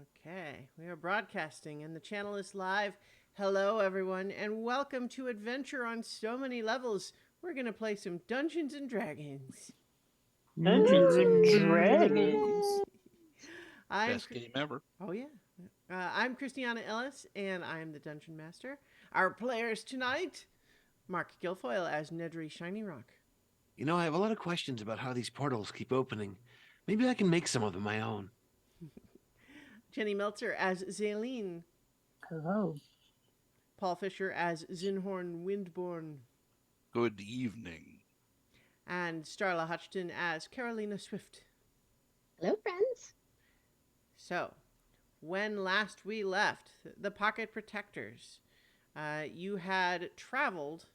Okay, we are broadcasting and the channel is live. Hello, everyone, and welcome to Adventure on So Many Levels. We're going to play some Dungeons and Dragons. Dungeons and Mm. Dragons. I'm, Best game ever. oh yeah, I'm Christiana Ellis, and I'm the Dungeon Master. Our players tonight, Mark Guilfoyle as Nedry Shiny Rock, I have a lot of questions about how these portals keep opening. Maybe I can make some of them my own. Jenny Meltzer as Zaleen, Hello. Paul Fisher as Zinhorn Windborn, Good evening. and Starla Hutchton as Carolina Swift. Hello, friends. So, when last we left the Pocket Protectors, you had traveled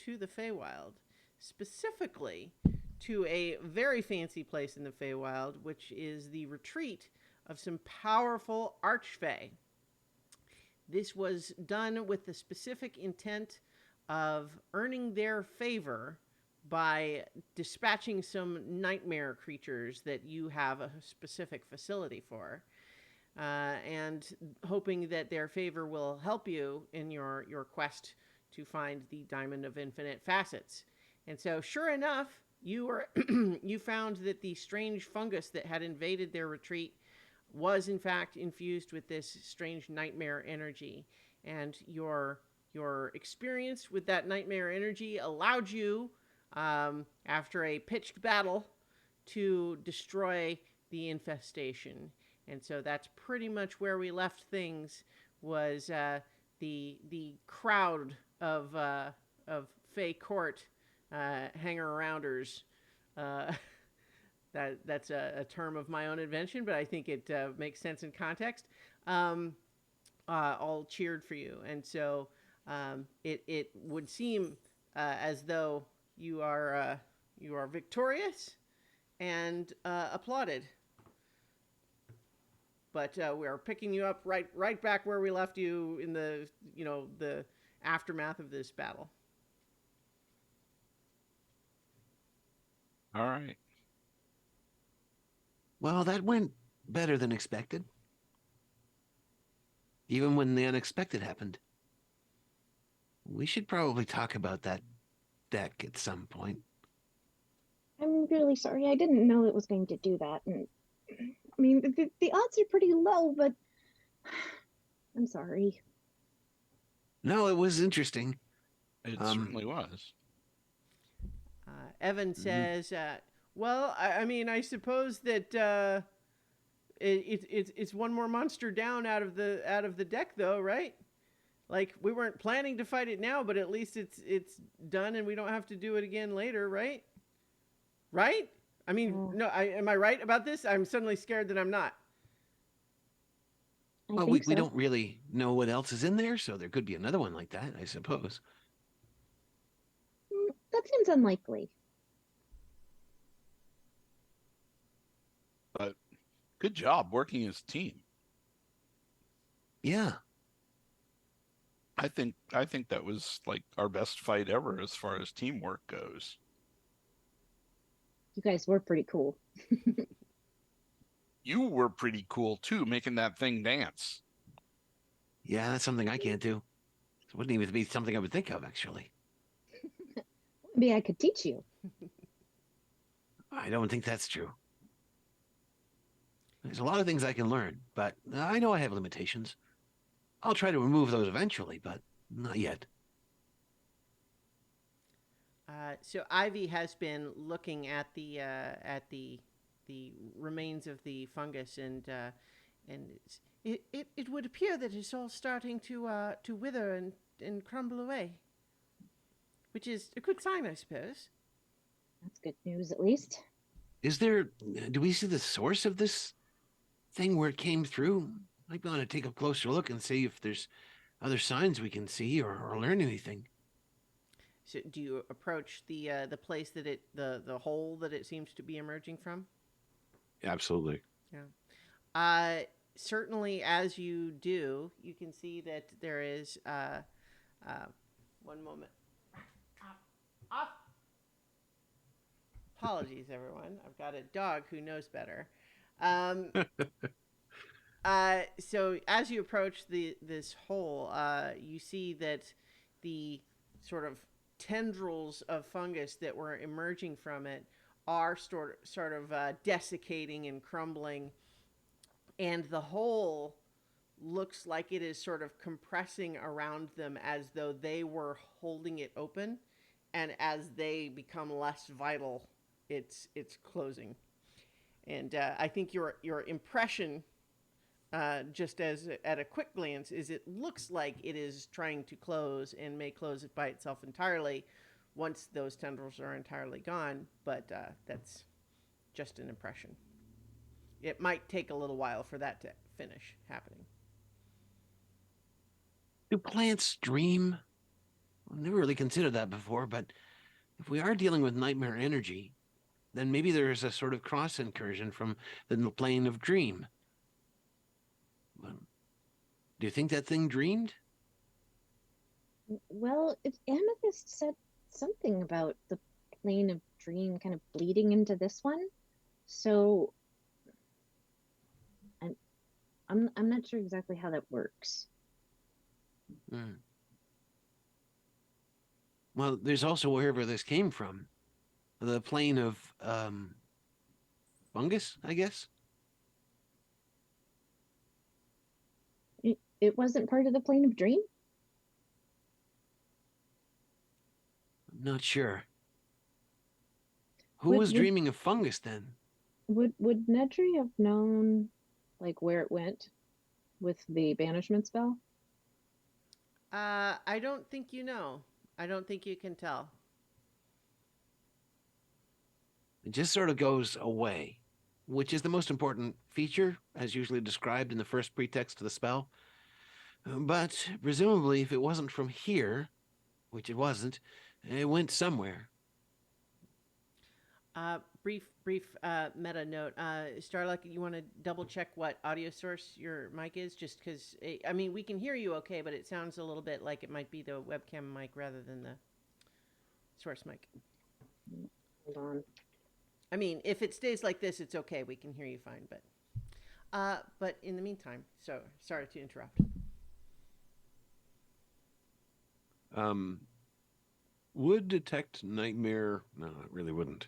to the Feywild, specifically to a very fancy place in the Feywild, which is the retreat of some powerful Archfey. This was done with the specific intent of earning their favor by dispatching some nightmare creatures that you have a specific facility for. And hoping that their favor will help you in your quest to find the Diamond of Infinite Facets. And so, sure enough, you found that the strange fungus that had invaded their retreat was in fact infused with this strange nightmare energy, and your experience with that nightmare energy allowed you, after a pitched battle, to destroy the infestation. And so that's pretty much where we left things. Was the crowd of Fey Court hanger arounders. Uh, that's a term of my own invention, but I think it makes sense in context. All cheered for you, and so it would seem as though you are victorious and applauded. But we are picking you up right back where we left you in the aftermath of this battle. All right. Well, that went better than expected. Even when the unexpected happened. We should probably talk about that deck at some point. I'm really sorry. I didn't know it was going to do that. And I mean, the odds are pretty low, but I'm sorry. No, it was interesting. It Um, certainly was. Evan mhm. says, "Well, I mean, I suppose that it's one more monster down out of the deck, though, right? Like we weren't planning to fight it now, but at least it's done, and we don't have to do it again later, right? Right? I mean, Uh, no, am I right about this? I'm suddenly scared that I'm not. I Well, we, think we so. don't really know what else is in there, so there could be another one like that, I suppose. That seems unlikely. But good job working as a team. Yeah. I think that was like our best fight ever as far as teamwork goes. You guys were pretty cool. You were pretty cool too, making that thing dance. Yeah, that's something I can't do. It wouldn't even be something I would think of, actually. Maybe I could teach you. I don't think that's true. There's a lot of things I can learn, but I know I have limitations. I'll try to remove those eventually, but not yet. So Ivy has been looking at the remains of the fungus, and it would appear that it's all starting to wither and crumble away, which is a good sign, I suppose. That's good news, at least. Do we see the source of this thing where it came through? I'd want to take a closer look and see if there's other signs we can see or learn anything. So, do you approach the place that the hole that it seems to be emerging from? Absolutely. Yeah. Uh, Certainly, as you do, you can see that there is. Uh, One moment. Off. Apologies, everyone. I've got a dog who knows better. Um, So as you approach this hole, you see that the sort of tendrils of fungus that were emerging from it are sort of desiccating and crumbling, and the hole looks like it is sort of compressing around them as though they were holding it open, and as they become less vital, it's closing. And I think your impression, just as at a quick glance, is it looks like it is trying to close and may close it by itself entirely once those tendrils are entirely gone. But that's just an impression. It might take a little while for that to finish happening. Do plants dream? I've never really considered that before, but if we are dealing with nightmare energy, then maybe there is a sort of cross incursion from the plane of dream. Do you think that thing dreamed? Well, if Amethyst said something about the plane of dream kind of bleeding into this one, so I'm not sure exactly how that works. Hmm. Well, there's also wherever this came from, the plane of fungus, I guess. It wasn't part of the plane of dream? I'm not sure. Who Would was would dreaming of fungus then? would Nedry have known like where it went with the banishment spell? I don't think you know. I don't think you can tell. It just sort of goes away, which is the most important feature, as usually described in the first pretext to the spell. But presumably, if it wasn't from here, which it wasn't, it went somewhere. Brief meta note. Starluck, you want to double check what audio source your mic is? Just because, I mean, we can hear you okay, but it sounds a little bit like it might be the webcam mic rather than the source mic. Hold on. I mean, if it stays like this, it's okay. We can hear you fine, but in the meantime, so sorry to interrupt. Would detect nightmare? No, it really wouldn't.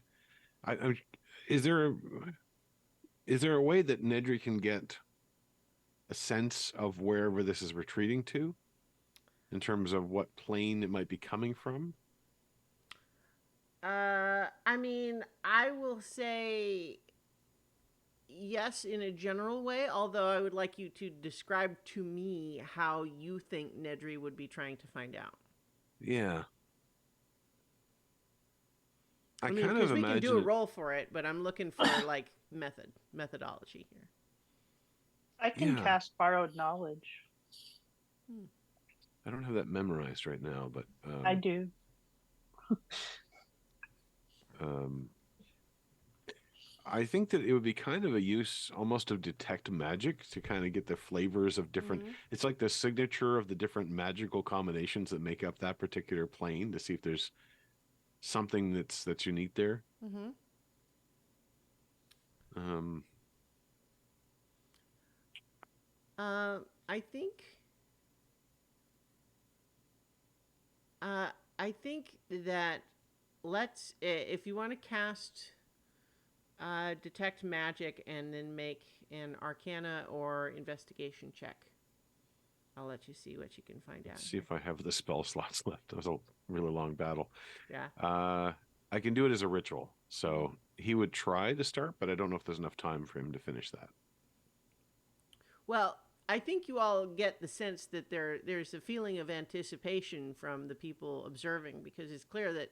Is there a way that Nedry can get a sense of wherever this is retreating to, in terms of what plane it might be coming from? I mean, I will say yes in a general way, although I would like you to describe to me how you think Nedry would be trying to find out. Yeah. I mean, kind because of we can do a imagine roll for it, but I'm looking for like methodology here. I can Yeah. cast borrowed knowledge. I don't have that memorized right now, but I do. I think that it would be kind of a use almost of detect magic to kind of get the flavors of different. It's like the signature of the different magical combinations that make up that particular plane, to see if there's something that's unique there. Mm-hmm. I think. I think that if you want to cast detect magic and then make an Arcana or investigation check, I'll let you see what you can find out. Let's see if I have the spell slots left. That was a really long battle. Yeah. I can do it as a ritual. So he would try to start, but I don't know if there's enough time for him to finish that. Well, I think you all get the sense that there's a feeling of anticipation from the people observing, because it's clear that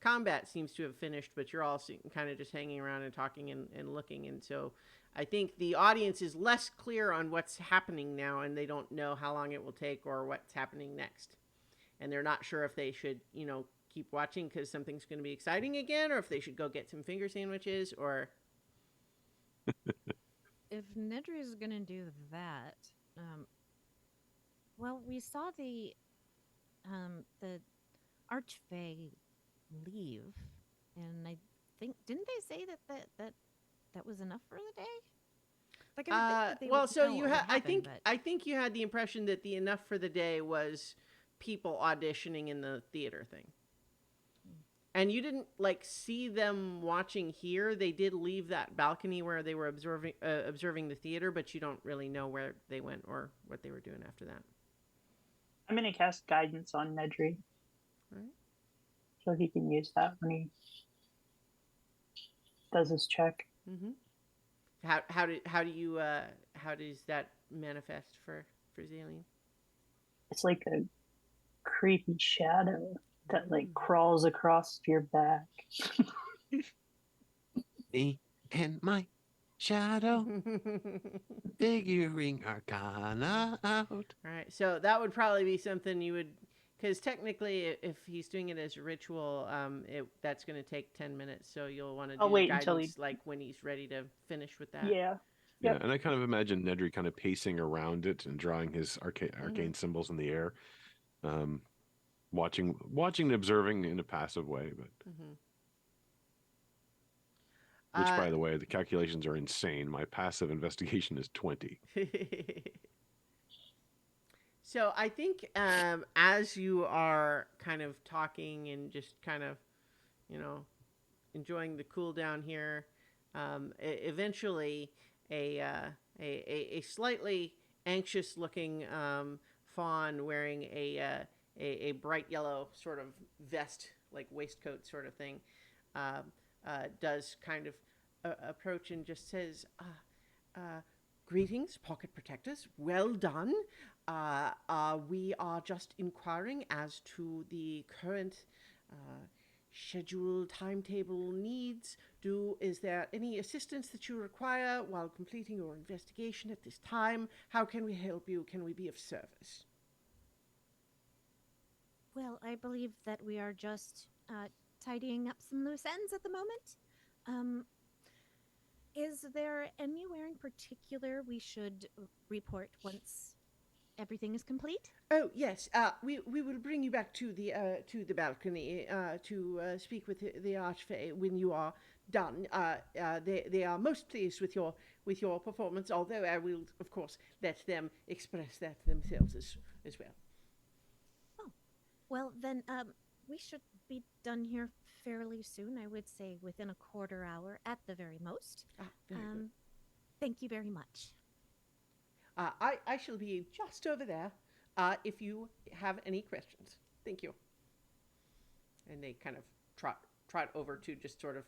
combat seems to have finished, but you're all kind of just hanging around and talking and looking. And so I think the audience is less clear on what's happening now, and they don't know how long it will take or what's happening next. And they're not sure if they should, keep watching because something's going to be exciting again, or if they should go get some finger sandwiches, or... If Nedry is gonna do that, well, we saw the Archfey leave, and I think didn't they say that was enough for the day? Like, I would think that they Well, would so know you what had. happened, but I think you had the impression that the enough for the day was people auditioning in the theater thing, and you didn't like see them watching here. They did leave that balcony where they were observing the theater, but you don't really know where they went or what they were doing after that. I'm gonna cast guidance on Nedry, Right. so he can use that when he does his check. Mm-hmm. How does that manifest for Zalene? It's like a creepy shadow that like Mm. crawls across your back. Me and my shadow figuring arcana out. All right, so that would probably be something you would, because technically, if he's doing it as a ritual, that's going to take 10 minutes. So you'll want to I'll do wait until guidance like when he's ready to finish with that. Yeah. Yeah, Yep. and I kind of imagine Nedry kind of pacing around it and drawing his arcane symbols in the air, watching and observing in a passive way. But Mm-hmm. which, by the way, the calculations are insane. My passive investigation is 20. So I think as you are kind of talking and just kind of, enjoying the cool down here, eventually a slightly anxious looking fawn wearing a bright yellow sort of vest, like waistcoat sort of thing, does kind of approach and just says, greetings, pocket protectors. Well done. We are just inquiring as to the current schedule, timetable needs. Is there any assistance that you require while completing your investigation at this time? How can we help you? Can we be of service? well, I believe that we are just tidying up some loose ends at the moment. Is there anywhere in particular we should report once everything is complete? Oh yes, we will bring you back to the balcony to speak with the Archfey when you are done. They are most pleased with your performance, although I will of course let them express that themselves as well. Well, then, we should be done here fairly soon. I would say within a quarter hour at the very most. Very good. Thank you very much. I shall be just over there if you have any questions. Thank you. And they kind of trot over to just sort of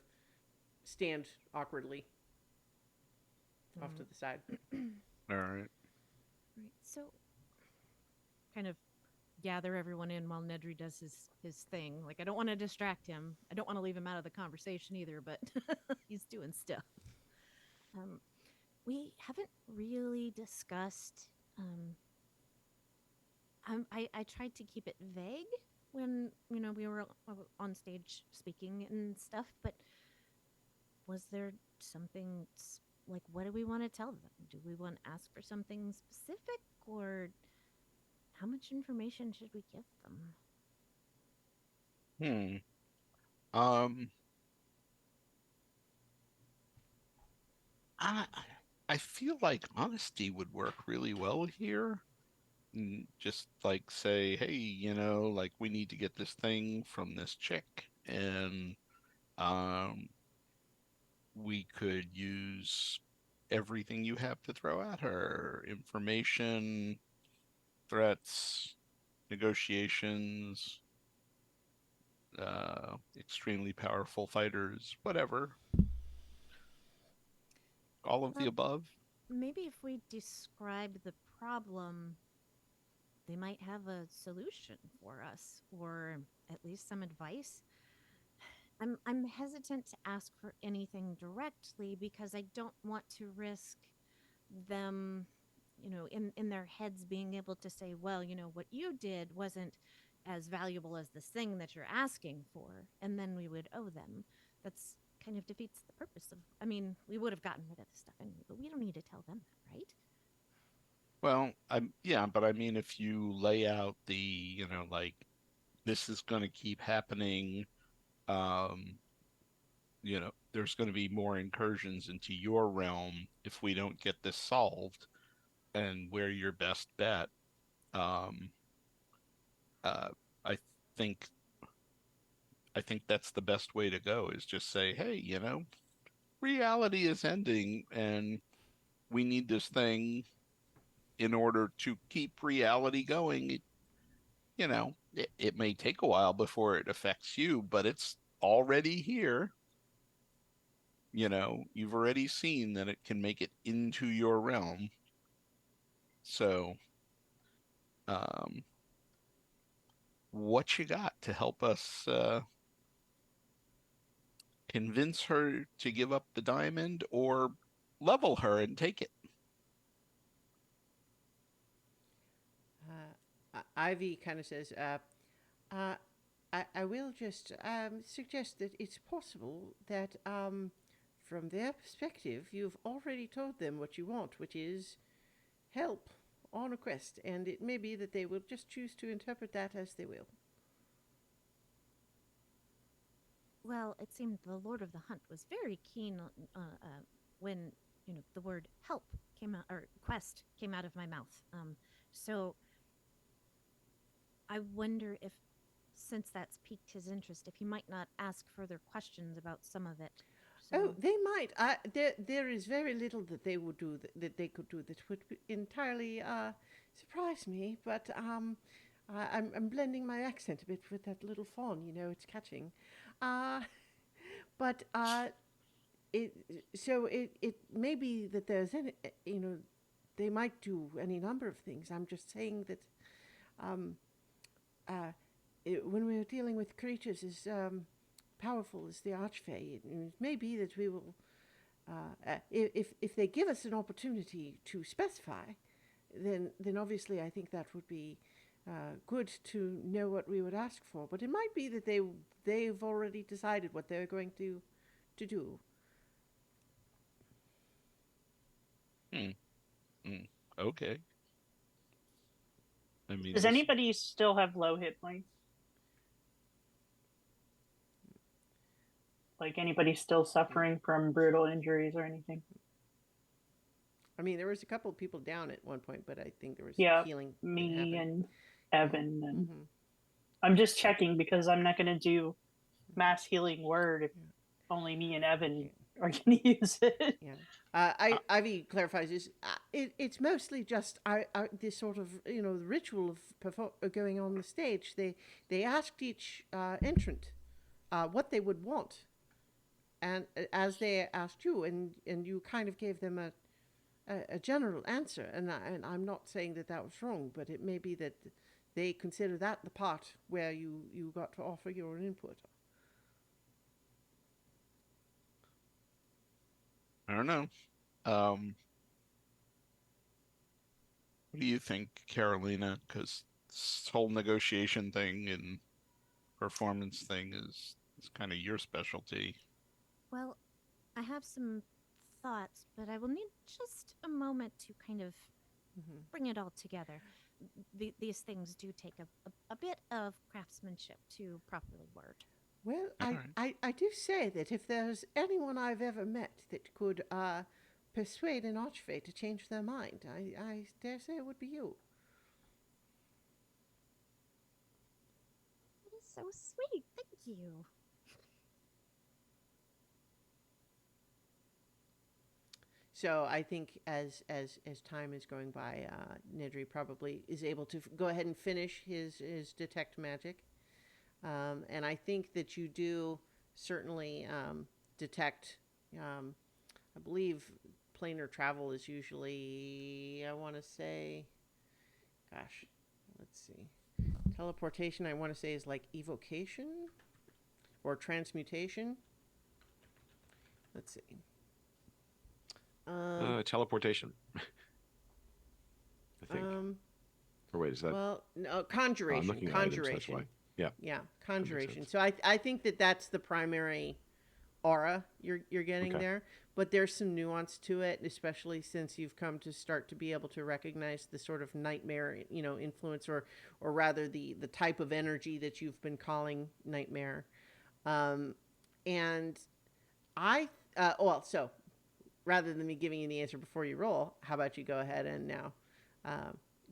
stand awkwardly off to the side. All right. Right. So, kind of gather everyone in while Nedry does his thing. Like, I don't want to distract him. I don't want to leave him out of the conversation either, but he's doing stuff. We haven't really discussed. I tried to keep it vague when we were on stage speaking and stuff, but was there something like, what do we want to tell them? Do we want to ask for something specific, or how much information should we give them? I I feel like honesty would work really well here. Just like say, hey, like we need to get this thing from this chick, and um, we could use everything you have to throw at her: information, threats, negotiations, extremely powerful fighters, whatever. All of the Well, above. maybe if we describe the problem, they might have a solution for us, or at least some advice. I'm hesitant to ask for anything directly because I don't want to risk them, in their heads being able to say, well, what you did wasn't as valuable as this thing that you're asking for, and then we would owe them. That's kind of defeats the purpose of. I mean, we would have gotten rid of the stuff anyway, but we don't need to tell them that, right? Well, yeah, but I mean, if you lay out the, like this is going to keep happening, um, there's going to be more incursions into your realm if we don't get this solved, and we're your best bet. Um, uh, I think I think that's the best way to go, is just say, hey, reality is ending and we need this thing in order to keep reality going. It may take a while before it affects you, but it's already here. You've already seen that it can make it into your realm. So, um, what you got to help us convince her to give up the diamond or level her and take it? Ivy kind of says, uh, I will just suggest that it's possible that from their perspective, you've already told them what you want, which is help on a quest, and it may be that they will just choose to interpret that as they will. Well, it seemed the Lord of the Hunt was very keen on, when the word help came out, or quest came out of my mouth. So I wonder if, since that's piqued his interest, if he might not ask further questions about some of it. Oh, they might. There is very little that they would do that they could do that would entirely surprise me. But I'm blending my accent a bit with that little fawn. It's catching. Uh, but it it may be that there's any they might do any number of things. I'm just saying that um, when we're dealing with creatures as powerful as the Archfey, it may be that we will, if they give us an opportunity to specify, then obviously I think that would be good to know what we would ask for. But it might be that they've already decided what they're going to do. Okay. I mean, Does anybody still have low hit points? Like anybody still suffering from brutal injuries or anything? I mean, there was a couple of people down at one point, but I think there was healing. Me and Evan. And Mm-hmm. I'm just checking because I'm not going to do mass healing word if only me and Evan are going to use it. Yeah. Ivy clarifies this. It's mostly just this sort of the ritual of going on the stage. They asked each entrant what they would want, and as they asked you, and you kind of gave them a general answer. And I'm not saying that was wrong, but it may be that they consider that the part where you got to offer your input. I don't know. What do you think, Carolina? Because this whole negotiation thing and performance thing is kind of your specialty. Well, I have some thoughts, but I will need just a moment to kind of bring it all together. These things do take a bit of craftsmanship to properly word. Well, Alright. I do say that if there's anyone I've ever met that could persuade an Archfey to change their mind, I dare say it would be you. That is so sweet. Thank you. So I think as time is going by, Nedry probably is able to go ahead and finish his detect magic, and I think that you do certainly detect. I believe planar travel is usually, I want to say, gosh, let's see, teleportation. I want to say is like evocation or transmutation. Let's see. Teleportation. I think. Or wait, is that? Well, no, conjuration. I'm looking at items, that's why. Yeah. Yeah, conjuration. So I think that's the primary aura you're getting there, but there's some nuance to it, especially since you've come to start to be able to recognize the sort of nightmare, influence, or rather the type of energy that you've been calling nightmare, and So rather than me giving you the answer before you roll, how about you go ahead and now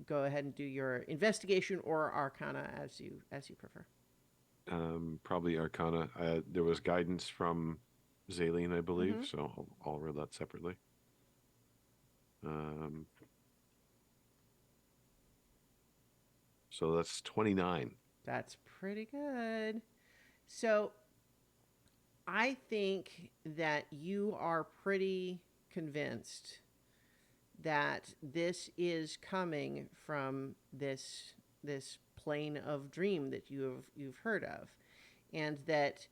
go ahead and do your investigation or arcana as you prefer. Probably Arcana. There was guidance from Zaline, I believe, Mhm. so I'll roll that separately. So that's 29. That's pretty good. So I think that you are pretty convinced that this is coming from this plane of dream that you've heard of, and that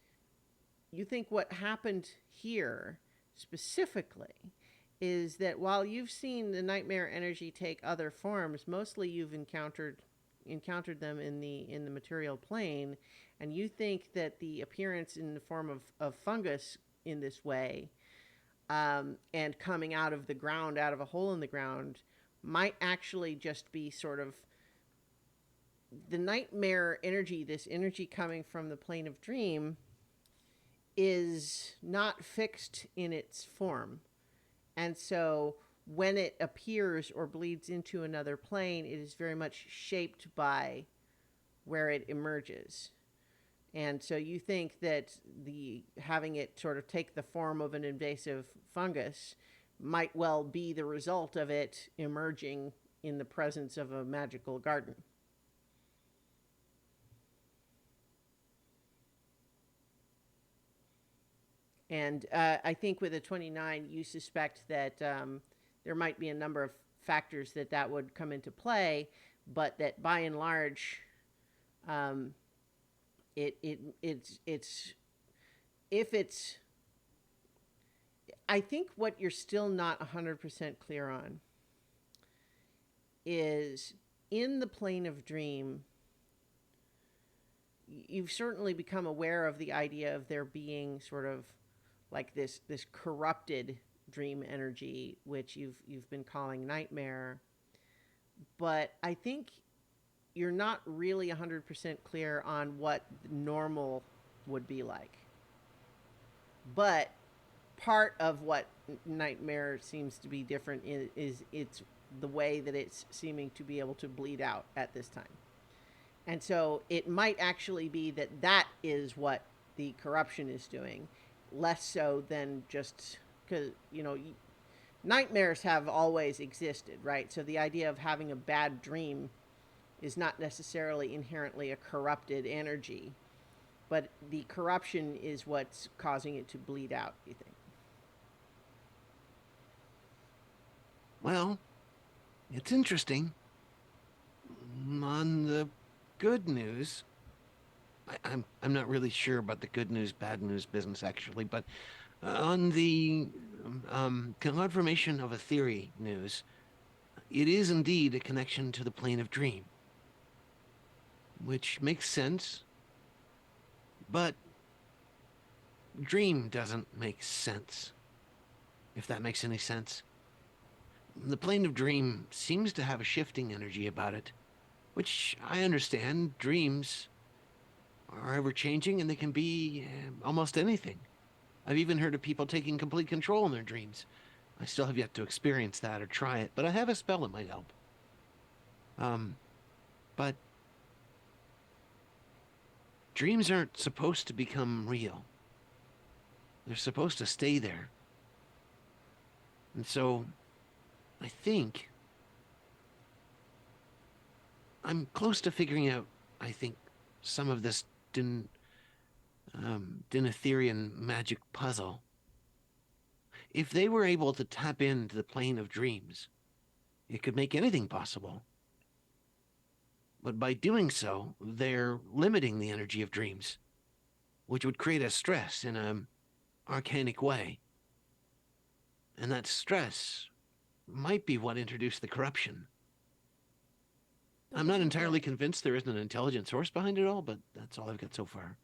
you think what happened here specifically is that while you've seen the nightmare energy take other forms, mostly you've encountered them in the material plane, and you think that the appearance in the form of fungus in this way, and coming out of the ground, out of a hole in the ground, might actually just be sort of the nightmare energy. This energy coming from the plane of dream is not fixed in its form. And so when it appears or bleeds into another plane, it is very much shaped by where it emerges. And so you think that the having it sort of take the form of an invasive fungus might well be the result of it emerging in the presence of a magical garden. And I think with a 29, you suspect that there might be a number of factors that would come into play, but that by and large, um, it's if it's. I think what you're still not 100% clear on is in the plane of dream. You've certainly become aware of the idea of there being sort of like this corrupted dream energy, which you've been calling nightmare. But I think you're not really 100% clear on what normal would be like. But part of what nightmare seems to be different is it's the way that it's seeming to be able to bleed out at this time. And so it might actually be that is what the corruption is doing, less so than just because, nightmares have always existed, right? So the idea of having a bad dream is not necessarily inherently a corrupted energy, but the corruption is what's causing it to bleed out, you think? Well, it's interesting. On the good news, I'm not really sure about the good news, bad news business actually, but on the confirmation of a theory news, it is indeed a connection to the plane of dream, which makes sense, but dream doesn't make sense, if that makes any sense. The plane of dream seems to have a shifting energy about it, which I understand. Dreams are ever changing and they can be almost anything. I've even heard of people taking complete control in their dreams. I still have yet to experience that or try it, but I have a spell that might help. But dreams aren't supposed to become real. They're supposed to stay there. And so, I think I'm close to figuring out, some of this Denetherian magic puzzle. If they were able to tap into the plane of dreams, it could make anything possible. But by doing so, they're limiting the energy of dreams, which would create a stress in an arcanic way. And that stress might be what introduced the corruption. I'm not entirely convinced there isn't an intelligent source behind it all, but that's all I've got so far.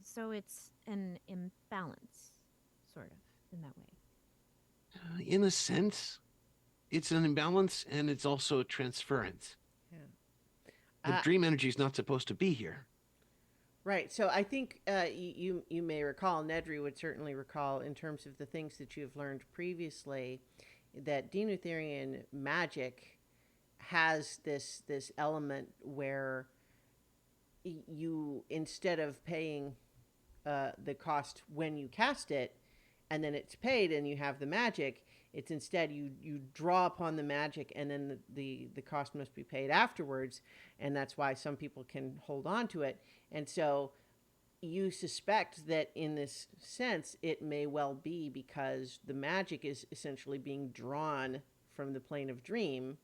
So it's an imbalance, sort of, in that way. In a sense, it's an imbalance and it's also a transference. Yeah. The dream energy is not supposed to be here. Right. So I think you may recall, Nedry would certainly recall, in terms of the things that you've learned previously, that Denutherian magic has this element where you, instead of paying the cost when you cast it, and then it's paid and you have the magic, it's instead you draw upon the magic, and then the cost must be paid afterwards, and that's why some people can hold on to it. And so you suspect that in this sense it may well be because the magic is essentially being drawn from the plane of dream,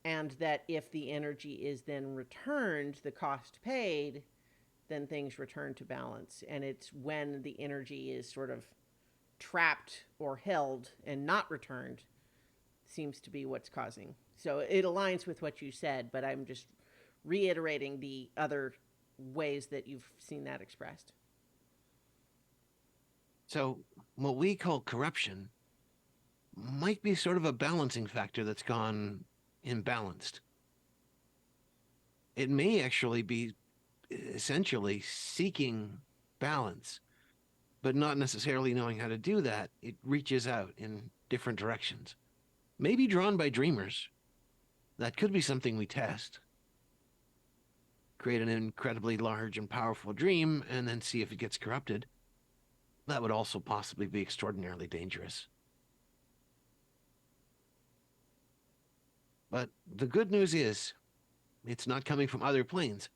and that if the energy is then returned, the cost paid, then things return to balance. And it's when the energy is sort of trapped or held and not returned seems to be what's causing. So it aligns with what you said, but I'm just reiterating the other ways that you've seen that expressed. So, what we call corruption might be sort of a balancing factor that's gone imbalanced. It may actually be essentially seeking balance, but not necessarily knowing how to do that. It reaches out in different directions. Maybe drawn by dreamers. That could be something we test. Create an incredibly large and powerful dream and then see if it gets corrupted. That would also possibly be extraordinarily dangerous. But the good news is, it's not coming from other planes.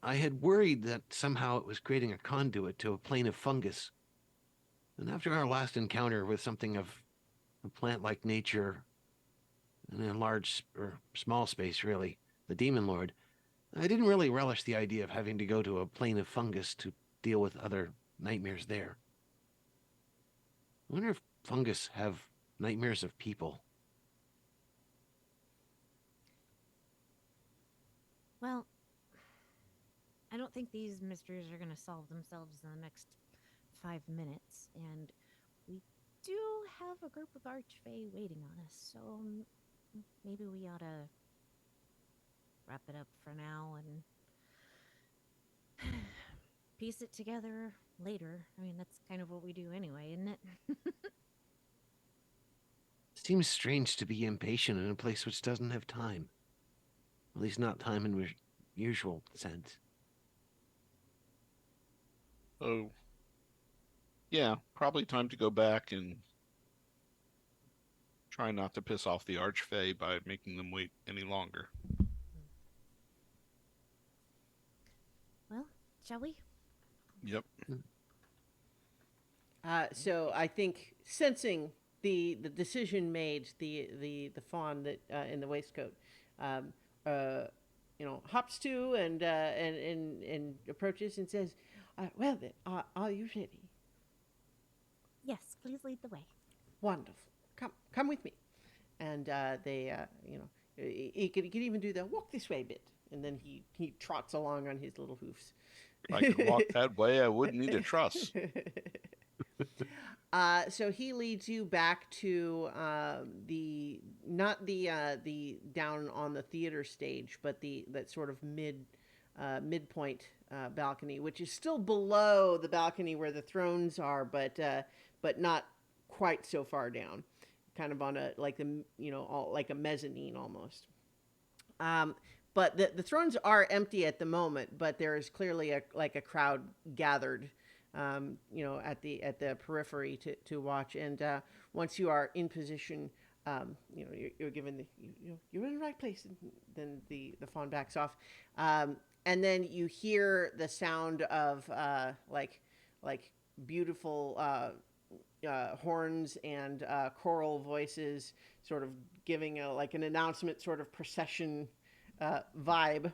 I had worried that somehow it was creating a conduit to a plane of fungus. And after our last encounter with something of a plant-like nature, in a large or small space really, the Demon Lord, I didn't really relish the idea of having to go to a plane of fungus to deal with other nightmares there. I wonder if fungus have nightmares of people. Well, I don't think these mysteries are going to solve themselves in the next 5 minutes, and we do have a group of Archfey waiting on us, so maybe we ought to wrap it up for now and piece it together later. I mean, that's kind of what we do anyway, isn't it? Seems strange to be impatient in a place which doesn't have time. At least not time in usual sense. Oh, yeah, probably time to go back and try not to piss off the Archfey by making them wait any longer. Well, shall we? Yep. So I think, sensing the decision made, the fawn that in the waistcoat, hops to and approaches and says, "Well then, are you ready? Yes, please lead the way. Wonderful. Come with me." And they, he could even do the walk this way bit, and then he trots along on his little hoofs. If I could walk that way, I wouldn't need a truss. So he leads you back to not the down on the theater stage, but that sort of midpoint balcony, which is still below the balcony where the thrones are, but not quite so far down, kind of on like a mezzanine almost. But the thrones are empty at the moment, but there is clearly a crowd gathered, at the periphery to watch. And once you are in position, you're given you're in the right place. And then the fawn backs off, and then you hear the sound of like beautiful horns and choral voices, sort of giving an announcement, sort of procession vibe.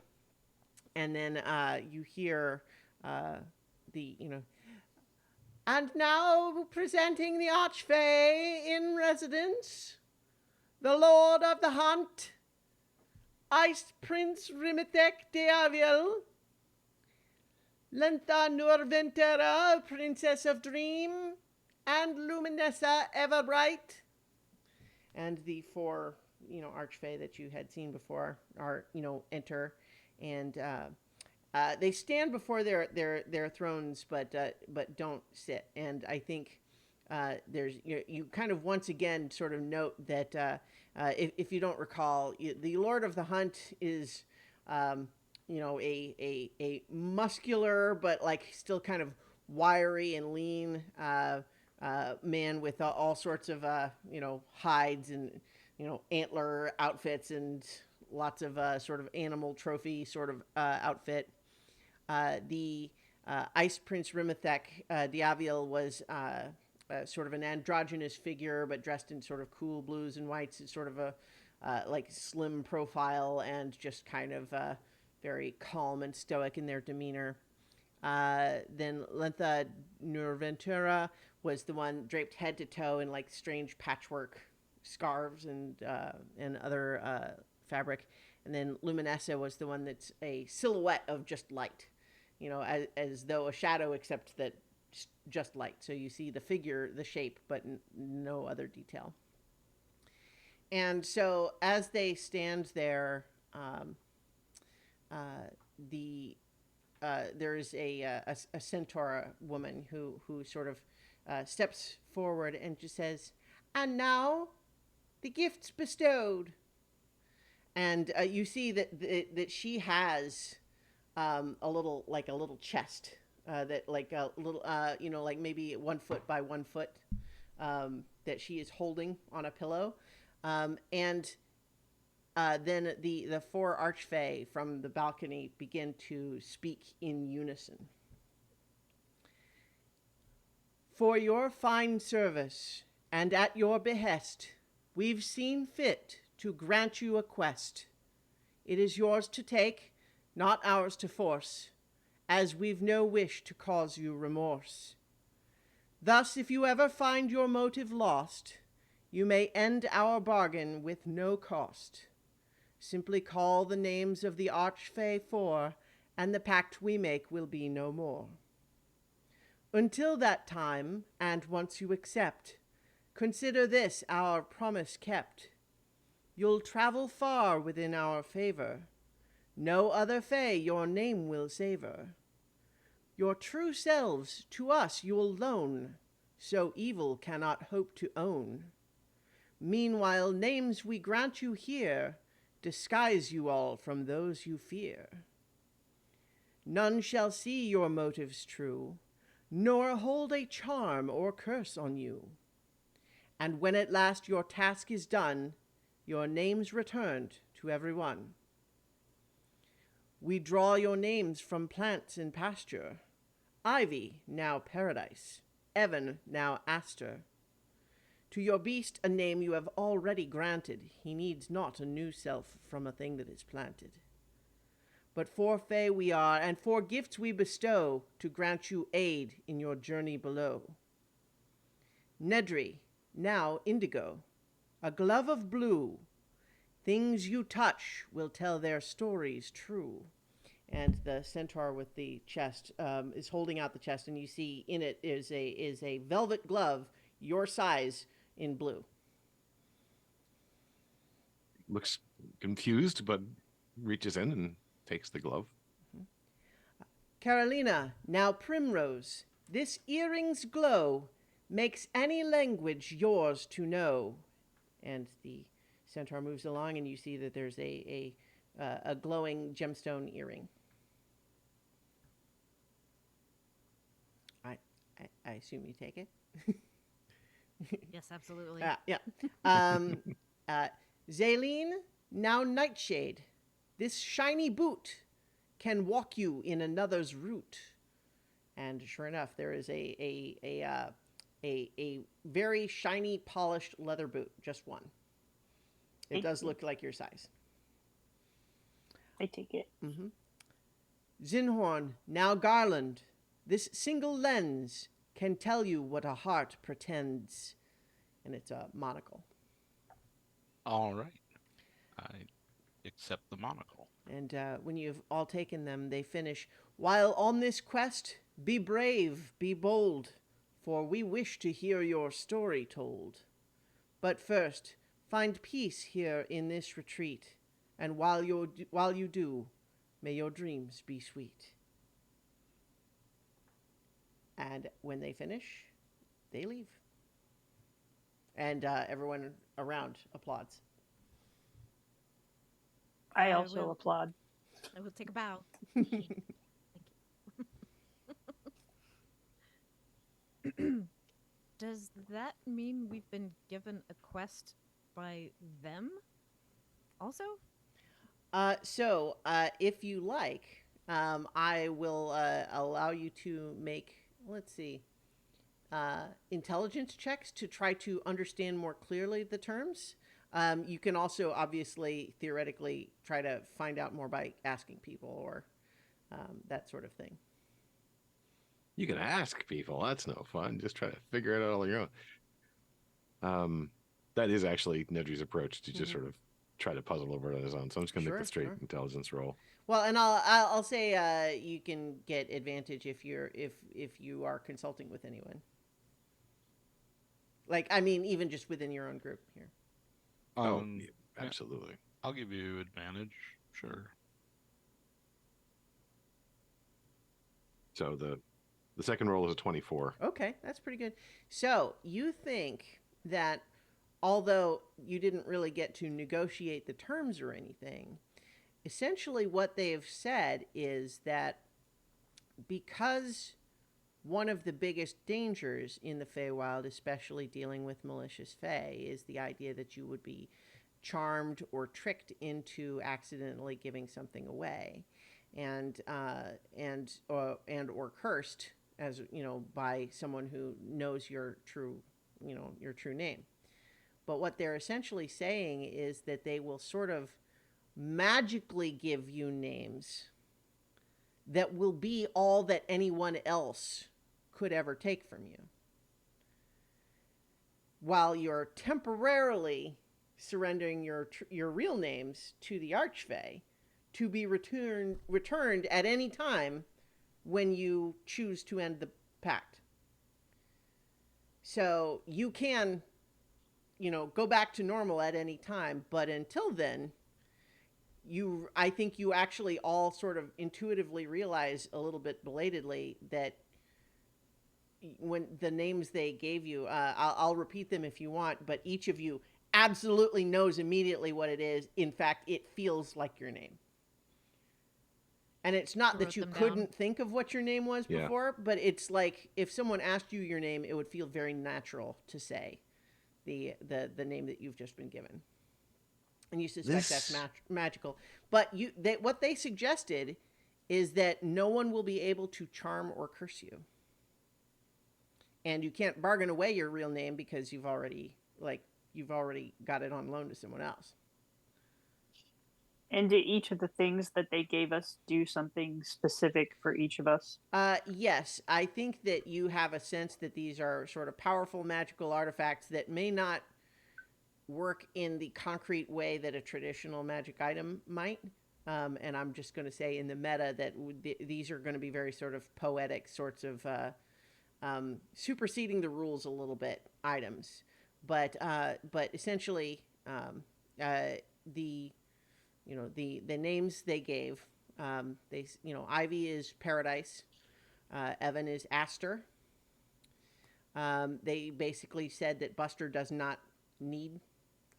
And then you hear and now presenting the Archfey in residence, the Lord of the Hunt, Ice Prince Rimithek Deavil, Lentha Nurventera, Princess of Dream, and Luminessa Everbright. And the four, Archfey that you had seen before are, enter. And They stand before their thrones, but don't sit. And I think there's you kind of once again sort of note that if you don't recall, the Lord of the Hunt is a muscular but like still kind of wiry and lean man with all sorts of hides and antler outfits and lots of sort of animal trophy sort of outfit. The Ice Prince Rimethek Diaviel was sort of an androgynous figure, but dressed in sort of cool blues and whites. It's sort of a like slim profile and just kind of very calm and stoic in their demeanor. Then Lentha Nurventura was the one draped head to toe in like strange patchwork scarves and other fabric. And then Luminessa was the one that's a silhouette of just light, as though a shadow, except that just light. So you see the figure, the shape, but no other detail. And so as they stand there, there's a centaur woman who sort of steps forward and just says, "And now, the gifts bestowed." And you see that she has a little chest that like a little like maybe 1 foot by 1 foot that she is holding on a pillow, and then the four archfey from the balcony begin to speak in unison. "For your fine service and at your behest, we've seen fit to grant you a quest. It is yours to take, not ours to force, as we've no wish to cause you remorse. Thus, if you ever find your motive lost, you may end our bargain with no cost. Simply call the names of the archfey four, and the pact we make will be no more. Until that time, and once you accept, consider this our promise kept. You'll travel far within our favor. No other fey your name will savor. Your true selves to us you'll loan, so evil cannot hope to own. Meanwhile, names we grant you here disguise you all from those you fear. None shall see your motives true, nor hold a charm or curse on you. And when at last your task is done, your names returned to every one. We draw your names from plants in pasture, Ivy, now Paradise, Evan, now Aster. To your beast a name you have already granted, he needs not a new self from a thing that is planted. But for fey we are, and for gifts we bestow, to grant you aid in your journey below. Nedry, now Indigo, a glove of blue, things you touch will tell their stories true. And the centaur with the chest is holding out the chest, and you see in it is a velvet glove, your size, in blue. Looks confused, but reaches in and takes the glove. Carolina, now Primrose, this earring's glow makes any language yours to know. And the centaur moves along, and you see that there's a glowing gemstone earring. I assume you take it. Yes, absolutely. Yeah. Zaleen, now Nightshade, this shiny boot can walk you in another's route. And sure enough, there is a very shiny, polished leather boot, just one. It does look like your size. I take it. Mm-hmm. Zinhorn, now Garland, this single lens can tell you what a heart pretends. And it's a monocle. All right. I accept the monocle. And when you've all taken them, they finish, "While on this quest, be brave, be bold, for we wish to hear your story told. But first, find peace here in this retreat, and while you do, May your dreams be sweet. And when they finish, they leave. And everyone around applauds. I I also will- applaud. I will take a bow. Does that mean we've been given a quest by them also? If you like, I will allow you to make, let's see, intelligence checks to try to understand more clearly the terms. You can also obviously, theoretically, try to find out more by asking people or that sort of thing. You can ask people. That's no fun. Just try to figure it out on your own. That is actually Nedry's approach to just Mhm. sort of try to puzzle over it on his own. So I'm just gonna make Sure, the straight sure. intelligence roll. Well, and I'll say you can get advantage if you are consulting with anyone. Like, I mean, even just within your own group here. Yeah, yeah, absolutely. I'll give you advantage. Sure. So the second roll is a 24. Okay, that's pretty good. So you think that although you didn't really get to negotiate the terms or anything, essentially what they've said is that because one of the biggest dangers in the Feywild, especially dealing with malicious Fey, is the idea that you would be charmed or tricked into accidentally giving something away, and or cursed, as you know, by someone who knows your true name. But what they're essentially saying is that they will sort of magically give you names that will be all that anyone else could ever take from you, while you're temporarily surrendering your real names to the Archfey to be returned at any time when you choose to end the pact. So you can, go back to normal at any time, but until then, I think you actually all sort of intuitively realize a little bit belatedly that when the names they gave you, I'll repeat them if you want, but each of you absolutely knows immediately what it is. In fact, it feels like your name. And it's not that Wrote you them down. couldn't think of what your name was Yeah. before, but it's like if someone asked you your name, it would feel very natural to say the name that you've just been given. And you suspect that's This- magical. But what they suggested is that no one will be able to charm or curse you. And you can't bargain away your real name because you've already got it on loan to someone else. And do each of the things that they gave us do something specific for each of us? Yes, I think that you have a sense that these are sort of powerful magical artifacts that may not work in the concrete way that a traditional magic item might. And I'm just going to say in the meta that these are going to be very sort of poetic sorts of superseding the rules a little bit items. But essentially, the names they gave, Ivy is Paradise, Evan is Aster. They basically said that Buster does not need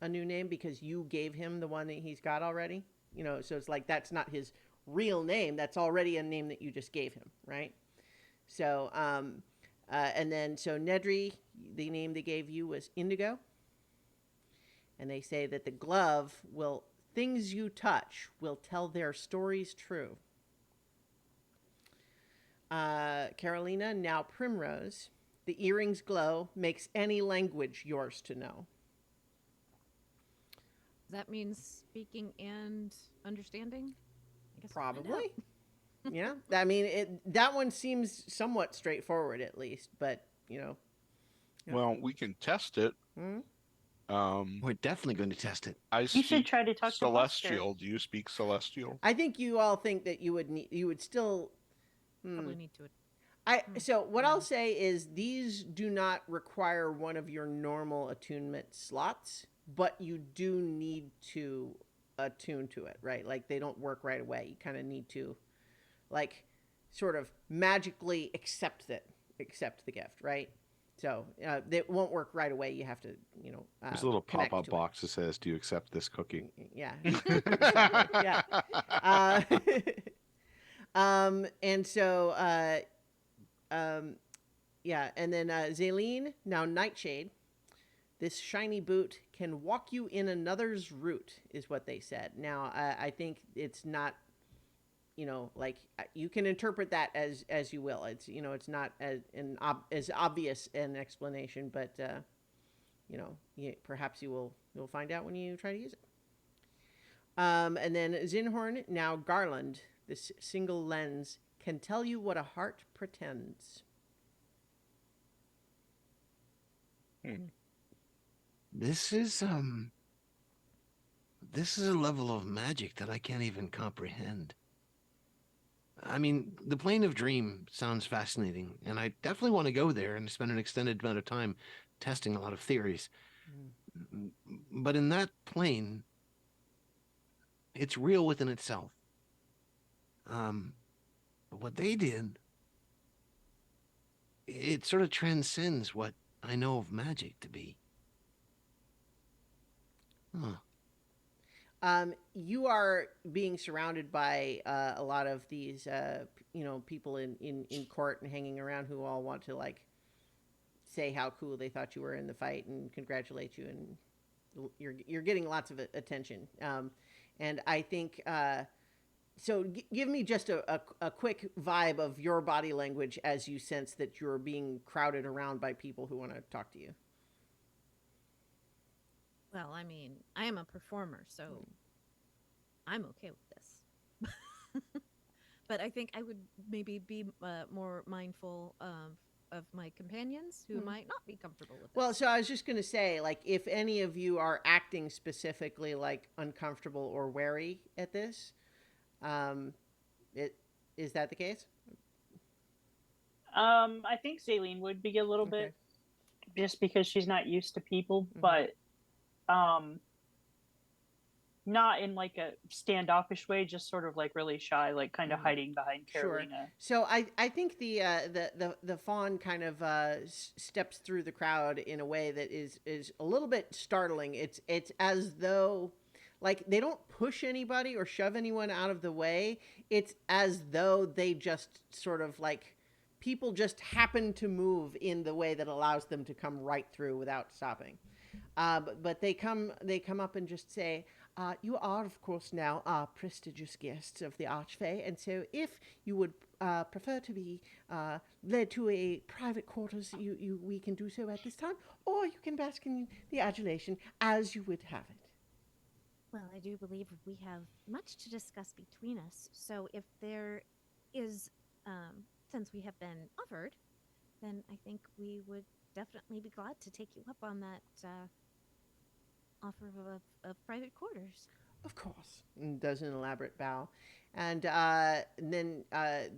a new name because you gave him the one that he's got already. So it's like that's not his real name. That's already a name that you just gave him, right? So, and then so Nedry, the name they gave you was Indigo. And they say that the glove things you touch will tell their stories true. Carolina, now Primrose, the earrings glow, makes any language yours to know. That means speaking and understanding? I guess we'll find out. Probably. Yeah. I mean, that one seems somewhat straightforward at least, but, Yeah. Well, we can test it. Hmm? We're definitely going to test it. I You speak should try to talk to Buster. Celestial. Do you speak Celestial? I think you all think that you would still. Probably need to. So what I'll say is these do not require one of your normal attunement slots, but you do need to attuned to it, right? Like they don't work right away. You kind of need to, like, sort of magically accept the gift, right? So they won't work right away. You have to, There's a little connect pop-up to it. box that says, "Do you accept this cookie?" Yeah, exactly. Yeah. Uh, and so, yeah, and then Zaleen, now Nightshade. This shiny boot can walk you in another's route, is what they said. Now, I think it's not, like you can interpret that as you will. It's it's not as obvious an explanation, but perhaps you'll find out when you try to use it. And then Zinhorn, now Garland. This single lens can tell you what a heart pretends. This is a level of magic that I can't even comprehend. I mean, the plane of dream sounds fascinating, and I definitely want to go there and spend an extended amount of time testing a lot of theories. But in that plane, it's real within itself. But what they did, it sort of transcends what I know of magic to be. Huh. You are being surrounded by a lot of these, people in court and hanging around who all want to like say how cool they thought you were in the fight and congratulate you, and you're getting lots of attention. And I think so. Give me just a quick vibe of your body language as you sense that you're being crowded around by people who want to talk to you. Well, I mean, I am a performer, so I'm okay with this. But I think I would maybe be more mindful of my companions who might not be comfortable with this. Well, so I was just going to say, like, if any of you are acting specifically like uncomfortable or wary at this, is that the case? I think Zaleen would be a little bit, just because she's not used to people, but not in like a standoffish way, just sort of like really shy, like kind of hiding behind Carolina. So I think the fawn kind of steps through the crowd in a way that is a little bit startling. It's as though like they don't push anybody or shove anyone out of the way. It's as though they just sort of like people just happen to move in the way that allows them to come right through without stopping. But they come up and just say, you are, of course, now our prestigious guests of the Archfey, and so if you would prefer to be led to a private quarters, we can do so at this time, or you can bask in the adulation as you would have it. Well, I do believe we have much to discuss between us, so if there is, since we have been offered, then I think we would definitely be glad to take you up on that offer of private quarters. Of course. And does an elaborate bow. And then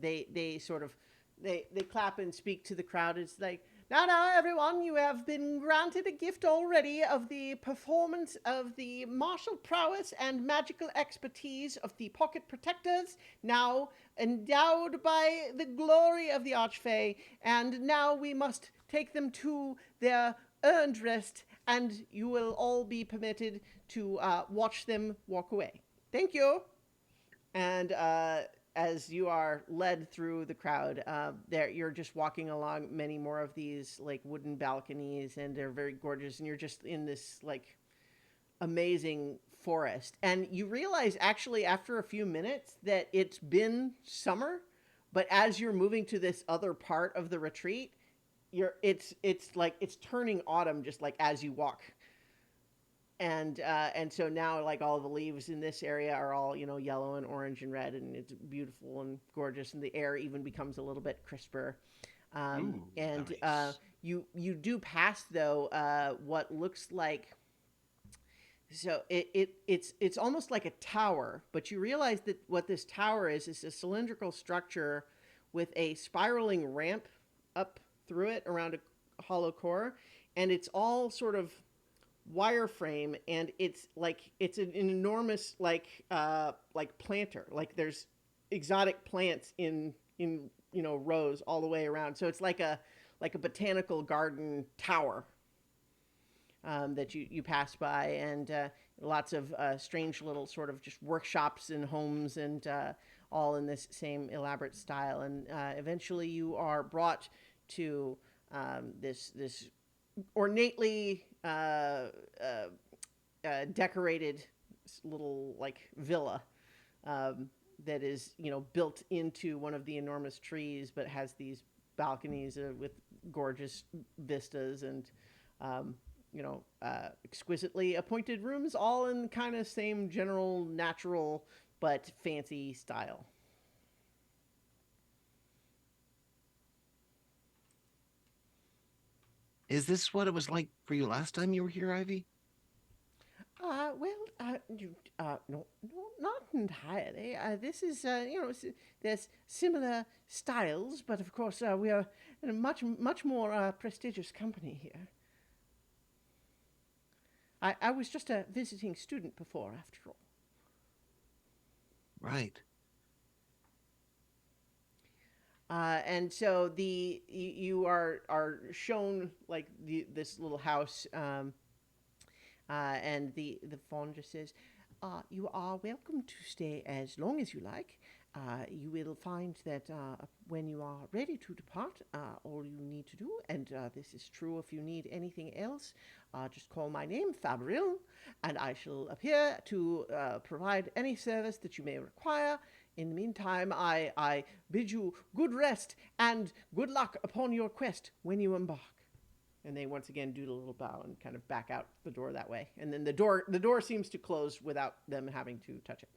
they sort of, they clap and speak to the crowd. It's like, now, everyone, you have been granted a gift already of the performance of the martial prowess and magical expertise of the Pocket Protectors, now endowed by the glory of the Archfey, and now we must take them to their earned rest, and you will all be permitted to watch them walk away. Thank you. And as you are led through the crowd, you're just walking along many more of these like wooden balconies, and they're very gorgeous, and you're just in this like amazing forest. And you realize actually after a few minutes that it's been summer, but as you're moving to this other part of the retreat, it's like it's turning autumn just like as you walk. And so now like all the leaves in this area are all, yellow and orange and red, and it's beautiful and gorgeous, and the air even becomes a little bit crisper. Ooh, and nice. you do pass though what looks like, so it's almost like a tower, but you realize that what this tower is a cylindrical structure with a spiraling ramp up through it around a hollow core, and it's all sort of wireframe, and it's an enormous like planter. Like there's exotic plants in rows all the way around. So it's like a botanical garden tower that you pass by, and lots of strange little sort of just workshops and homes, and all in this same elaborate style. And eventually, you are brought to this ornately decorated little like villa that is built into one of the enormous trees, but has these balconies with gorgeous vistas, and exquisitely appointed rooms, all in kind of same general natural but fancy style. Is this what it was like for you last time you were here, Ivy? No, not entirely. This is, there's similar styles, but of course, we are in a much more prestigious company here. I was just a visiting student before, after all. Right. And so you are shown like this little house, and the fawn just says, "You are welcome to stay as long as you like. You will find that when you are ready to depart, all you need to do, and this is true if you need anything else, just call my name, Fabril, and I shall appear to provide any service that you may require. In the meantime, I bid you good rest and good luck upon your quest when you embark." And they once again do the little bow and kind of back out the door that way. And then the door seems to close without them having to touch it.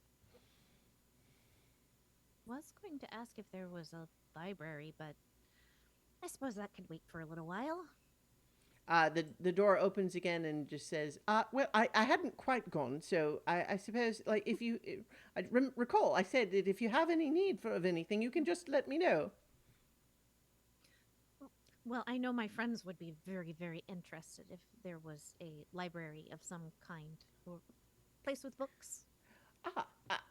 Was going to ask if there was a library, but I suppose that could wait for a little while. The door opens again and just says, well, I hadn't quite gone, so I suppose, like, if you, recall, I said that if you have any need of anything, you can just let me know. Well, I know my friends would be very, very interested if there was a library of some kind, or place with books.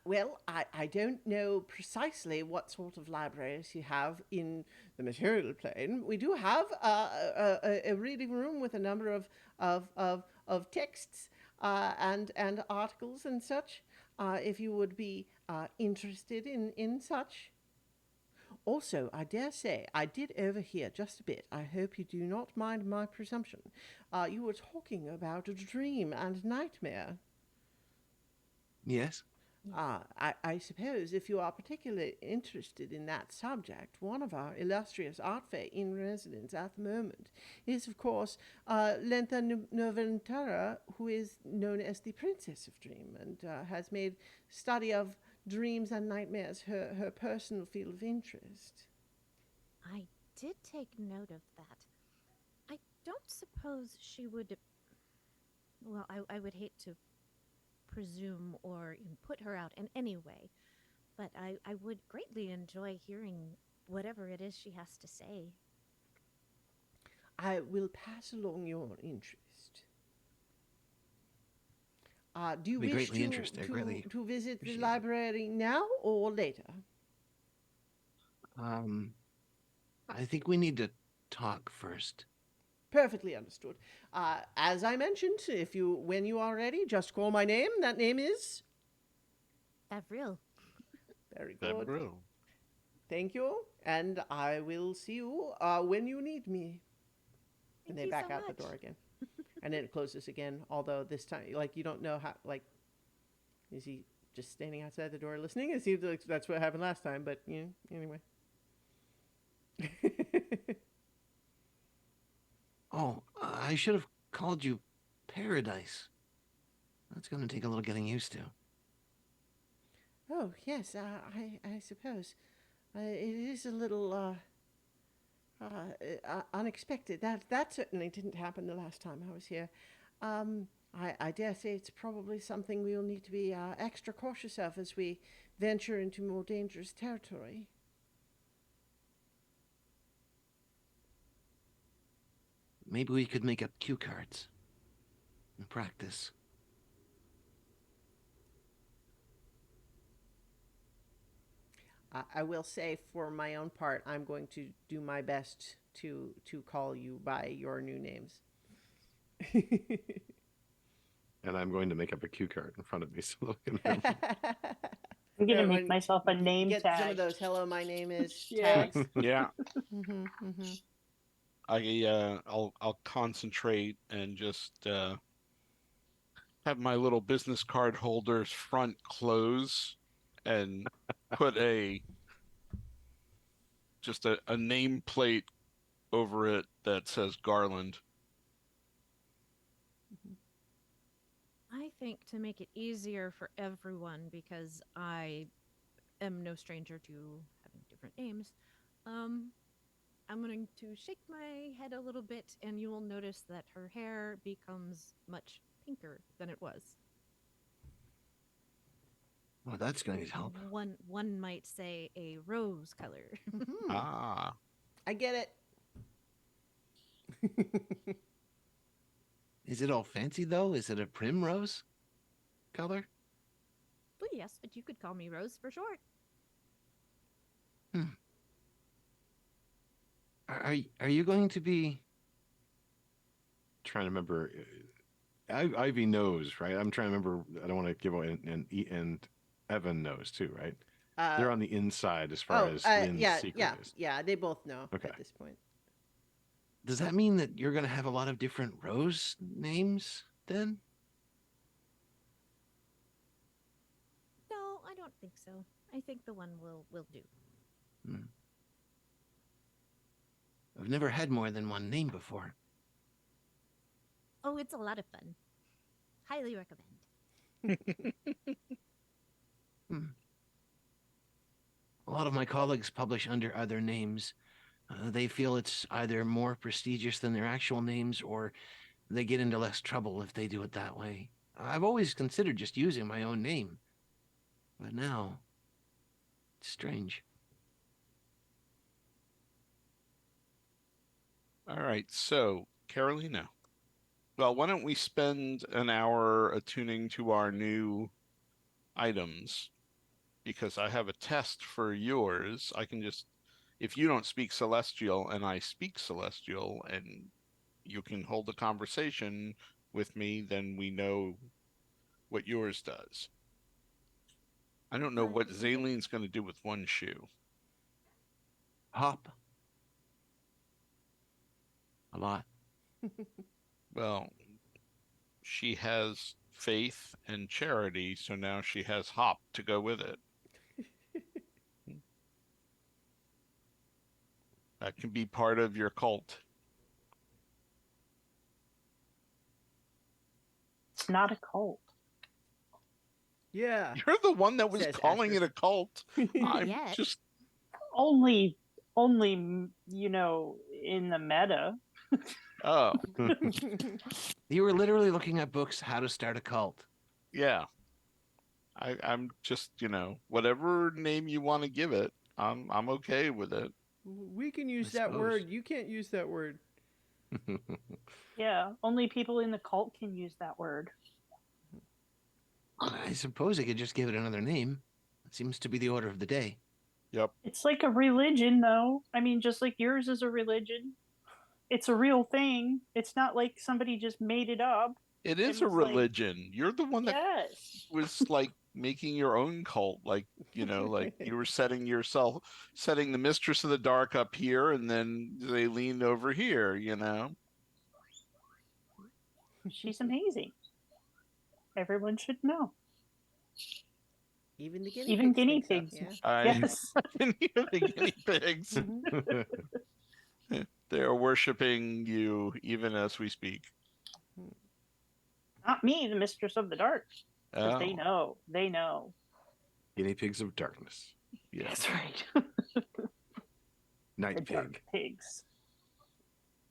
Well, I don't know precisely what sort of libraries you have in the material plane. We do have a reading room with a number of texts and articles and such, if you would be interested in such. Also, I dare say, I did overhear just a bit. I hope you do not mind my presumption. You were talking about a dream and nightmare. Yes. I suppose if you are particularly interested in that subject, one of our illustrious art fair in residence at the moment is, of course, Lentha Noventara, who is known as the Princess of Dream, and has made study of dreams and nightmares her personal field of interest. I did take note of that. I don't suppose she would. Well, I would hate to presume or put her out in any way, but I would greatly enjoy hearing whatever it is she has to say. I will pass along your interest. Do you Be wish greatly interested, greatly to visit the appreciate it. library now or later? I think we need to talk first. Perfectly understood. As I mentioned, when you are ready, just call my name. That name is Avril. very good. Fabril. Thank you, and I will see you when you need me. And Thank they you back so out the much. door again, and then it closes again. Although this time, like, you don't know how. Like, is he just standing outside the door listening? It seems like that's what happened last time. But anyway. Oh, I should have called you Paradise. That's going to take a little getting used to. Oh yes, I suppose it is a little unexpected. That certainly didn't happen the last time I was here. I dare say it's probably something we will need to be extra cautious of as we venture into more dangerous territory. Maybe we could make up cue cards. in practice. I will say, for my own part, I'm going to do my best to call you by your new names. And I'm going to make up a cue card in front of me so that I can remember. I'm gonna When make myself a name get tag. some of those "Hello, my name is" Yeah. tags. Yeah. Mm-hmm. I'll concentrate and just have my little business card holder's front close and put just a nameplate over it that says Garland. I think to make it easier for everyone, because I am no stranger to having different names, I'm going to shake my head a little bit, and you will notice that her hair becomes much pinker than it was. Well, that's going to help. One might say a rose color. Mm-hmm. Ah, I get it. Is it all fancy, though? Is it a primrose color? Well, yes, but you could call me Rose for short. Are you going to be... Trying to remember. Ivy knows, right? I'm trying to remember. I don't want to give away, and Evan knows too, right? They're on the inside as far as Lynn's yeah, secret is. yeah. They both know Okay. at this point. Does that mean that you're going to have a lot of different rose names then? No, I don't think so. I think the one will do. I've never had more than one name before. Oh, it's a lot of fun. Highly recommend. A lot of my colleagues publish under other names. They feel it's either more prestigious than their actual names, or they get into less trouble if they do it that way. I've always considered just using my own name. But now, it's strange. all right. So, Carolina. Well, why don't we spend an hour attuning to our new items? Because I have a test for yours. I can just, if you don't speak Celestial and I speak Celestial, and you can hold a conversation with me, then we know what yours does. I don't know what Zaylene's going to do with one shoe. Hop. A lot. Well, she has faith and charity, so now she has hop to go with it. That can be part of your cult. It's not a cult. Yeah. You're the one that was Says calling Asher. it a cult. I'm Yes. just Only, you know, in the meta. oh You were literally looking at books, How to Start a Cult. yeah. I'm just, whatever name you want to give it, I'm okay with it. We can use I that suppose. word. You can't use that word. Yeah, only people in the cult can use that word. I suppose I could just give it another name. It seems to be the order of the day. Yep. It's like a religion, though. I mean, just like yours is a religion. It's a real thing. It's not like somebody just made it up. It is And a it's like- religion. You're the one that Yes. was like making your own cult, like like you were setting the Mistress of the Dark up here, and then they leaned over here. She's amazing. Everyone should know. Even the guinea Even pigs. guinea think so, pigs. I Yes. can hear the guinea pigs. Mhm. They are worshiping you even as we speak. Not me, the Mistress of the Dark. 'Cause they Oh, know. They know. Guinea pigs of darkness. yeah. That's right. Night The pig. dark pigs.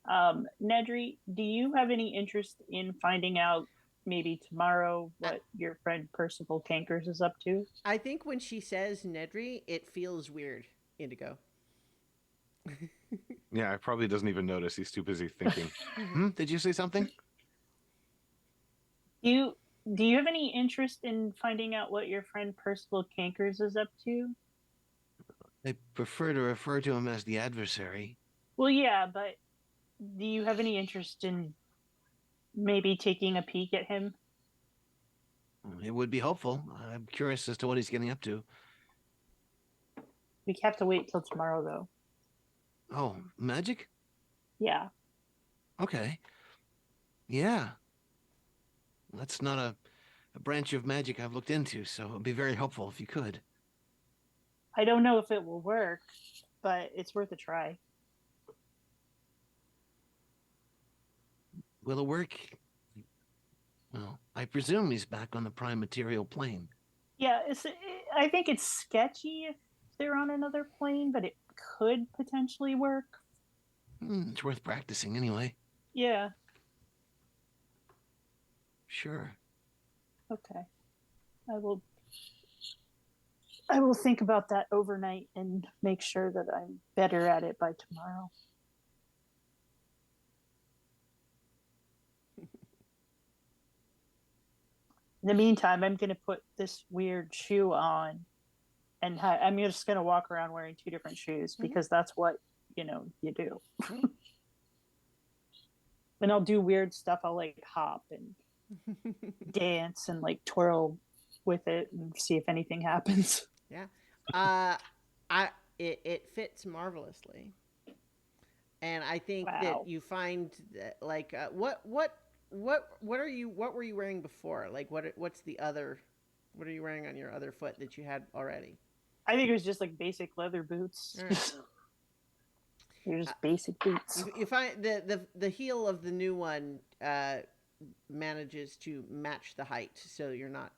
Nedry, do you have any interest in finding out maybe tomorrow what your friend Percival Tankers is up to? I think when she says Nedry, it feels weird, Indigo. Yeah, probably doesn't even notice. He's too busy thinking. Did you say something? Do you have any interest in finding out what your friend Percival Cankers is up to? I prefer to refer to him as the adversary. Well, yeah, but do you have any interest in maybe taking a peek at him? It would be helpful. I'm curious as to what he's getting up to. We have to wait till tomorrow, though. Oh, magic? Yeah. Okay. Yeah. That's not a branch of magic I've looked into, so it'd be very helpful if you could. I don't know if it will work, but it's worth a try. Will it work? Well, I presume he's back on the prime material plane. Yeah, I think it's sketchy if they're on another plane, but it could potentially work. It's worth practicing anyway. Yeah. Sure. Okay. I will think about that overnight and make sure that I'm better at it by tomorrow. In the meantime, I'm going to put this weird shoe on, and I'm just going to walk around wearing two different shoes because that's what, you do. And I'll do weird stuff. I'll like hop and dance and like twirl with it and see if anything happens. Yeah. It fits marvelously. And I think Wow. that you find that like what were you wearing before? Like what's the other, what are you wearing on your other foot that you had already? I think it was just like basic leather boots. All right. They're just basic boots. You find the heel of the new one manages to match the height, so you're not,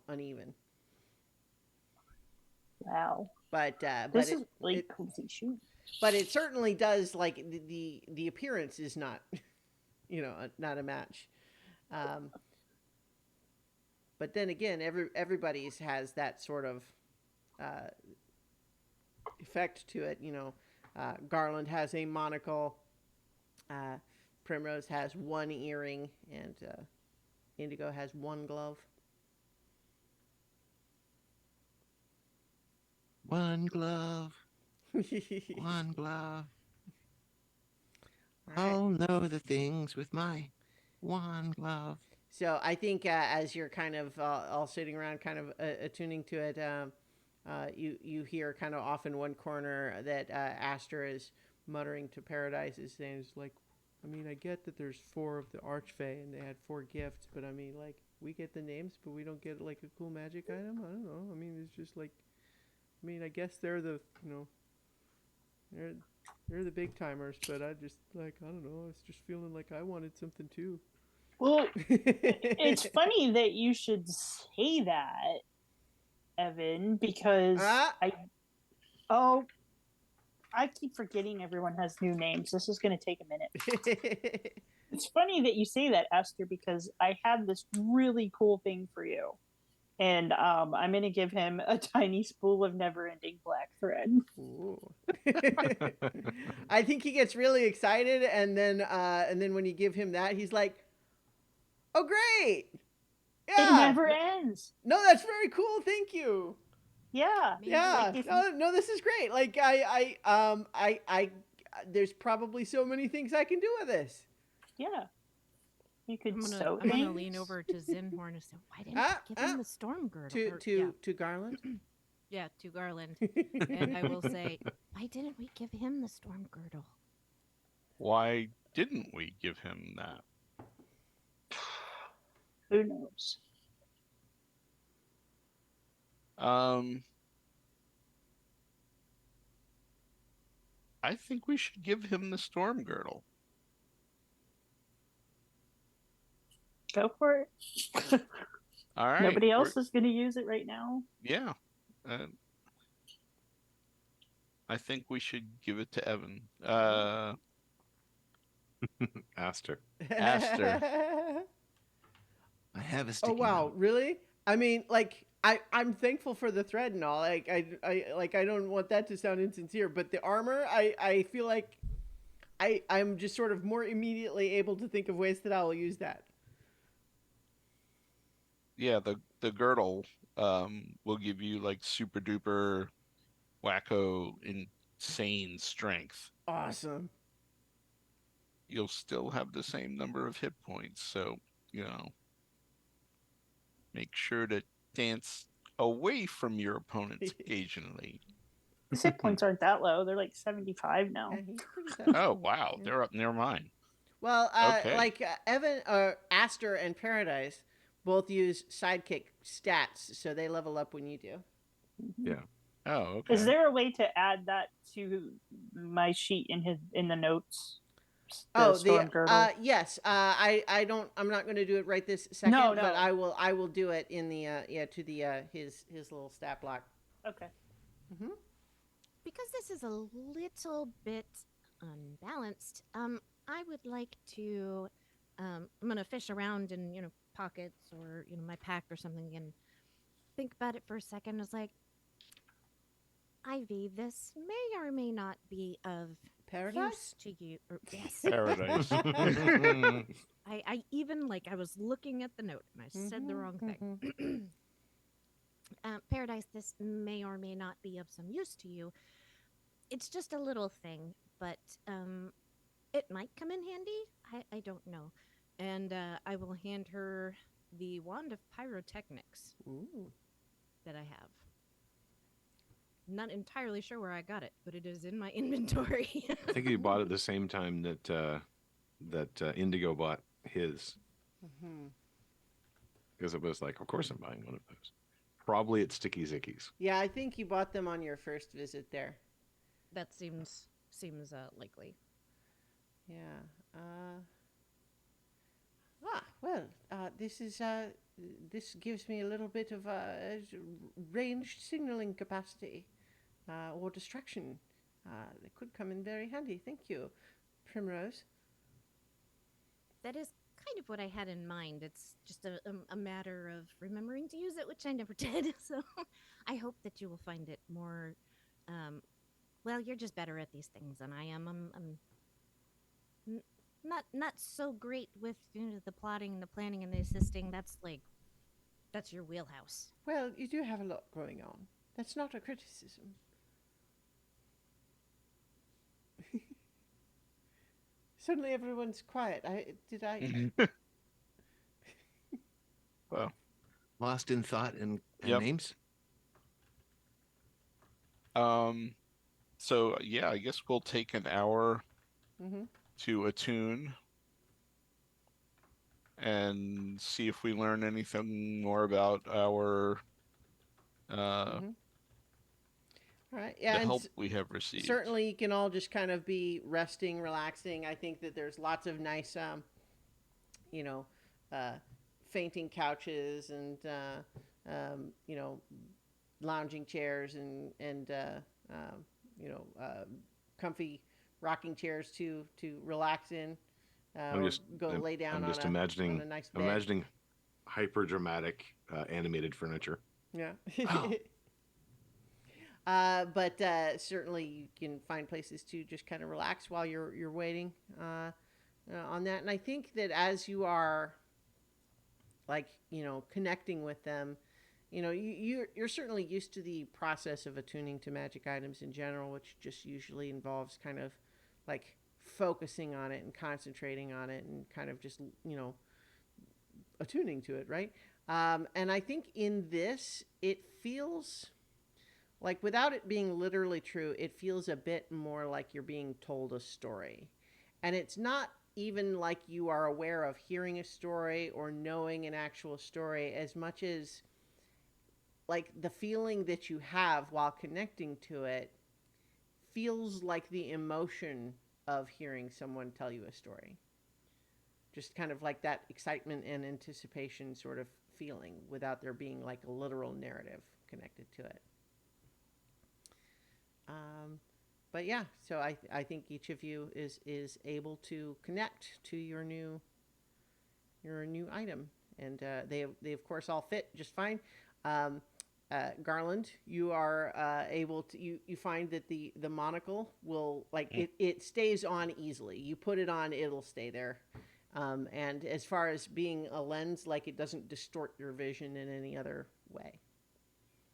uneven. Wow. But This is really cozy shoe. but it certainly does, like the appearance is not, not a match. But then again, everybody's has that sort of effect to it. Garland has a monocle. Primrose has one earring, and Indigo has one glove. One glove. One glove. All right. I'll know the things with my one glove. So I think as you're kind of all sitting around, kind of attuning to it, you hear kind of off in one corner that Aster is muttering to Paradise, is saying, "It's like, I mean, I get that there's 4 of the Archfey and they had 4 gifts, but I mean, like, we get the names, but we don't get like a cool magic item. I don't know. I mean, it's just like, I mean, I guess they're the, they're the big timers, but I just like, I don't know. I was just feeling like I wanted something too." Well, it's funny that you should say that, Evan, because I keep forgetting everyone has new names. This is going to take a minute. It's funny that you say that, Esther, because I have this really cool thing for you. And I'm going to give him a tiny spool of never-ending black thread. Ooh. I think he gets really excited, and then when you give him that, he's like, "Oh, great! Yeah, It never ends. No, that's very cool. Thank you. Yeah. Maybe Yeah, like no, this is great. Like I there's probably so many things I can do with this." Yeah. You could I'm sew gonna things. lean over to Zinhorn and say, "Why didn't you give him the storm girdle?" To Garland. Yeah, to Garland, and I will say, "Why didn't we give him the storm girdle?" Why didn't we give him that? Who knows? I think we should give him the storm girdle. Go for it. All right. Nobody else is going to use it right now. Yeah. I think we should give it to Evan. Aster. Aster. I have a sticky Oh wow, note. really? I mean, like I'm thankful for the thread and all. Like I don't want that to sound insincere, but the armor, I feel like I'm just sort of more immediately able to think of ways that I will use that. the girdle will give you like super duper wacko insane strength. Awesome. You'll still have the same number of hit points, so you know, make sure to dance away from your opponents occasionally. His hit points aren't that low. They're like 75 now. Yeah, he's pretty tough. Oh wow, Yeah. they're up near mine. Well, Okay. like Evan or Aster and Paradise both use sidekick stats, so they level up when you do. Yeah. Oh, okay. Is there a way to add that to my sheet in the notes? Oh, storm girdle. yes. I don't. I'm not going to do it right this second. No. But I will. I will do it in the to the his little stat block. Okay. Mm-hmm. Because this is a little bit unbalanced, I would like to. I'm gonna fish around in pockets or my pack or something and think about it for a second. It's like, Ivy, this may or may not be of Paradise. use to you. Or, yes. Paradise. I even I was looking at the note and I said the wrong thing. Paradise, this may or may not be of some use to you. It's just a little thing, but it might come in handy. I don't know. And I will hand her the wand of pyrotechnics Ooh. that I have. Not entirely sure where I got it, but it is in my inventory. I think he bought it the same time that Indigo bought his, Mm-hmm. because it was like, of course I'm buying one of those. Probably at Sticky Zickies. Yeah, I think you bought them on your first visit there. That seems likely. Yeah. Well, this gives me a little bit of ranged signaling capacity, or distraction. That could come in very handy. Thank you, Primrose. That is kind of what I had in mind. It's just a matter of remembering to use it, which I never did. So I hope that you will find it more. Well, you're just better at these things than I am. I'm not so great with the plotting, the planning, and the assisting. That's your wheelhouse. Well, you do have a lot going on. That's not a criticism. Suddenly everyone's quiet. Did I? Well, Lost in thought and Yep. names. so yeah, I guess we'll take an hour Mm-hmm. to attune and see if we learn anything more about our Mm-hmm. All right. Yeah. the and help we have received. certainly you can all just kind of be resting, relaxing. I think that there's lots of nice, fainting couches and, lounging chairs and comfy rocking chairs to relax in. Or go lay down I'm just on imagining a nice bed. imagining hyper dramatic animated furniture. Yeah. Oh. But certainly you can find places to just kind of relax while you're waiting on that. And I think that as you are connecting with them, you're certainly used to the process of attuning to magic items in general, which just usually involves kind of like focusing on it and concentrating on it and kind of just attuning to it, right? And I think in this it feels like, without it being literally true, it feels a bit more like you're being told a story. And it's not even like you are aware of hearing a story or knowing an actual story, as much as like the feeling that you have while connecting to it feels like the emotion of hearing someone tell you a story. Just kind of like that excitement and anticipation sort of feeling without there being like a literal narrative connected to it. But yeah, so I think each of you is able to connect to your new item, and they of course all fit just fine. Garland, you are able to you find that the monocle will it stays on easily. You put it on, it'll stay there, And as far as being a lens, like it doesn't distort your vision in any other way.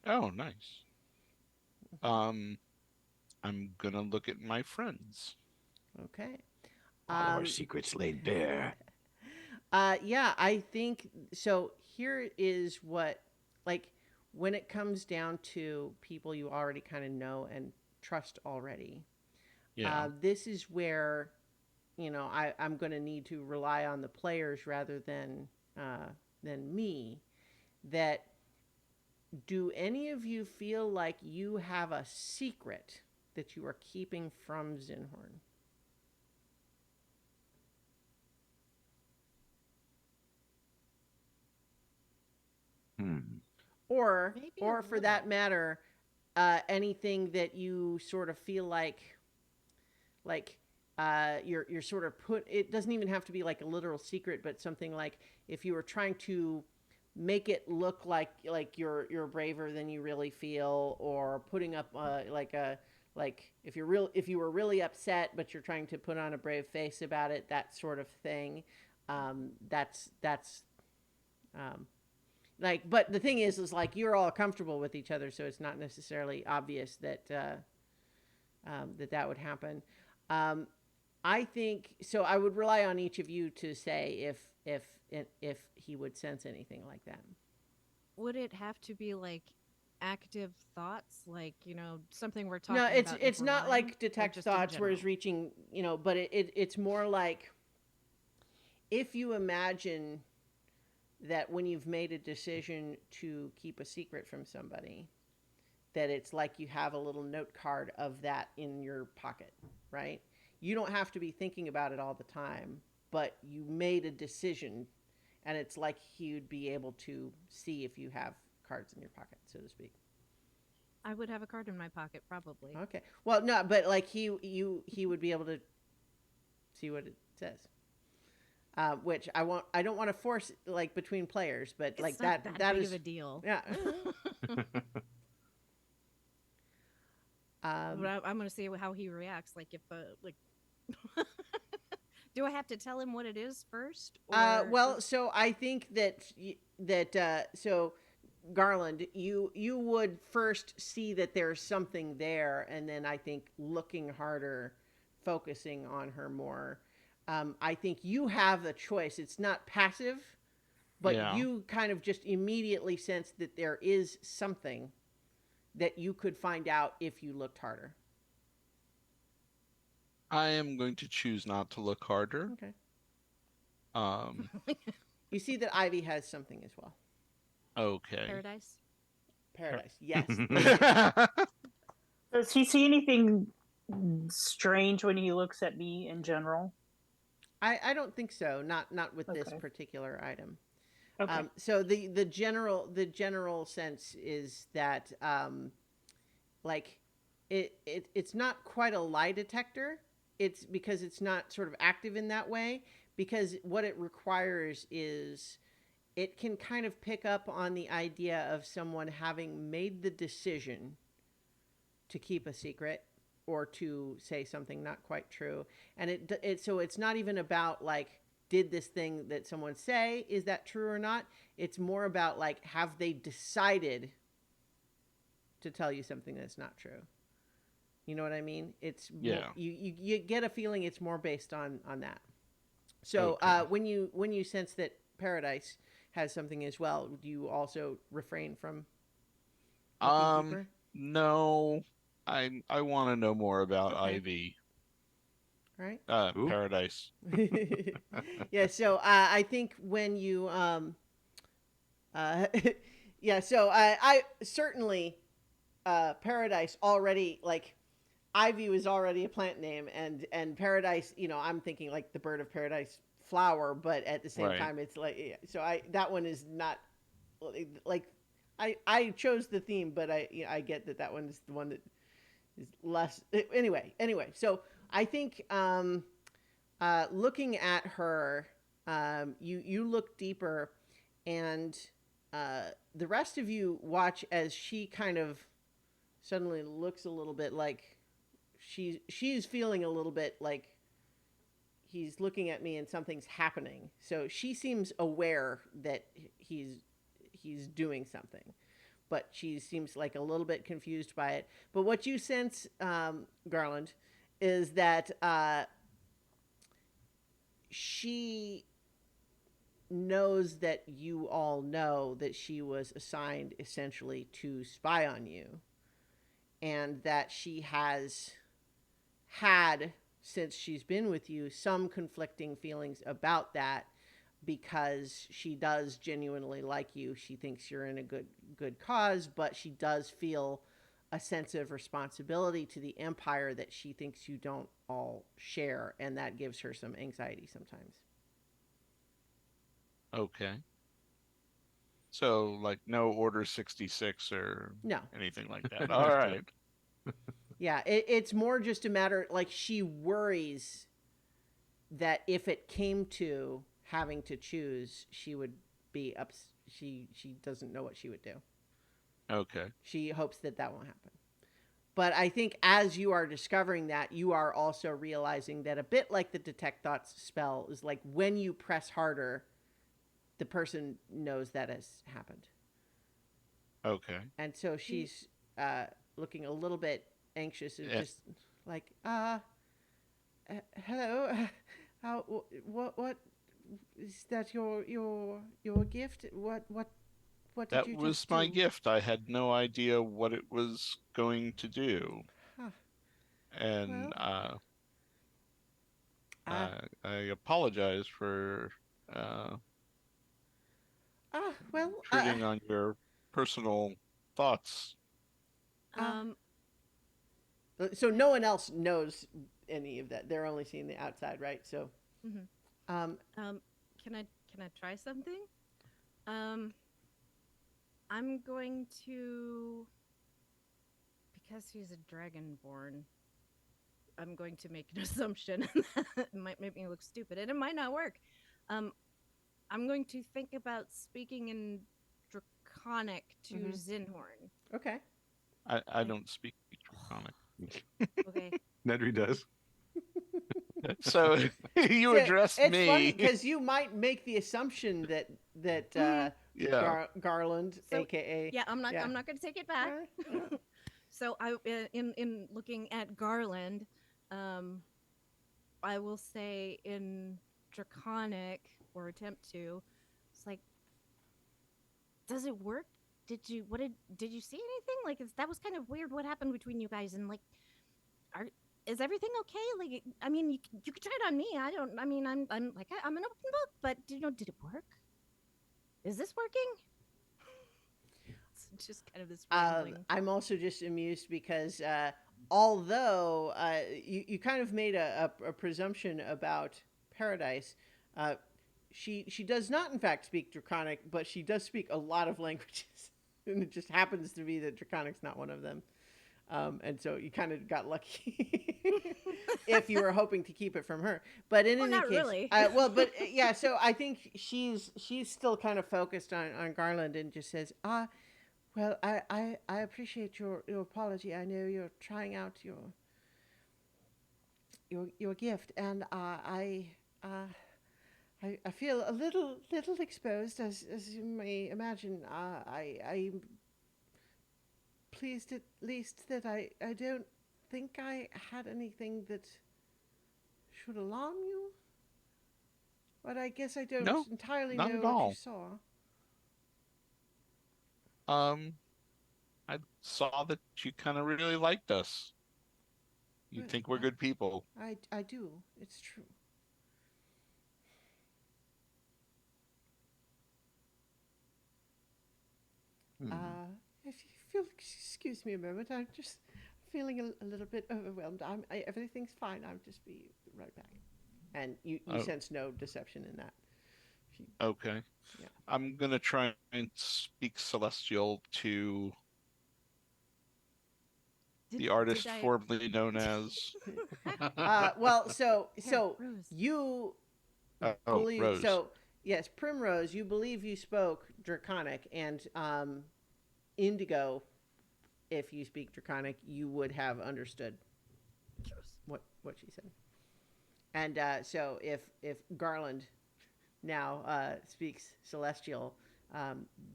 Oh, nice. Um, I'm gonna look at my friends. Okay. All our Um, secrets laid bare. yeah, I think so. Here is what, like, when it comes down to people you already kind of know and trust already, Yeah. this is where, I'm going to need to rely on the players rather than me. That do any of you feel like you have a secret that you are keeping from Zinhorn? Hmm. or Maybe a or for that little. matter, anything that you sort of feel like you're sort of put. It doesn't even have to be like a literal secret, but something like if you were trying to make it look like you're braver than you really feel, or putting up like if you were really upset but you're trying to put on a brave face about it, that sort of thing. That's um, like, but the thing is like you're all comfortable with each other, so it's not necessarily obvious that would happen. um, I think so. I would rely on each of you to say if he would sense anything like that. Would it have to be like active thoughts, like something we're No, talking about in it's her not mind, like or detect just in thoughts where general? it's reaching, but it's more like if you imagine that when you've made a decision to keep a secret from somebody, that it's like you have a little note card of that in your pocket, right? You don't have to be thinking about it all the time, but you made a decision, and it's like he would be able to see if you have cards in your pocket, so to speak. I would have a card in my pocket, probably. Okay. Well, no, but like he would be able to see what it says. Which I don't want to force like between players, but like It's not that that big is of a deal. yeah. But I'm going to see how he reacts. Like, if like, do I have to tell him what it is first, Well, so I think that Garland, you would first see that there's something there, and then I think looking harder, focusing on her more. I think you have the choice. It's not passive, but Yeah. you kind of just immediately sense that there is something that you could find out if you looked harder. I am going to choose not to look harder. Okay. Um, You see that Ivy has something as well. okay. paradise? Paradise. Yes. Does he see anything strange when he looks at me in general? I don't think so. Not with this Okay. particular item. Okay. So the general sense is that like it's not quite a lie detector. It's because it's not sort of active in that way. Because what it requires is it can kind of pick up on the idea of someone having made the decision to keep a secret or to say something not quite true. And so it's not even about like did this thing that someone say, is that true or not? It's more about like have they decided to tell you something that's not true. You know what I mean? It's Yeah. you get a feeling it's more based on that. So Okay. when you sense that Paradise has something as well, do you also refrain from looking deeper? No. I want to know more about Okay. Ivy. Right? Who? Paradise. Yeah. So I think when you uh, yeah. So I certainly Paradise already like Ivy is already a plant name, and Paradise. I'm thinking like the bird of paradise flower, but at the same Right. time, it's like so that one is not like I chose the theme, but I get that one is the one that is less anyway. So I think looking at her, you look deeper, and the rest of you watch as she kind of suddenly looks a little bit like she's feeling a little bit like he's looking at me and something's happening. So she seems aware that he's doing something, but she seems like a little bit confused by it. But what you sense, Garland, is that she knows that you all know that she was assigned essentially to spy on you, and that she has had, since she's been with you, some conflicting feelings about that, because she does genuinely like you. She thinks you're in a good cause, but she does feel a sense of responsibility to the empire that she thinks you don't all share, and that gives her some anxiety sometimes. Okay. So, like, no Order 66 or No. anything like that. All right. Yeah, it's more just a matter, like, she worries that if it came to having to choose, she would be up. She doesn't know what she would do. Okay. She hopes that won't happen. But I think as you are discovering that, you are also realizing that, a bit like the Detect Thoughts spell, is like when you press harder, the person knows that has happened. Okay. And so she's looking a little bit anxious and Yeah. just like, hello, what is that? Your gift? What did That you was just my do? gift. I had no idea what it was going to do. Huh. And Well, I apologize for well, intruding on your personal thoughts. Um, so no one else knows any of that. They're only seeing the outside, right? So, Mhm. um, can I try something? I'm going to, because he's a dragonborn, I'm going to make an assumption. It might make me look stupid, and it might not work. I'm going to think about speaking in Draconic to Mhm. Zinhorn. okay. I don't speak Draconic. Okay. Nedry does. So you So, addressed it's me. funny because you might make the assumption that Yeah. Garland, So, aka yeah, I'm not yeah. going to take it back. So in looking at Garland, I will say in Draconic, or attempt to, it's like, does it work? Did you see anything? Like, that was kind of weird what happened between you guys, and like, is everything okay? Like, I mean, you could try it on me. I mean, I'm like, I'm an open book, but did it work? Is this working? It's just kind of this rambling. I'm also just amused because although you kind of made a presumption about Paradise, she does not in fact speak Draconic, but she does speak a lot of languages, and it just happens to be that Draconic's not one of them. And so you kind of got lucky if you were hoping to keep it from her. But in any not case, really. but yeah. So I think she's still kind of focused on Garland, and just says, well, I appreciate your apology. I know you're trying out your gift, and I feel a little exposed, as you may imagine. I'm pleased at least that I don't think I had anything that should alarm you. But I guess I don't No, entirely not know at what you all. saw. I saw that you kind of really liked us. You Well, think we're good people. I do. It's true. If you'll excuse me a moment, I'm just feeling a little bit overwhelmed. Everything's fine. I'll just be right back. And you Oh. sense no deception in that. Okay. Yeah. I'm gonna try and speak Celestial to the artist did I- formerly known as Well, so Rose. you oh, believe Rose. so. Yes, Primrose. You believe you spoke Draconic, and Indigo. If you speak Draconic, you would have understood what she said. And so if Garland now speaks Celestial,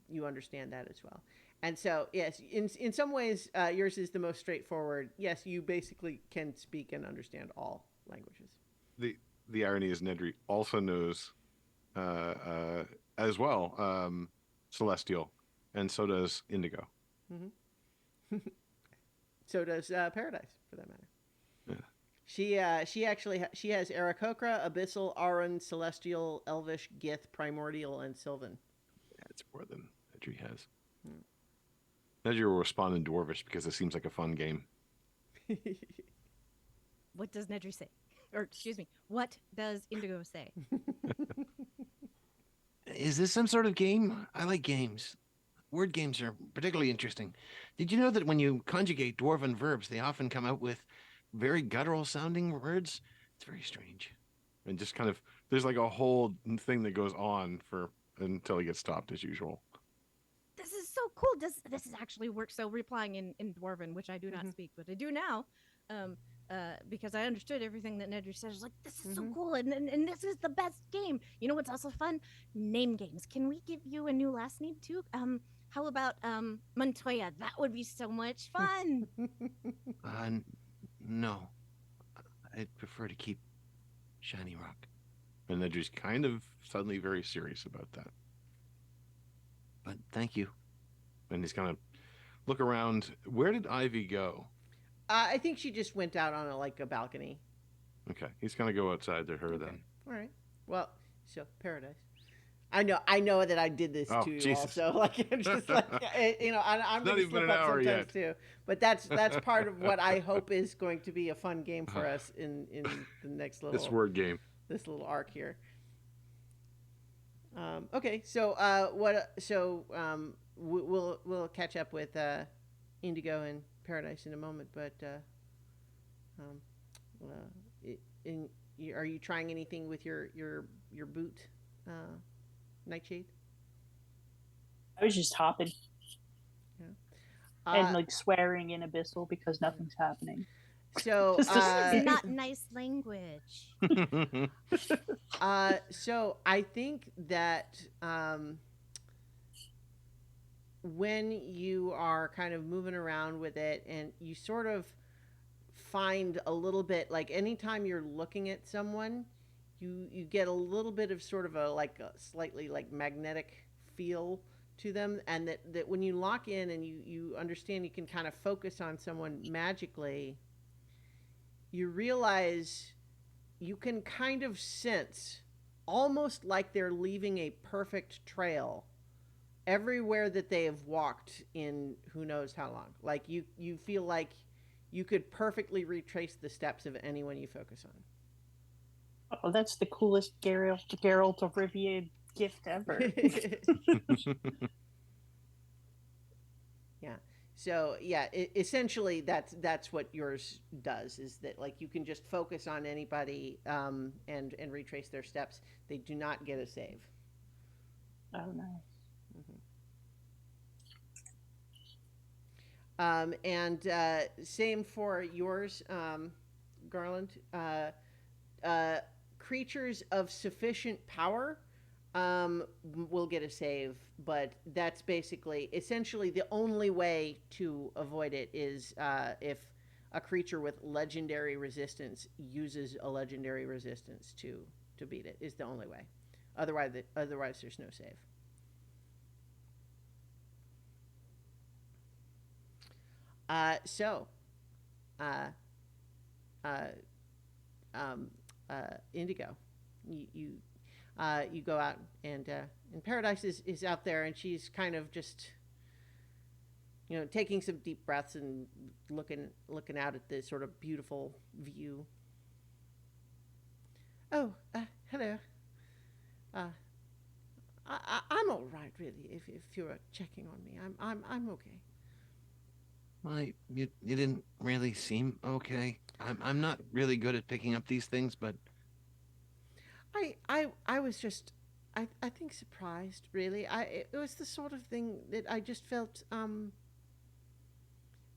you understand that as well. And so, yes, in some ways, yours is the most straightforward. Yes, you basically can speak and understand all languages. The irony is Nedry also knows as well Celestial, and so does Indigo. Mm-hmm. So does Paradise, for that matter. Yeah. She actually she has Aarakocra, Abyssal, Aran, Celestial, Elvish, Gith, Primordial, and Sylvan. Yeah, it's more than Nedry has. Nedry will respond in Dwarvish because it seems like a fun game. What does Nedry say? Or, excuse me, what does Indigo say? Is this some sort of game? I like games. Word games are particularly interesting. Did you know that when you conjugate dwarven verbs, they often come out with very guttural sounding words? It's very strange. And just kind of, there's like a whole thing that goes on for until he gets stopped as usual. This is so cool. This is actually work. So replying in Dwarven, which I do not speak, but I do now, because I understood everything that Nedry said. I was like, this is so cool, and this is the best game. You know what's also fun? Name games. Can we give you a new last name too? How about Montoya? That would be so much fun. No. I'd prefer to keep Shiny Rock. And Nedry's kind of suddenly very serious about that. But thank you. And he's kind of look around. Where did Ivy go? I think she just went out on a balcony. Okay, he's gonna go outside to her then. All right. Well, so Paradise. I know that I did this Oh, to you Jesus. also. Like, I'm just like, I'm Not going to even slip an up hour sometimes yet. too. But that's part of what I hope is going to be a fun game for us in the next little This word game. this little arc here. Okay, so we'll catch up with Indigo and Paradise in a moment, but are you trying anything with your boot, Nightshade? I was just hopping Yeah. and like swearing in Abyssal because nothing's happening. So This is not nice language. so I think that when you are kind of moving around with it and you sort of find a little bit, like anytime you're looking at someone, you get a little bit of sort of a slightly like magnetic feel to them, and that when you lock in and you understand you can kind of focus on someone magically, you realize you can kind of sense almost like they're leaving a perfect trail everywhere that they have walked in who knows how long. Like you feel like you could perfectly retrace the steps of anyone you focus on. Oh, that's the coolest Geralt of Rivia gift ever. Yeah. So yeah, essentially that's what yours does, is that like you can just focus on anybody and retrace their steps. They do not get a save. Oh, nice. And same for yours, Garland. Creatures of sufficient power will get a save, but that's basically essentially the only way to avoid it is if a creature with legendary resistance uses a legendary resistance to beat it, is the only way. Otherwise there's no save. Indigo, you go out and Paradise is out there, and she's kind of just taking some deep breaths and looking out at this sort of beautiful view. Oh, hello. I'm all right, really. If you're checking on me, I'm okay. You didn't really seem okay. I'm not really good at picking up these things, but I was just I think surprised, really. It was the sort of thing that I just felt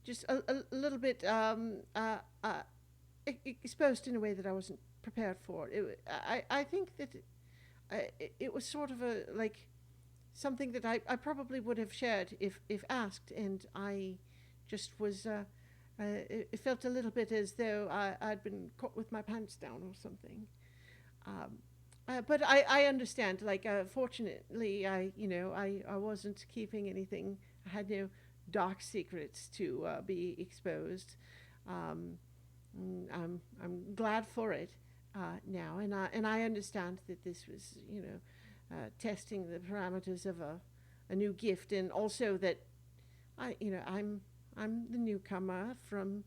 just a little bit exposed in a way that I wasn't prepared for. I think that it was sort of a like something that I probably would have shared if asked, and I just was. It felt a little bit as though I'd been caught with my pants down or something. But I understand. Like, fortunately, I wasn't keeping anything. I had no dark secrets to be exposed. I'm glad for it now, and I understand that this was testing the parameters of a new gift, and also that I'm the newcomer from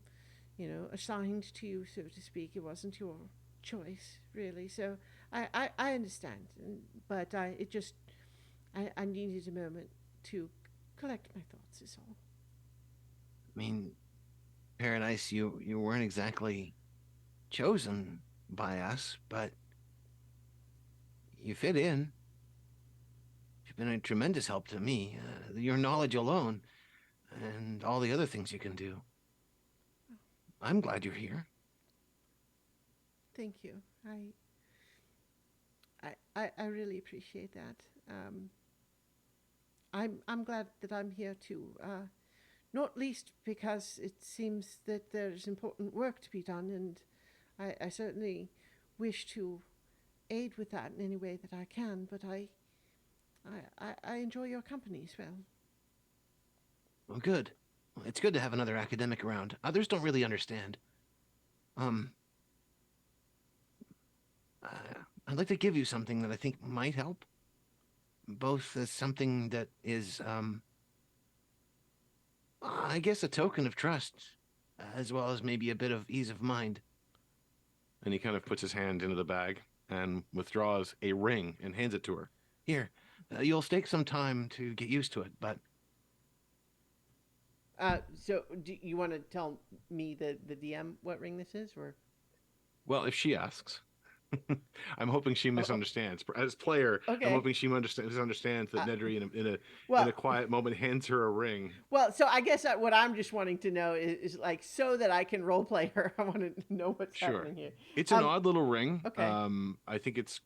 assigned to you, so to speak. It wasn't your choice really, so I understand, but I needed a moment to collect my thoughts is all. I mean, Paradise, you weren't exactly chosen by us, but you fit in. You've been a tremendous help to me. Your knowledge alone, and all the other things you can do. I'm glad you're here. Thank you. I really appreciate that. I'm glad that I'm here too. Not least because it seems that there's important work to be done, and I certainly wish to aid with that in any way that I can. But I enjoy your company as well. Well, good. Well, it's good to have another academic around. Others don't really understand. I'd like to give you something that I think might help. Both as something that is, I guess, a token of trust, as well as maybe a bit of ease of mind. And he kind of puts his hand into the bag and withdraws a ring and hands it to her. Here, you'll take some time to get used to it, but So do you want to tell me, the DM, what ring this is, or? Well, if she asks, I'm hoping she misunderstands. As player, Okay. I'm hoping she misunderstands that Nedry in Well, a quiet moment hands her a ring. well, so I guess what I'm just wanting to know is like, so that I can role play her. I want to know what's Sure. happening here. It's an odd little ring. okay. I think it's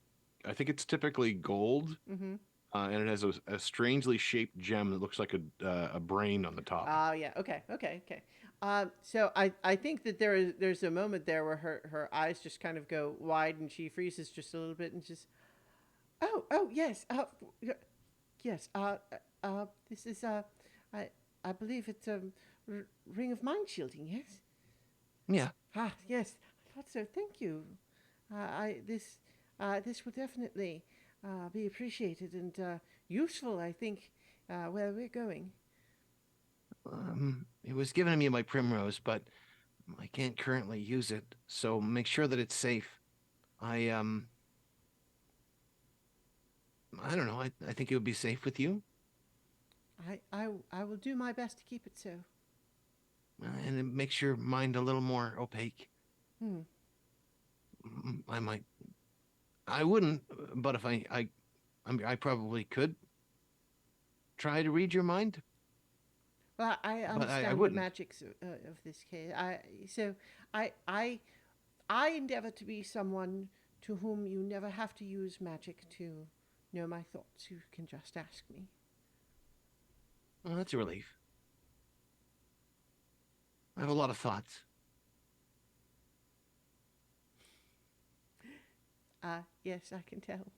typically gold, Mm-hmm. and it has a strangely shaped gem that looks like a brain on the top. Oh yeah. Okay. So I think that there's a moment there where her eyes just kind of go wide and she freezes just a little bit and just, oh yes, yes. This is I believe it's a ring of mind shielding. Yes. yeah. Yes. I thought so. Thank you. This will definitely be appreciated and useful, I think, where we're going. It was given to me by Primrose, but I can't currently use it, so make sure that it's safe. I don't know. I think it would be safe with you, I will do my best to keep it so. and it makes your mind a little more opaque. I wouldn't, but if I probably could try to read your mind. Well, I understand the wouldn't. magics of this case. I endeavor to be someone to whom you never have to use magic to know my thoughts. You can just ask me. Well, that's a relief. I have a lot of thoughts. Yes, I can tell.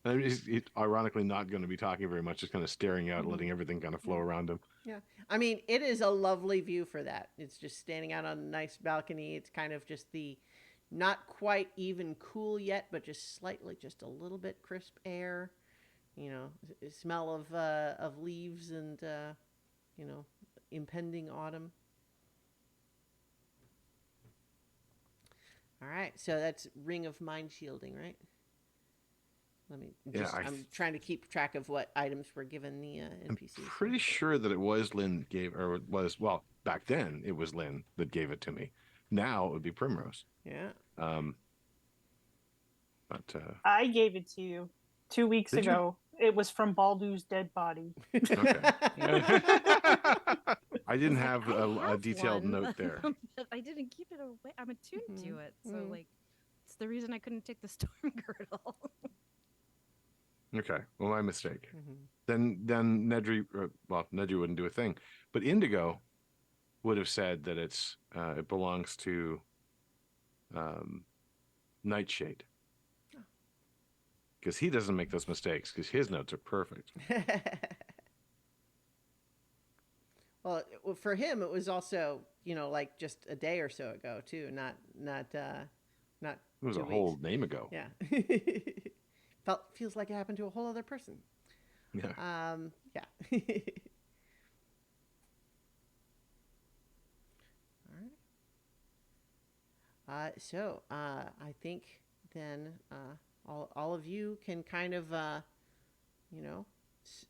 And he's ironically not going to be talking very much, just kind of staring out, letting everything kind of flow around him. Yeah. I mean, it is a lovely view for that. It's just standing out on a nice balcony. It's kind of just the not quite even cool yet, but just slightly, just a little bit crisp air. Smell of leaves and impending autumn. All right. So that's Ring of Mind Shielding, right? Let me just, I'm trying to keep track of what items were given the NPCs. I'm pretty sure that it was Lynn back then it was Lynn that gave it to me. Now it would be Primrose. Yeah. But I gave it to you 2 weeks Did you? ago. It was from Baldu's dead body. okay. I I didn't was have like, I a have detailed one, note there. but I didn't keep it away. I'm attuned to it, so mhm. like, it's the reason I couldn't take the storm girdle. Okay, well, my mistake. Mhm. Then Nedry, well, Nedry wouldn't do a thing, but Indigo would have said that it belongs to Nightshade because he doesn't make those mistakes because his notes are perfect. Well, for him, it was also, like just a day or so ago too, not It was 2 a weeks. whole name ago. Yeah. Feels like it happened to a whole other person. Yeah. Yeah. All right. I think then all of you can kind of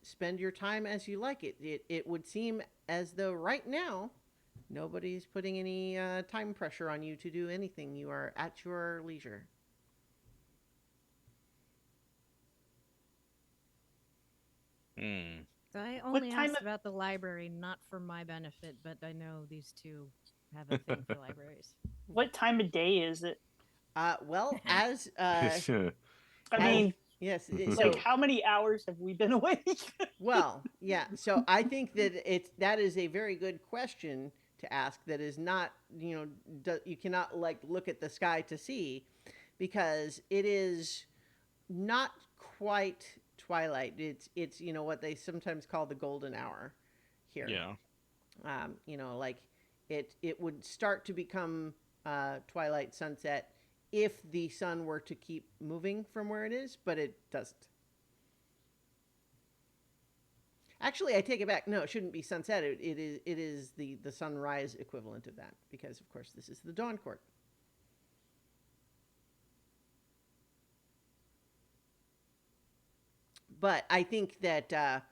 spend your time as you like it. It would seem as though right now nobody's putting any time pressure on you to do anything. You are at your leisure. Hmm. So I only time asked of- about the library, not for my benefit, but I know these two have a thing for libraries. What time of day is it? Well, as I As- mean, yes, like how many hours have we been awake? well, yeah. So I think that is a very good question to ask. That is not, you cannot like look at the sky to see, because it is not quite twilight. It's what they sometimes call the golden hour here. Yeah. Like it would start to become twilight sunset if the sun were to keep moving from where it is, but it doesn't. Actually, I take it back. No, it shouldn't be sunset. It is the sunrise equivalent of that, because of course this is the dawn court. But I think that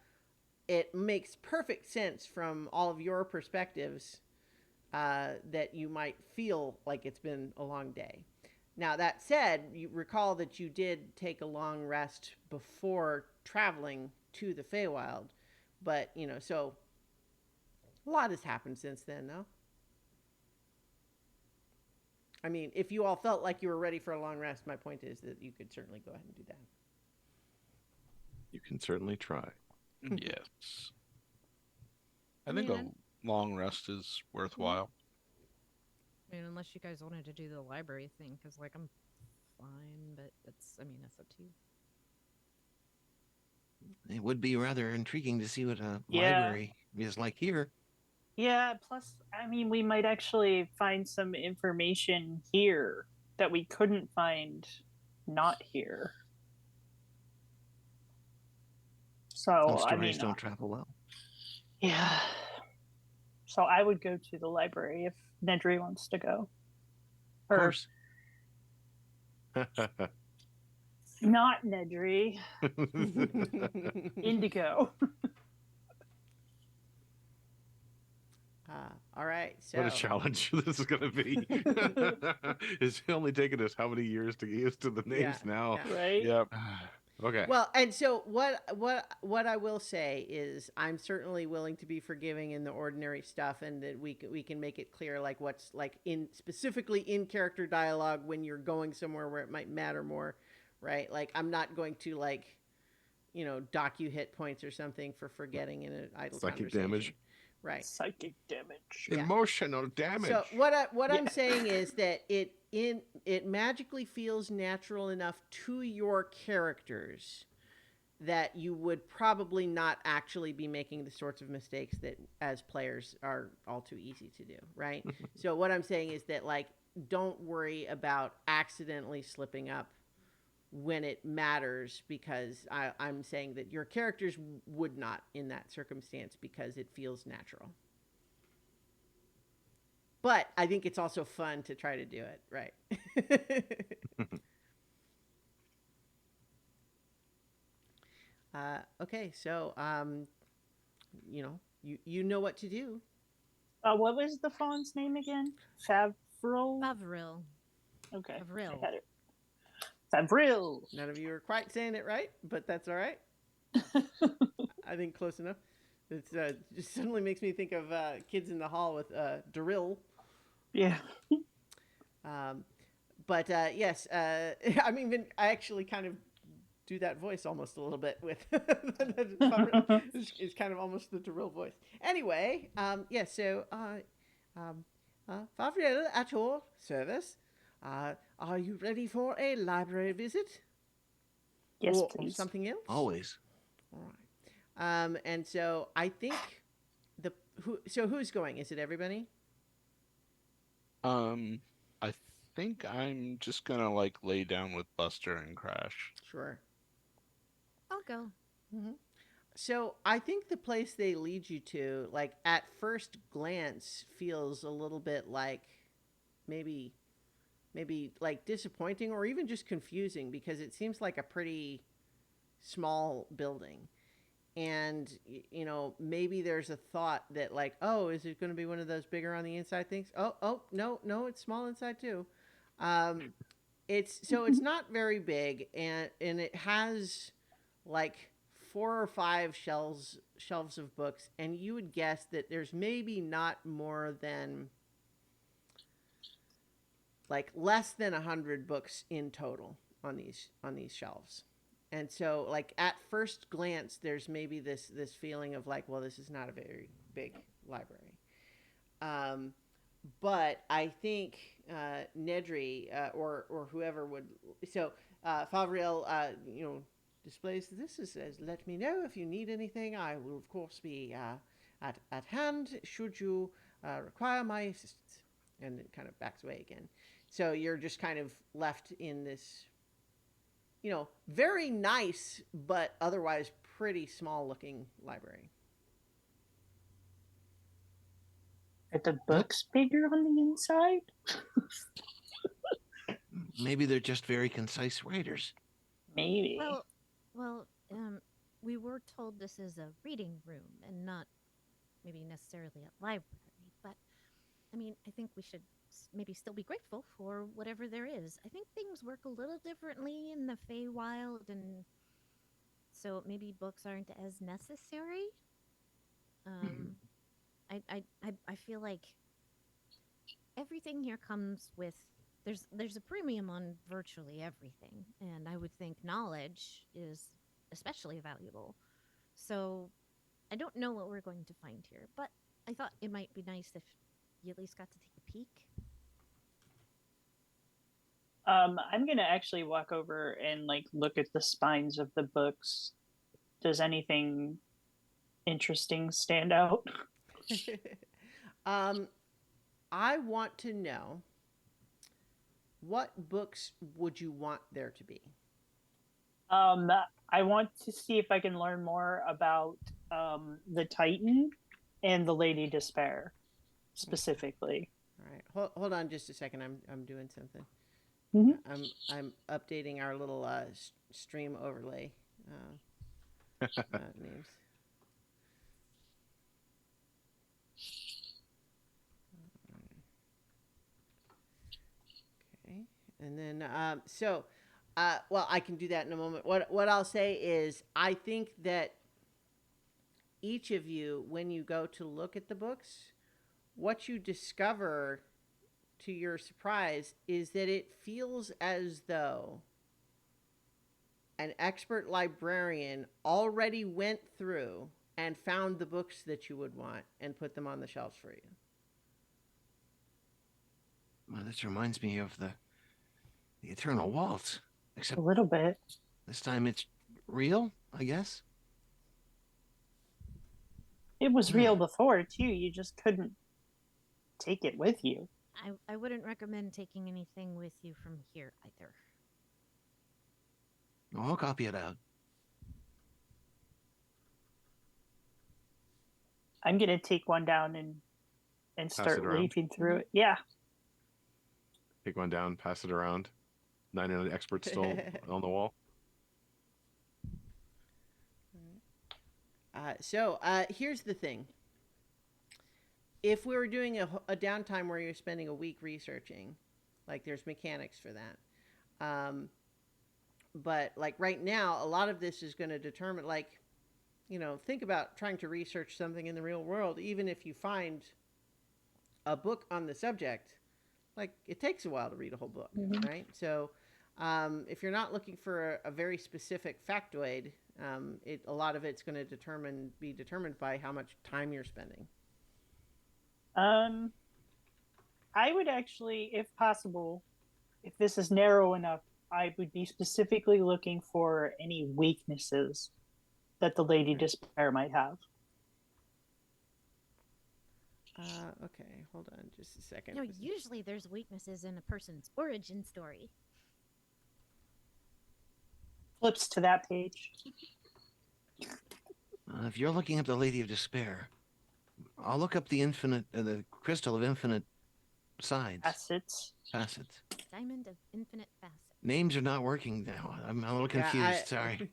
it makes perfect sense from all of your perspectives that you might feel like it's been a long day. Now, that said, you recall that you did take a long rest before traveling to the Feywild, but, so a lot has happened since then, no? I mean, if you all felt like you were ready for a long rest, my point is that you could certainly go ahead and do that. You can certainly try. Yes. I I think mean, a long rest is worthwhile. I mean, unless you guys wanted to do the library thing, because like I'm fine, but it's up to you. It would be rather intriguing to see what a Yeah. library is like here. Yeah, plus, I mean, we might actually find some information here that we couldn't find not here. So, Some I stories mean, don't travel well. yeah. So I would go to the library if Nedry wants to go. Of course. Not Nedry. Indigo. All right. So What a challenge this is going to be. It's only taken us how many years to get used to the names Yeah, now? yeah. Right? Yep. Okay. Well, and so what I will say is I'm certainly willing to be forgiving in the ordinary stuff, and that we can make it clear like what's like specifically in character dialogue when you're going somewhere where it might matter more, right? Like I'm not going to dock you hit points or something for forgetting in an idle Psychic conversation. damage. Right. Psychic damage. Yeah. Emotional damage. So what I'm saying is that it magically feels natural enough to your characters that you would probably not actually be making the sorts of mistakes that as players are all too easy to do, right? So what I'm saying is that like don't worry about accidentally slipping up when it matters, because I'm saying that your characters would not in that circumstance because it feels natural. But I think it's also fun to try to do it, right? Okay, so you know what to do. What was the fawn's name again? Favril? Favril. Okay. Favril. I had it. Favril. None of you are quite saying it right, but that's all right. I think close enough. It's just suddenly makes me think of kids in the hall with drill. Yeah. Um, but yes, I actually kind of do that voice almost a little bit with it's kind of almost the drill voice. Anyway, so Favriel, at your service. Are you ready for a library visit? Yes, Or please. something else? Always. All right. And so I think who's going? Is it everybody? I think I'm just gonna like lay down with Buster and Crash. Sure. I'll go. So I think the place they lead you to, like at first glance, feels a little bit like maybe like disappointing or even just confusing because it seems like a pretty small building. And maybe there's a thought that like, oh, is it going to be one of those bigger on the inside things? Oh, no, it's small inside too. It's not very big, and it has like 4 or 5 shelves of books, and you would guess that there's maybe not more than like less than 100 books in total on these shelves. And so like at first glance there's maybe this feeling of like, well, this is not a very big library. But I think Nedry or whoever would Favriel displays this as let me know if you need anything. I will of course be at hand should you require my assistance. And it kind of backs away again. So you're just kind of left in this, very nice, but otherwise pretty small looking library. Are the books bigger on the inside? Maybe they're just very concise writers. Maybe. Well, we were told this is a reading room and not maybe necessarily a library. But I mean, I think we should maybe still be grateful for whatever there is. I think things work a little differently in the Feywild, and so maybe books aren't as necessary. I feel like everything here comes with there's a premium on virtually everything, and I would think knowledge is especially valuable. So I don't know what we're going to find here, but I thought it might be nice if you at least got to take a peek. I'm gonna actually walk over and like look at the spines of the books. Does anything interesting stand out? I want to know, what books would you want there to be? I want to see if I can learn more about the Titan and the Lady Despair specifically. All right, hold on just a second. I'm doing something. Mhm. I'm updating our little stream overlay names. Okay, and then well, I can do that in a moment. What I'll say is, I think that each of you, when you go to look at the books, what you discover, to your surprise, is that it feels as though an expert librarian already went through and found the books that you would want and put them on the shelves for you. Well, this reminds me of the Eternal Waltz, except A little bit. this time it's real, I guess. It was real before too. You just couldn't take it with you. I wouldn't recommend taking anything with you from here either. Oh, I'll copy it out. I'm gonna take one down and start it around. leafing through it. Yeah. Take one down, pass it around. 99 experts still on the wall. So here's the thing. If we were doing a downtime where you're spending a week researching, like there's mechanics for that. But like right now, a lot of this is going to determine, like, think about trying to research something in the real world, even if you find a book on the subject, like it takes a while to read a whole book, Mhm. right? So if you're not looking for a very specific factoid, a lot of it's going to be determined by how much time you're spending. Um, I would actually, if possible, if this is narrow enough, I would be specifically looking for any weaknesses that the Lady Despair might have. Okay, hold on just a second. You know, usually there's weaknesses in a person's origin story. Flips to that page. If you're looking up the Lady of Despair, I'll look up the Crystal of Infinite Sides. Facets. Diamond of Infinite Facets. Names are not working now. I'm a little confused. Sorry.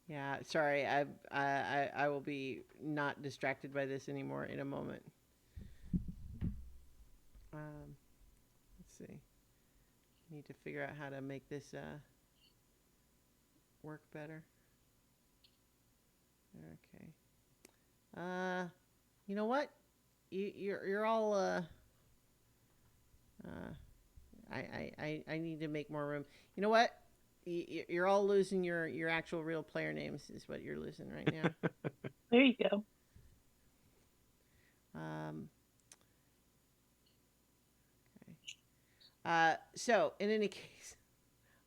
Yeah, sorry. I will be not distracted by this anymore in a moment. Let's see. Need to figure out how to make this work better. Okay. You know what? You're all I need to make more room. You know what? You're all losing your actual real player names is what you're losing right now. There you go. Okay. So in any case,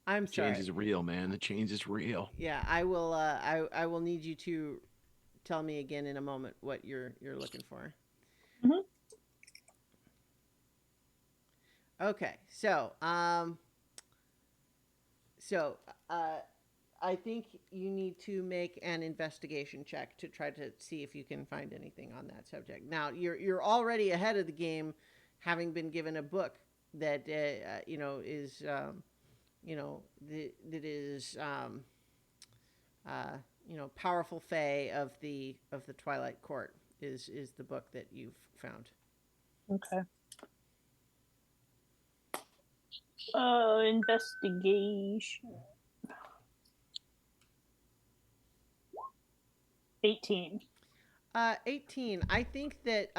I'm sorry. Change is real, man. The change is real. Yeah, I will. I will need you to tell me again in a moment what you're looking for. Mhm. Okay, so I think you need to make an investigation check to try to see if you can find anything on that subject. Now, you're already ahead of the game, having been given a book that is that is powerful fae of the Twilight Court is the book that you've found. Okay. Investigation. 18. 18. I think that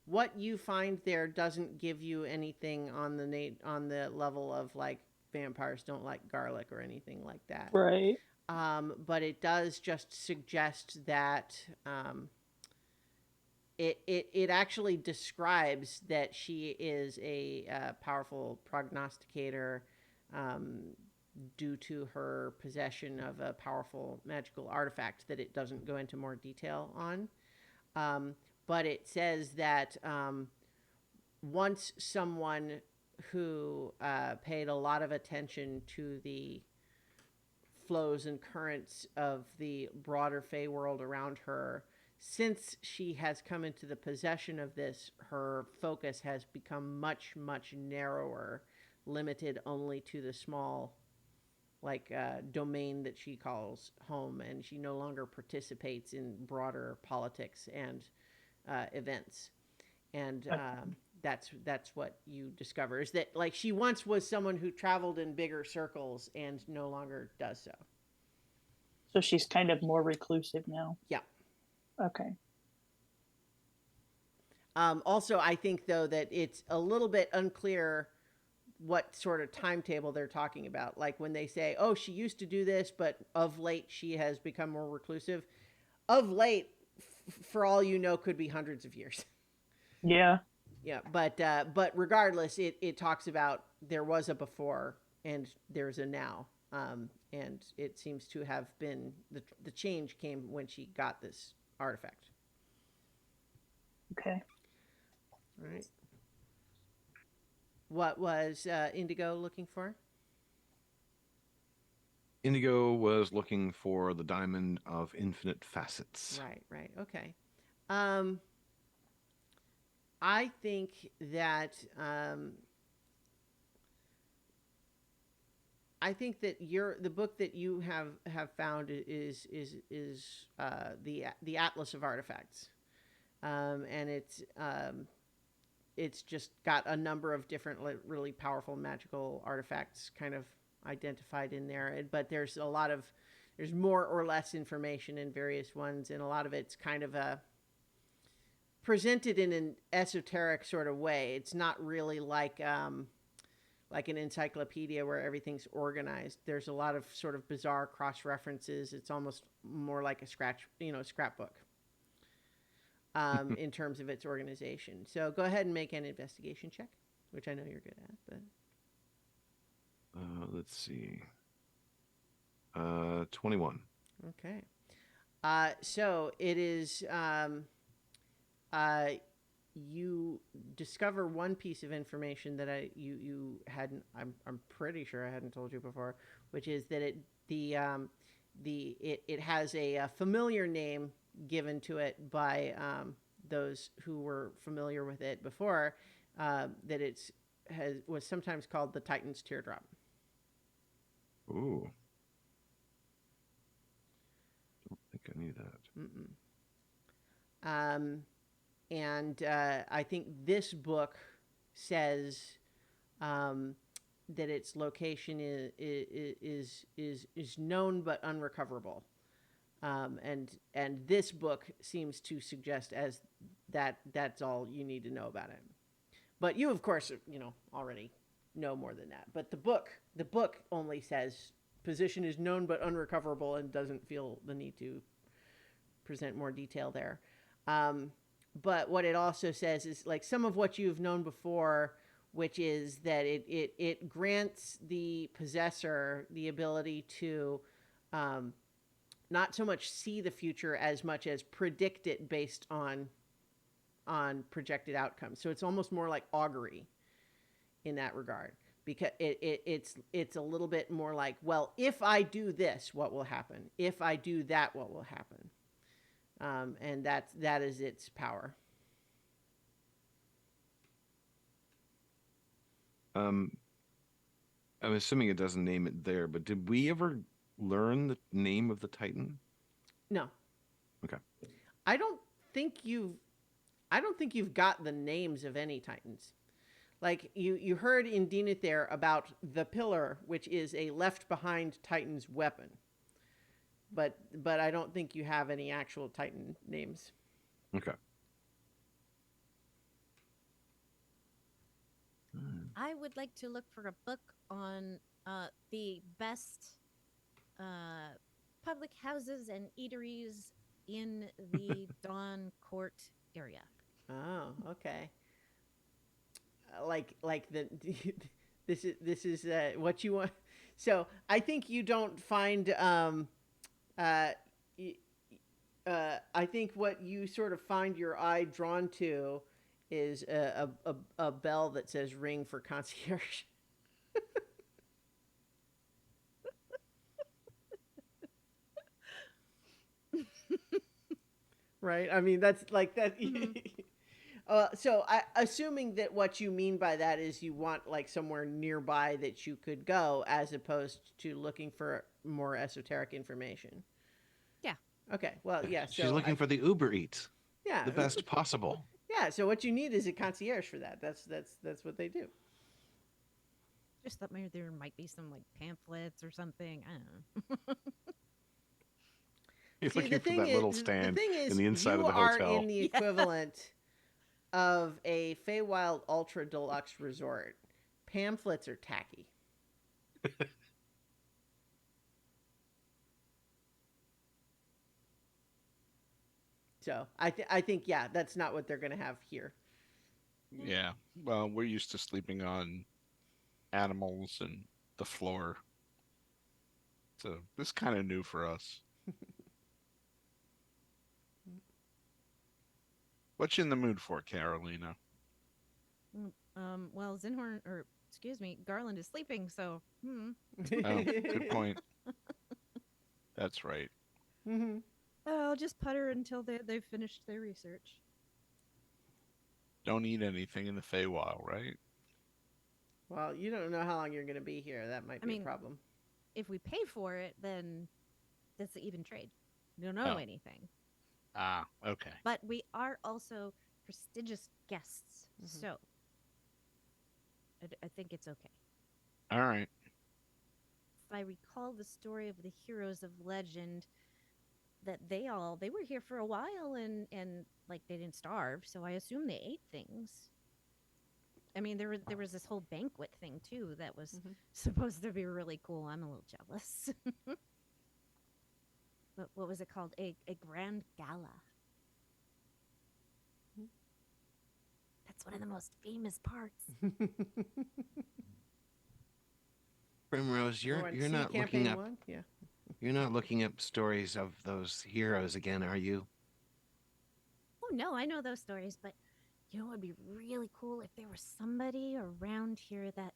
what you find there doesn't give you anything on the level of like vampires don't like garlic or anything like that. Right. But it does just suggest that it actually describes that she is a powerful prognosticator due to her possession of a powerful magical artifact that it doesn't go into more detail on. But it says that once someone who paid a lot of attention to the flows and currents of the broader Fey world around her, since she has come into the possession of this, her focus has become much, much narrower, limited only to the small domain that she calls home, and she no longer participates in broader politics and events. And that's what you discover, is that like she once was someone who traveled in bigger circles and no longer does so. So she's kind of more reclusive now. Yeah. Okay. Also, I think though that it's a little bit unclear what sort of timetable they're talking about. Like when they say, "Oh, she used to do this, but of late she has become more reclusive." Of late, for all you know, could be hundreds of years. Yeah. Yeah, but regardless, it talks about there was a before and there's a now, and it seems to have been the change came when she got this artifact. Okay. All right. What was Indigo looking for? Indigo was looking for the Diamond of Infinite Facets. Right. Okay. I think that the book that you have found is the Atlas of Artifacts, and it's just got a number of different really powerful magical artifacts kind of identified in there. But there's there's more or less information in various ones, and a lot of it's kind of presented in an esoteric sort of way. It's not really like an encyclopedia where everything's organized. There's a lot of sort of bizarre cross references. It's almost more like a scrapbook in terms of its organization. So go ahead and make an investigation check, which I know you're good at. But let's see. 21. okay. So it is. You discover one piece of information that you hadn't. I'm pretty sure I hadn't told you before, which is that it has a familiar name given to it by those who were familiar with it before. That was sometimes called the Titan's Teardrop. Ooh. Don't think I knew that. And I think this book says that its location is known but unrecoverable. And this book seems to suggest as that's all you need to know about it. But you, of course, already know more than that. But the book only says position is known but unrecoverable and doesn't feel the need to present more detail there. But what it also says is like some of what you've known before, which is that it grants the possessor the ability to not so much see the future as much as predict it based on projected outcomes. So it's almost more like augury in that regard, because it's a little bit more like, well, if I do this, what will happen? If I do that, what will happen? And that is its power. I'm assuming it doesn't name it there, but did we ever learn the name of the Titan? No. Okay. I don't think you've got the names of any Titans. Like you heard in Dineth there about the Pillar, which is a left behind Titan's weapon. But I don't think you have any actual Titan names. Okay. I would like to look for a book on the best public houses and eateries in the Dawn Court area. Oh, okay. Like the this is what you want. So I think you don't find. I think what you sort of find your eye drawn to is a bell that says "ring for concierge." Right? I mean, that's like that. So assuming that what you mean by that is you want like somewhere nearby that you could go as opposed to looking for more esoteric information. Yeah. Okay. Well, yeah. So She's looking for the Uber Eats. Yeah. The best possible. Yeah. So what you need is a concierge for that. That's what they do. Just thought maybe there might be some like pamphlets or something. I don't know. You're See, looking for that little stand in the inside of the you hotel. are in the equivalent of a Feywild Ultra Deluxe Resort. Pamphlets are tacky. So I think yeah, that's not what they're going to have here. Yeah. Well, we're used to sleeping on animals and the floor. So this is kind of new for us. What you in the mood for, Carolina? Well, Garland is sleeping, so Oh, good point. That's right. Mm-hmm. I'll just putter until they've finished their research. Don't eat anything in the Feywild, right? Well, you don't know how long you're going to be here. That might be a problem. If we pay for it, then that's an even trade. We don't know Oh. anything. Ah, okay. But we are also prestigious guests, so I think it's okay. All right. I recall the story of the heroes of legend, that they were here for a while and like they didn't starve, so I assume they ate things. I mean, there was this whole banquet thing too that was supposed to be really cool. I'm a little jealous. But what was it called? A grand gala. That's one of the most famous parts. Primrose, you're and you're see not campaign looking up. 1? Yeah. You're not looking up stories of those heroes again, are you? Oh no, I know those stories, but you know what would be really cool if there was somebody around here that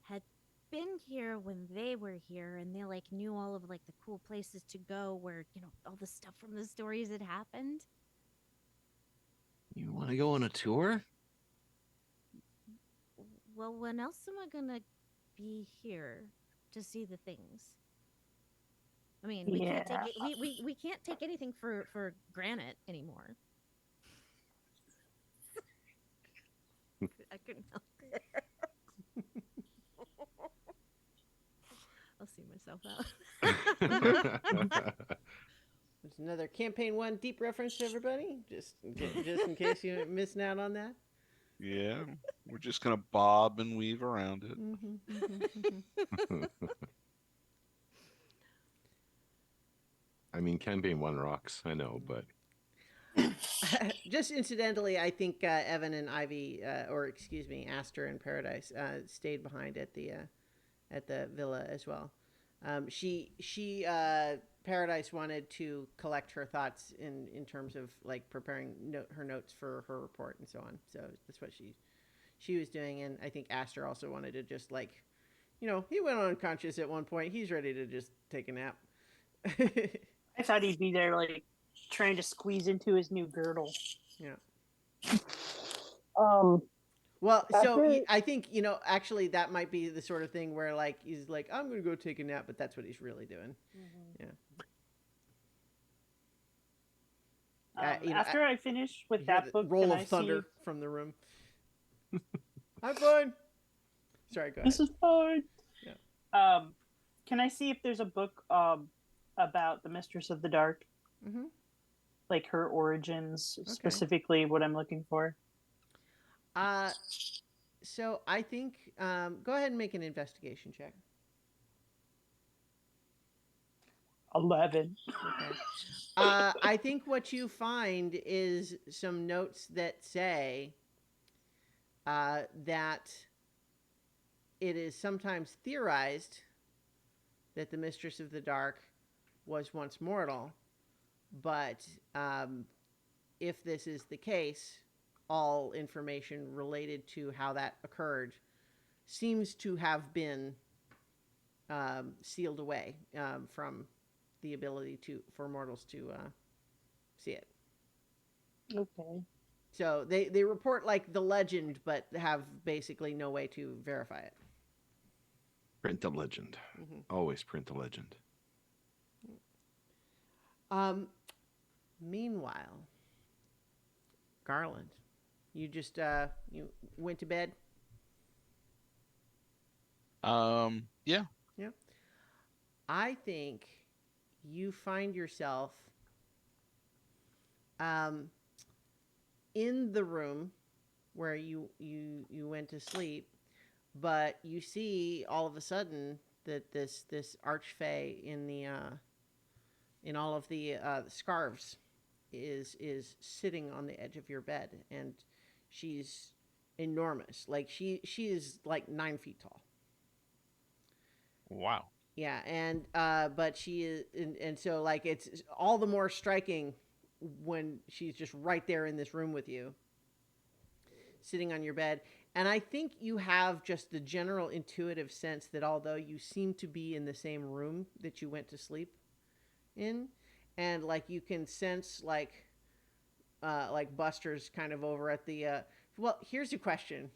had been here when they were here and they like knew all of like the cool places to go where, all the stuff from the stories had happened. You want to go on a tour? Well, when else am I gonna be here to see the things? I mean, we can't take Yeah. it. We can't take anything for granted anymore. I couldn't help it. I'll see myself out. There's another campaign 1 deep reference to everybody, just in case you're missing out on that. Yeah, we're just gonna bob and weave around it. I mean, campaign 1 rocks. I know, but Just incidentally, I think Evan and Ivy, or excuse me, Aster and Paradise, stayed behind at the villa as well. Paradise wanted to collect her thoughts in terms of like preparing her notes for her report and so on. So that's what she was doing, and I think Aster also wanted to just like, he went unconscious at one point. He's ready to just take a nap. I thought he'd be there, like, trying to squeeze into his new girdle. Yeah. Well, so after- I think, actually that might be the sort of thing where like he's like, I'm going to go take a nap, but that's what he's really doing. Yeah. After I finish with You hear that the book, roll can of I thunder see... from the room. I'm fine. Sorry, go ahead. This is fine. Yeah. Can I see if there's a book about the Mistress of the Dark? Mm-hmm. Like her origins, specifically what I'm looking for. So I think go ahead and make an investigation check. 11. Okay. I think what you find is some notes that say that it is sometimes theorized that the Mistress of the Dark was once mortal, but if this is the case, all information related to how that occurred seems to have been sealed away from the ability for mortals to see it. Okay. So they report like the legend, but have basically no way to verify it. print the legend. Always print the legend. Meanwhile, Garland, you just you went to bed. Yeah. Yeah. I think you find yourself in the room where you went to sleep, but you see all of a sudden that this archfey in all of the scarves is sitting on the edge of your bed, and she's enormous. Like she is like 9 feet tall. Wow. Yeah, and but she is, and so like it's all the more striking when she's just right there in this room with you, sitting on your bed. And I think you have just the general intuitive sense that although you seem to be in the same room that you went to sleep in, and like you can sense like Buster's kind of over at the well, here's a question.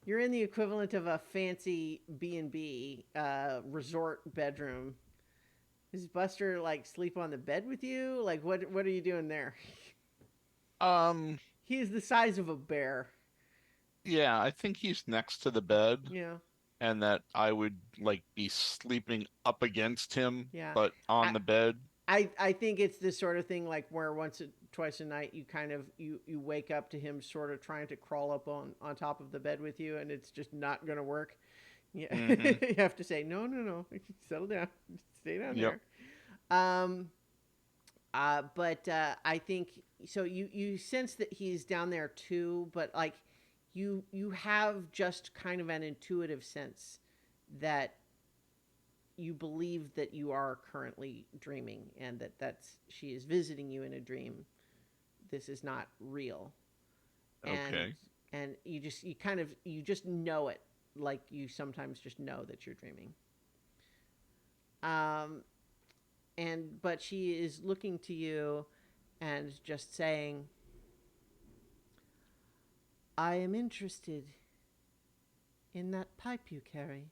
You're in the equivalent of a fancy B&B resort bedroom. Does Buster like sleep on the bed with you? Like what are you doing there? He's the size of a bear. Yeah, I think he's next to the bed. Yeah. and that I would like be sleeping up against him, Yeah. but on I, the bed. I think it's this sort of thing like where twice a night you kind of you wake up to him sort of trying to crawl up on top of the bed with you, and it's just not going to work. Yeah. Mm-hmm. You have to say no, settle down, stay down Yep. there. Um but I think so you sense that he's down there too, but like you have just kind of an intuitive sense that you believe that you are currently dreaming, and that's she is visiting you in a dream. This is not real. and Okay. and you kind of you just know it, like you sometimes just know that you're dreaming. um and but she is looking to you and just saying, I am interested in that pipe you carry.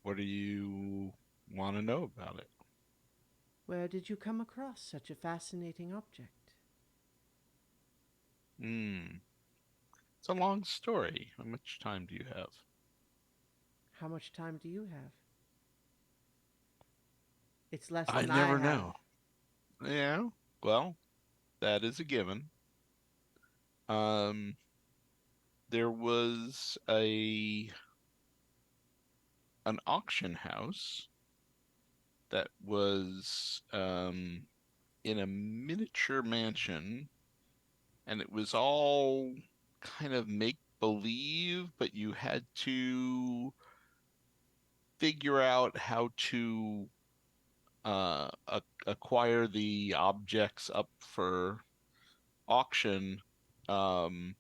What do you want to know about it? Where did you come across such a fascinating object? Hmm. It's a long story. How much time do you have? How much time do you have? It's less I than I never have. know. Yeah. Well, that is a given. Um, there was a an auction house that was in a miniature mansion, and it was all kind of make believe, but you had to figure out how to acquire the objects up for auction um,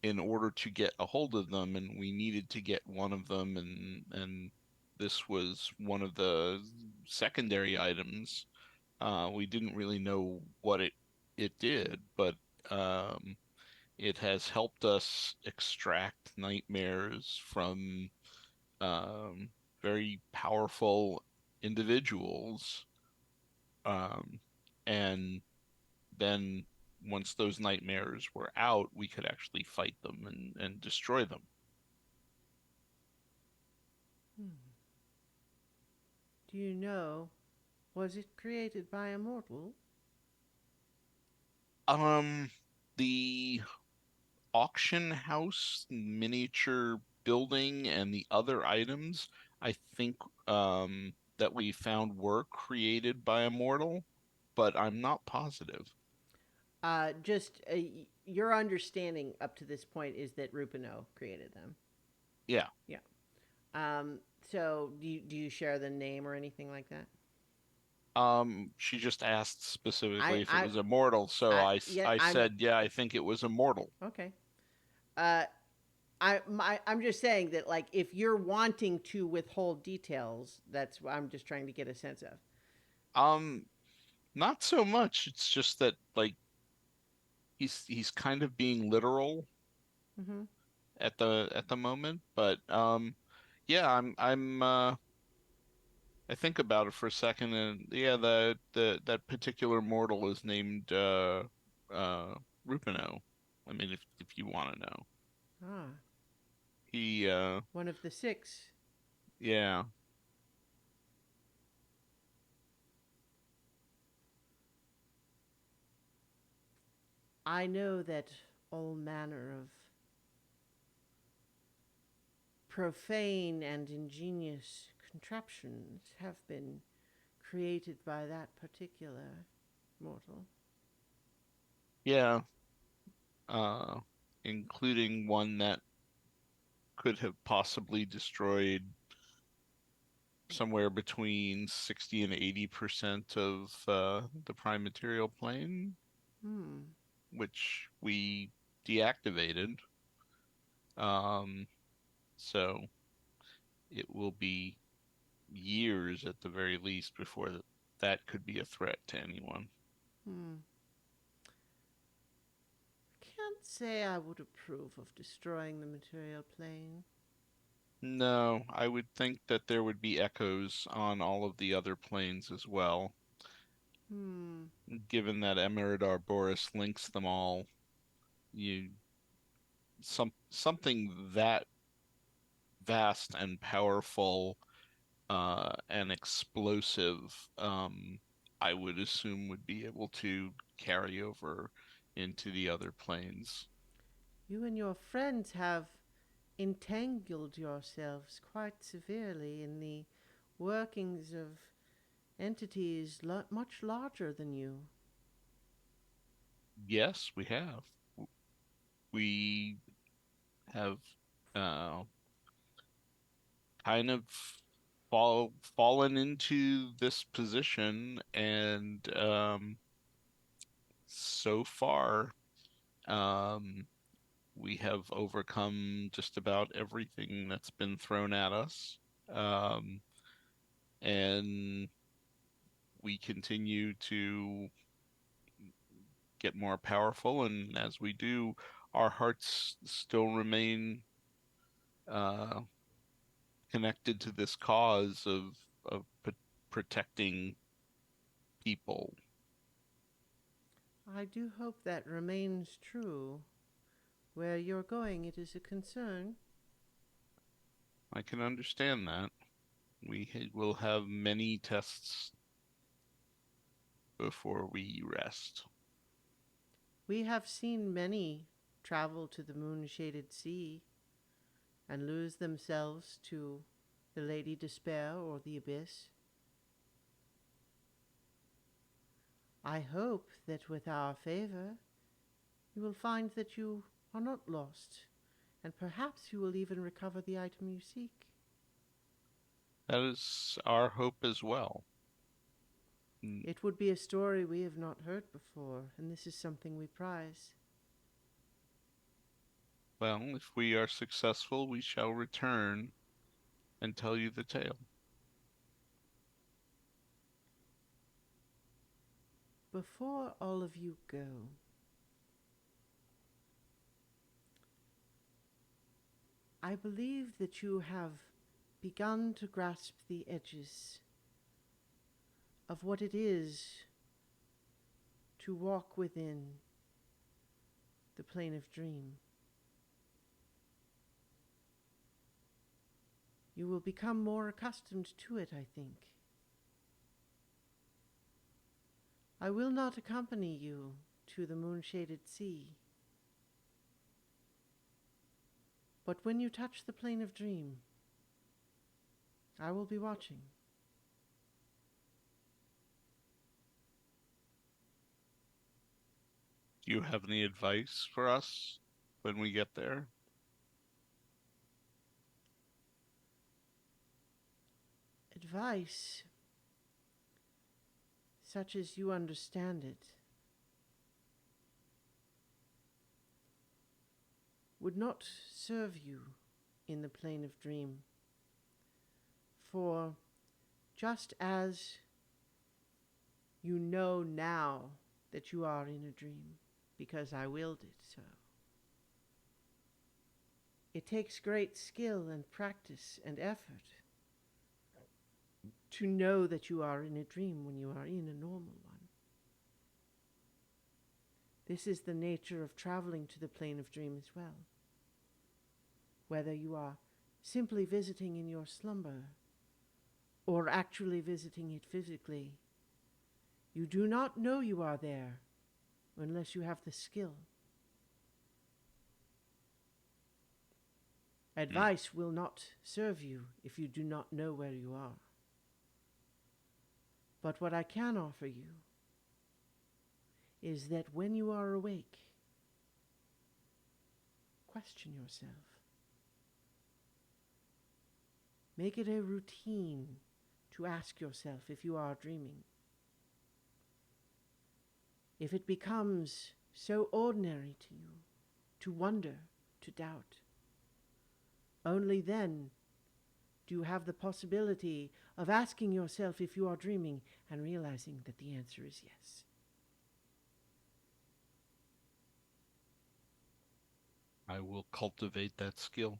in order to get a hold of them, and we needed to get one of them, and this was one of the secondary items. We didn't really know what it did, but um, it has helped us extract nightmares from um, very powerful individuals. Um, and then once those nightmares were out, we could actually fight them and destroy them. Hmm. Do you know, was it created by a mortal? Um, the auction house miniature building and the other items, I think that we found were created by a mortal, but I'm not positive. Just your understanding up to this point is that Rupino created them. Yeah. Yeah. Um, so do you share the name or anything like that? She just asked I specifically if it I was immortal, so yeah, I I'm said, yeah, I think it was immortal. okay. Uh, I'm just saying that like if you're wanting to withhold details, that's what I'm just trying to get a sense of. Um, Not so much. It's just that like he's kind of being literal Mm-hmm. at the moment, but yeah, I think about it for a second, and yeah, that particular mortal is named uh Rupino. I mean, if you want to know. Ah, He one of the six. yeah. I know that all manner of profane and ingenious contraptions have been created by that particular mortal. Yeah, uh including one that could have possibly destroyed somewhere between 60 and 80% of the prime material plane, Hmm. which we deactivated. Um, so it will be years at the very least before that could be a threat to anyone. Hmm. Can't say I would approve of destroying the material plane. No, I would think that there would be echoes on all of the other planes as well, Hmm. given that Emerid Arboris links them all. You something that vast and powerful and explosive, I would assume would be able to carry over into the other planes. You and your friends have entangled yourselves quite severely in the workings of entities much larger than you. Yes, we have. We have uh, kind of fallen into this position, and so far, um, we have overcome just about everything that's been thrown at us. Um, and we continue to get more powerful, and as we do, our hearts still remain uh, connected to this cause of protecting people. I do hope that remains true. Where you're going, it is a concern. I can understand that. Will have many tests before we rest. We have seen many travel to the moon-shaded sea and lose themselves to the Lady Despair or the Abyss. I hope that with our favor, you will find that you are not lost, and perhaps you will even recover the item you seek. That is our hope as well. It would be a story we have not heard before, and this is something we prize. Well, if we are successful, we shall return and tell you the tale. Before all of you go, I believe that you have begun to grasp the edges of what it is to walk within the plane of dream. You will become more accustomed to it, I think. I will not accompany you to the moon-shaded sea. But when you touch the plane of dream, I will be watching. Do you have any advice for us when we get there? Advice, such as you understand it, would not serve you in the plane of dream. For just as you know now that you are in a dream, because I willed it so, it takes great skill and practice and effort to know that you are in a dream when you are in a normal one. This is the nature of traveling to the plane of dream as well. Whether you are simply visiting in your slumber or actually visiting it physically, you do not know you are there unless you have the skill. Advice will not serve you if you do not know where you are. But what I can offer you is that when you are awake, question yourself. Make it a routine to ask yourself if you are dreaming. If it becomes so ordinary to you, to wonder, to doubt, only then do you have the possibility of asking yourself if you are dreaming and realizing that the answer is yes. I will cultivate that skill.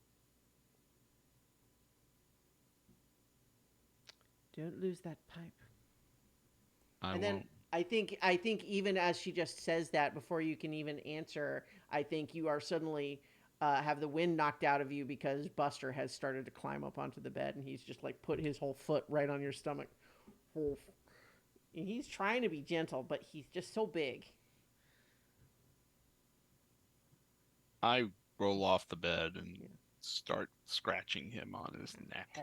Don't lose that pipe. I And won't. then I think even as she just says that, before you can even answer, I think you are suddenly have the wind knocked out of you because Buster has started to climb up onto the bed, and he's just like put his whole foot right on your stomach. And he's trying to be gentle, but he's just so big. I roll off the bed and start scratching him on his neck.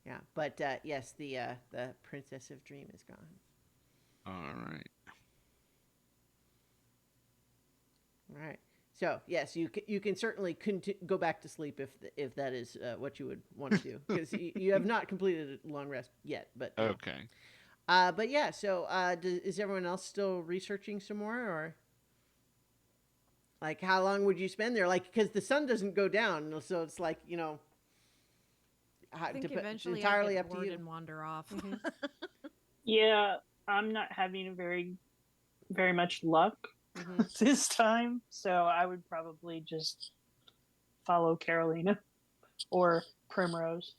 Yeah, but yes, the Princess of Dream is gone. All right. All right. So yes, you can certainly go back to sleep if that is what you would want to do, because you have not completed a long rest yet. But Okay. but yeah. So is everyone else still researching some more, or like how long would you spend there? Like, because the sun doesn't go down, so it's like, you know, I think eventually entirely I up get to bored you. and wander off. Yeah, I'm not having very much luck this time, so I would probably just follow Carolina or Primrose.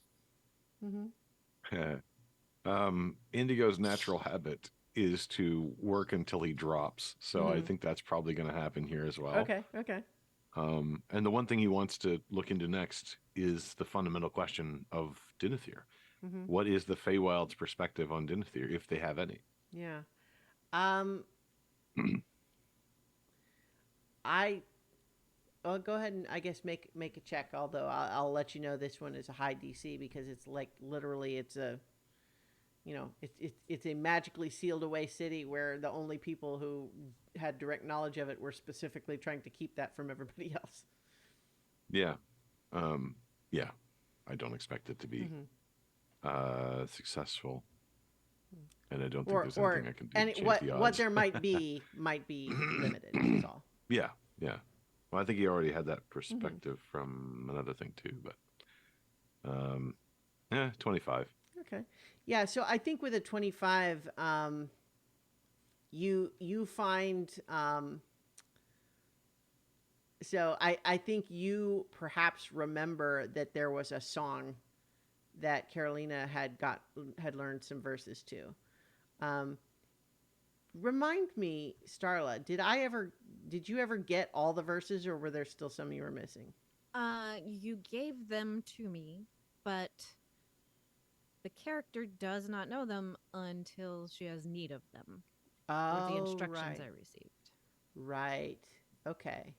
Indigo's natural habit is to work until he drops. So I think that's probably going to happen here as well. Okay. Okay. And the one thing he wants to look into next is the fundamental question of Dinethir. What is the Feywild's perspective on Dinethir, if they have any? Yeah. I'll go ahead and I guess make a check. Although I'll let you know this one is a high DC, because it's like literally it's a, you know, it's a magically sealed away city where the only people who had direct knowledge of it were specifically trying to keep that from everybody else. Yeah. Yeah. I don't expect it to be successful. And I don't think there's anything I can do to change the odds. What there might be limited, is all. Yeah. Yeah. Well, I think he already had that perspective from another thing too, but 25. Okay. Yeah, so I think with a 25, you find so I think you perhaps remember that there was a song that Carolina had learned some verses to. Remind me, Starla, did you ever get all the verses, or were there still some you were missing? You gave them to me, but the character does not know them until she has need of them. Oh, or the instructions right. I received. Right. Okay.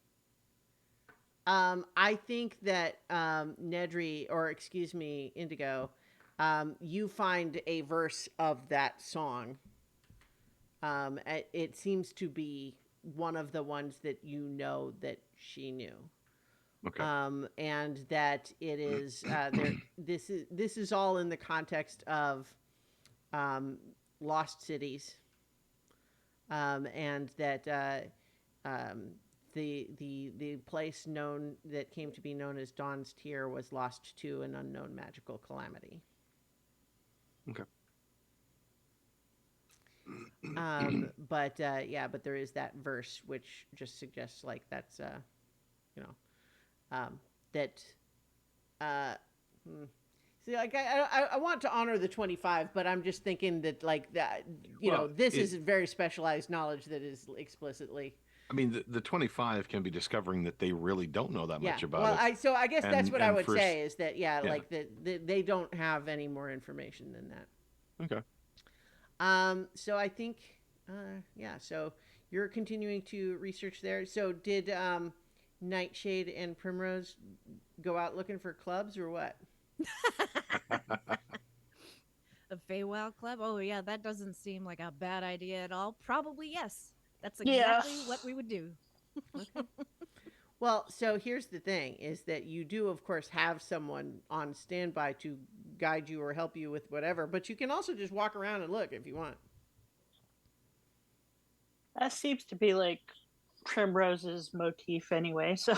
I think that Nedry, or excuse me, Indigo, you find a verse of that song. It seems to be one of the ones that you know that she knew. Okay. And that it is there. This is all in the context of lost cities, and that the place that came to be known as Dawn's Tier was lost to an unknown magical calamity. Okay. But there is that verse which just suggests like that's that see, like I want to honor the 25, but I'm just thinking that like that this is very specialized knowledge that is explicitly. I mean, the 25 can be discovering that they really don't know that much about it. So I guess that's what I would first, say is that like that they don't have any more information than that. Okay. So I think so you're continuing to research there. So did Nightshade and Primrose go out looking for clubs or what? A Feywild club? Oh yeah, that doesn't seem like a bad idea at all. Probably yes. That's exactly what we would do. Well, so here's the thing is that you do, of course, have someone on standby to guide you or help you with whatever, but you can also just walk around and look if you want. That seems to be like Primrose's motif anyway, so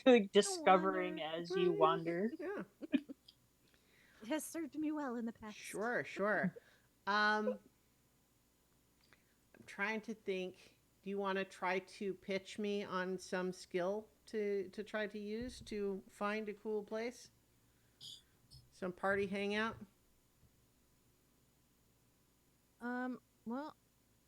like discovering as you wander. Yeah. It has served me well in the past. Sure. I'm trying to think. Do you want to try to pitch me on some skill to try to use to find a cool place? Some party hangout? Well,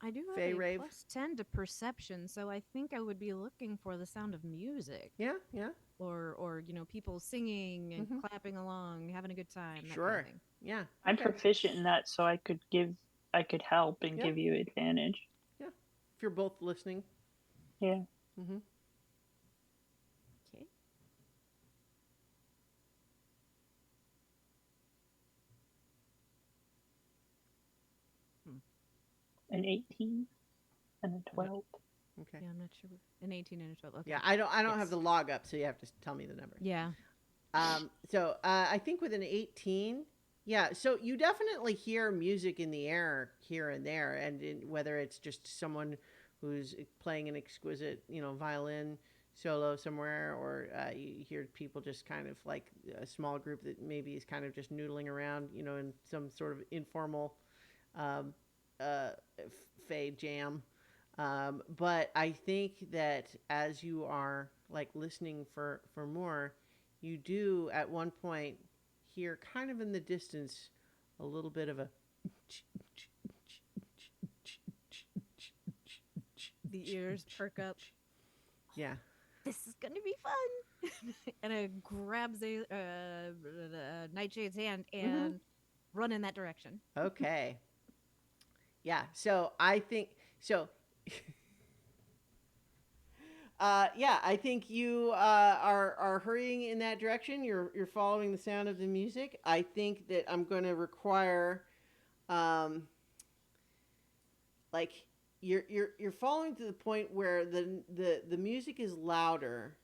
I do have Fey a rave? plus 10 to perception, so I think I would be looking for the sound of music. Yeah, yeah, Or people singing and Mhm. clapping along, having a good time, that kind sure. of thing. Yeah. I'm okay. proficient in that, so I could help and Yeah. give you advantage. If you're both listening. Yeah. Mm-hmm. Okay. An 18 and a 12. Okay. Yeah, I'm not sure. An 18 and a 12. Okay. Yeah, I don't have Yes. the log up, so you have to tell me the number. Yeah. So I think with an 18, yeah. So you definitely hear music in the air here and there, and whether it's just someone who's playing an exquisite, violin solo somewhere, or you hear people just kind of like a small group that maybe is kind of just noodling around, in some sort of informal um, fade jam. But I think that as you are like listening for more, you do at one point hear kind of in the distance a little bit of a The ears perk up. yeah. This is going to be fun. And I grabs a Nightshade's hand and run in that direction. Okay. Yeah. So I think so. Yeah, I think you are hurrying in that direction. You're following the sound of the music. I think that I'm going to require, like you're following to the point where the music is louder,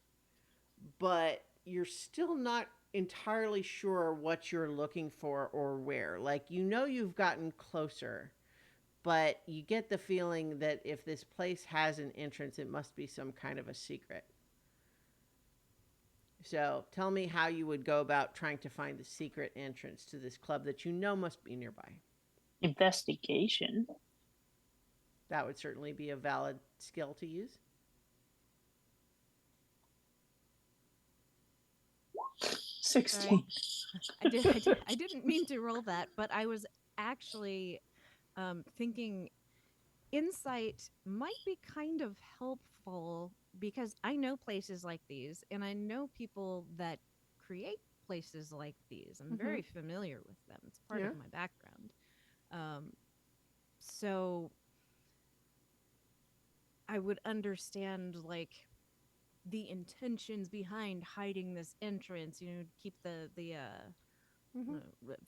but you're still not entirely sure what you're looking for or where. Like you've gotten closer, but you get the feeling that if this place has an entrance, it must be some kind of a secret. So tell me how you would go about trying to find the secret entrance to this club that must be nearby. Investigation. That would certainly be a valid skill to use. 16. I didn't mean to roll that, but I was actually thinking insight might be kind of helpful because I know places like these and I know people that create places like these. I'm very familiar with them. It's part Yeah. of my background. So I would understand like the intentions behind hiding this entrance, keep the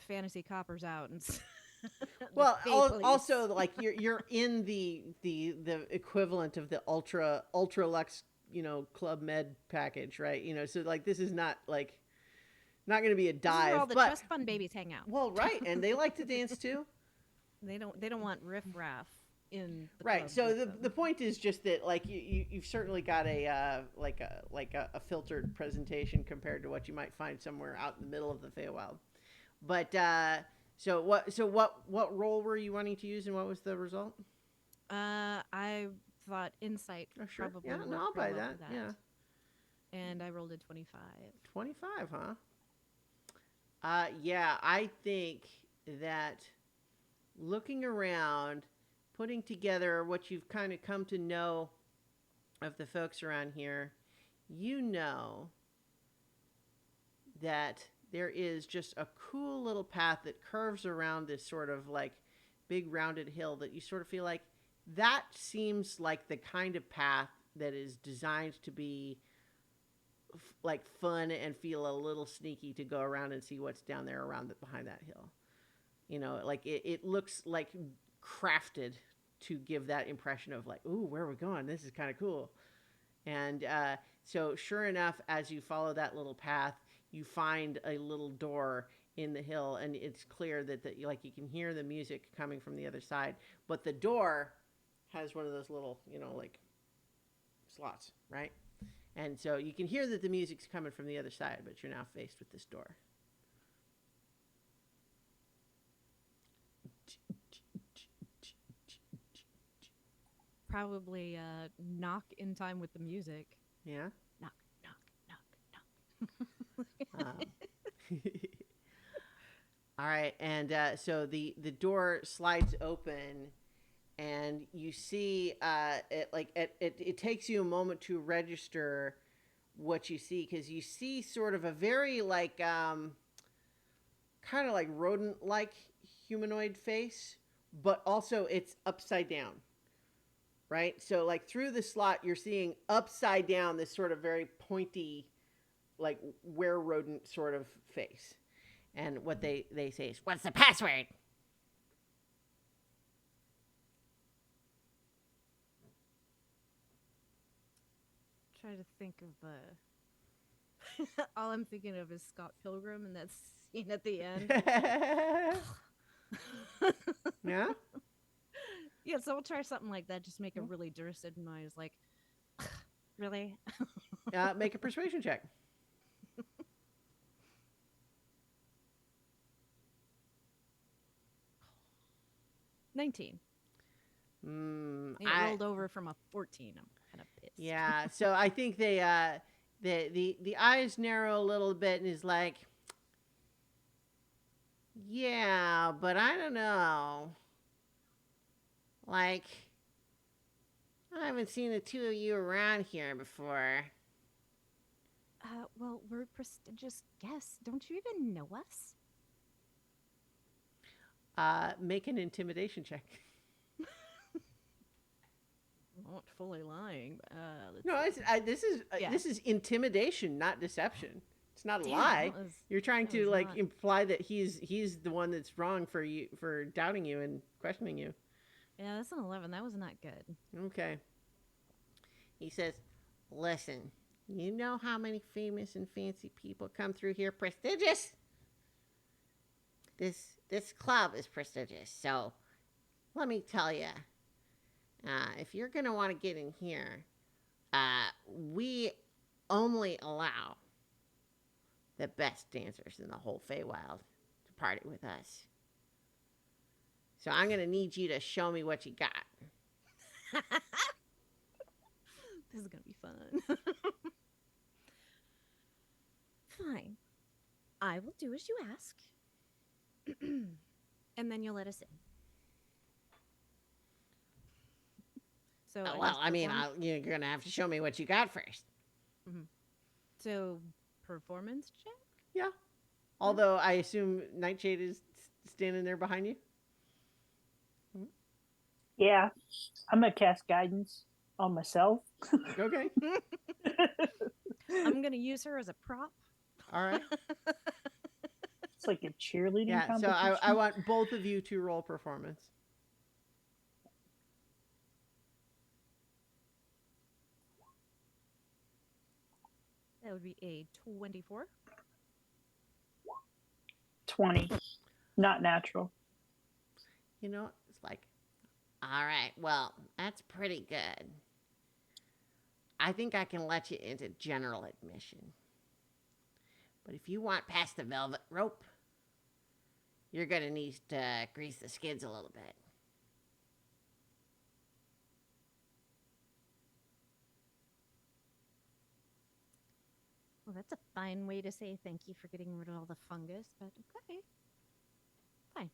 fantasy coppers out and Well, Fey police. also like you're in the equivalent of the ultra lux, Club Med package, right? So like this is not like not going to be a This is dive, where all the but trust fund babies hang out. well, right, and they like to dance too. They don't want riffraff in the Right. club So with the them. point is just that like you've certainly got a like a filtered presentation compared to what you might find somewhere out in the middle of the Feywild. But so what role were you wanting to use and what was the result? I thought insight Oh, sure. probably Yeah, worked no, I'll real buy well that. for Yeah. And I rolled a 25. 25, huh? Yeah, I think that looking around, putting together what you've kind of come to know of the folks around here, that there is just a cool little path that curves around this sort of like big rounded hill that you sort of feel like that seems like the kind of path that is designed to be like fun and feel a little sneaky to go around and see what's down there behind that hill. Like it looks like crafted to give that impression of like, ooh, where are we going? This is kind of cool. And so sure enough, as you follow that little path, you find a little door in the hill, and it's clear that you can hear the music coming from the other side, but the door has one of those little, like slots, right? And so you can hear that the music's coming from the other side, but you're now faced with this door. Probably knock in time with the music. Yeah? Knock, knock, knock, knock. All right, and so the door slides open, and you see it takes you a moment to register what you see, because you see sort of a very kind of like rodent like humanoid face, but also it's upside down, right? So like through the slot you're seeing upside down this sort of very pointy like were rodent sort of face. And what they say is, "What's the password?" Try to think of all I'm thinking of is Scott Pilgrim and that scene at the end. Yeah? Yeah, so we'll try something like that. Just make a really derisive noise, like, really? Make a persuasion check. It I rolled over from a 14. I'm kind of pissed. Yeah, so I think the eyes narrow a little bit, and is like, yeah, but I don't know. Like, I haven't seen the two of you around here before. Well, we're prestigious guests. Don't you even know us? Make an intimidation check. Not fully lying. No, this is intimidation, not deception. It's not a Damn, lie. that was- You're trying that to was like not- imply that he's the one that's wrong for you, for doubting you and questioning you. Yeah, that's an 11. That was not good. Okay. He says, "Listen, you know how many famous and fancy people come through here? Prestigious. This club is prestigious. So, let me tell you, if you're gonna want to get in here, we only allow the best dancers in the whole Feywild to party with us. So I'm gonna need you to show me what you got." This is gonna be fun. Fine. I will do as you ask. And then you'll let us in. So I Well, just I mean, perform- you're gonna have to show me what you got first. So performance check? Yeah. Although I assume Nightshade is standing there behind you. Yeah, I'm gonna cast guidance on myself. Okay. I'm gonna use her as a prop. All right. It's like a cheerleading Yeah. So competition. I want both of you to roll performance. That would be a 24. 20, not natural. You know, it's like, all right, well, that's pretty good. I think I can let you into general admission. But if you want past the velvet rope, you're going to need to grease the skids a little bit. Well, that's a fine way to say thank you for getting rid of all the fungus, but okay. Fine.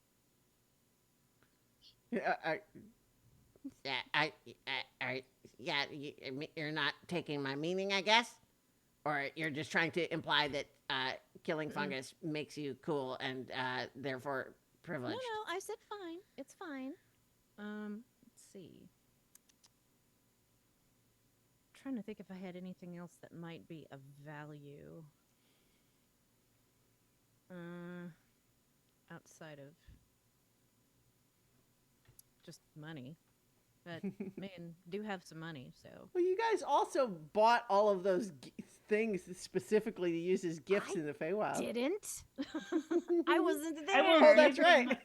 You're not taking my meaning, I guess? Or you're just trying to imply that killing fungus makes you cool and therefore privileged? No, I said fine. It's fine. Let's see. Trying to think if I had anything else that might be of value. Outside of just money. But man, do have some money, so. Well, you guys also bought all of those things specifically to use as gifts I in the Feywild. Didn't. I wasn't I there. will Oh, that's give right.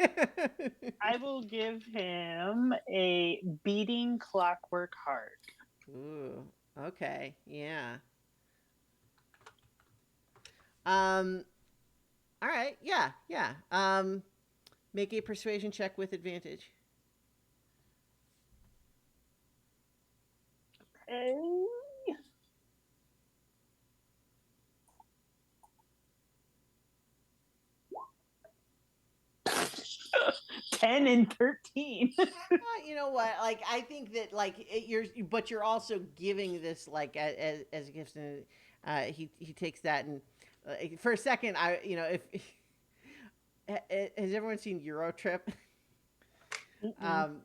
I will give him a beating clockwork heart. Ooh, okay, yeah. All right, yeah. Make a persuasion check with advantage. Okay. 10 and 13. You know what? Like, I think that like but you're also giving this like as a gift, and he takes that, and for a second, if has everyone seen Eurotrip?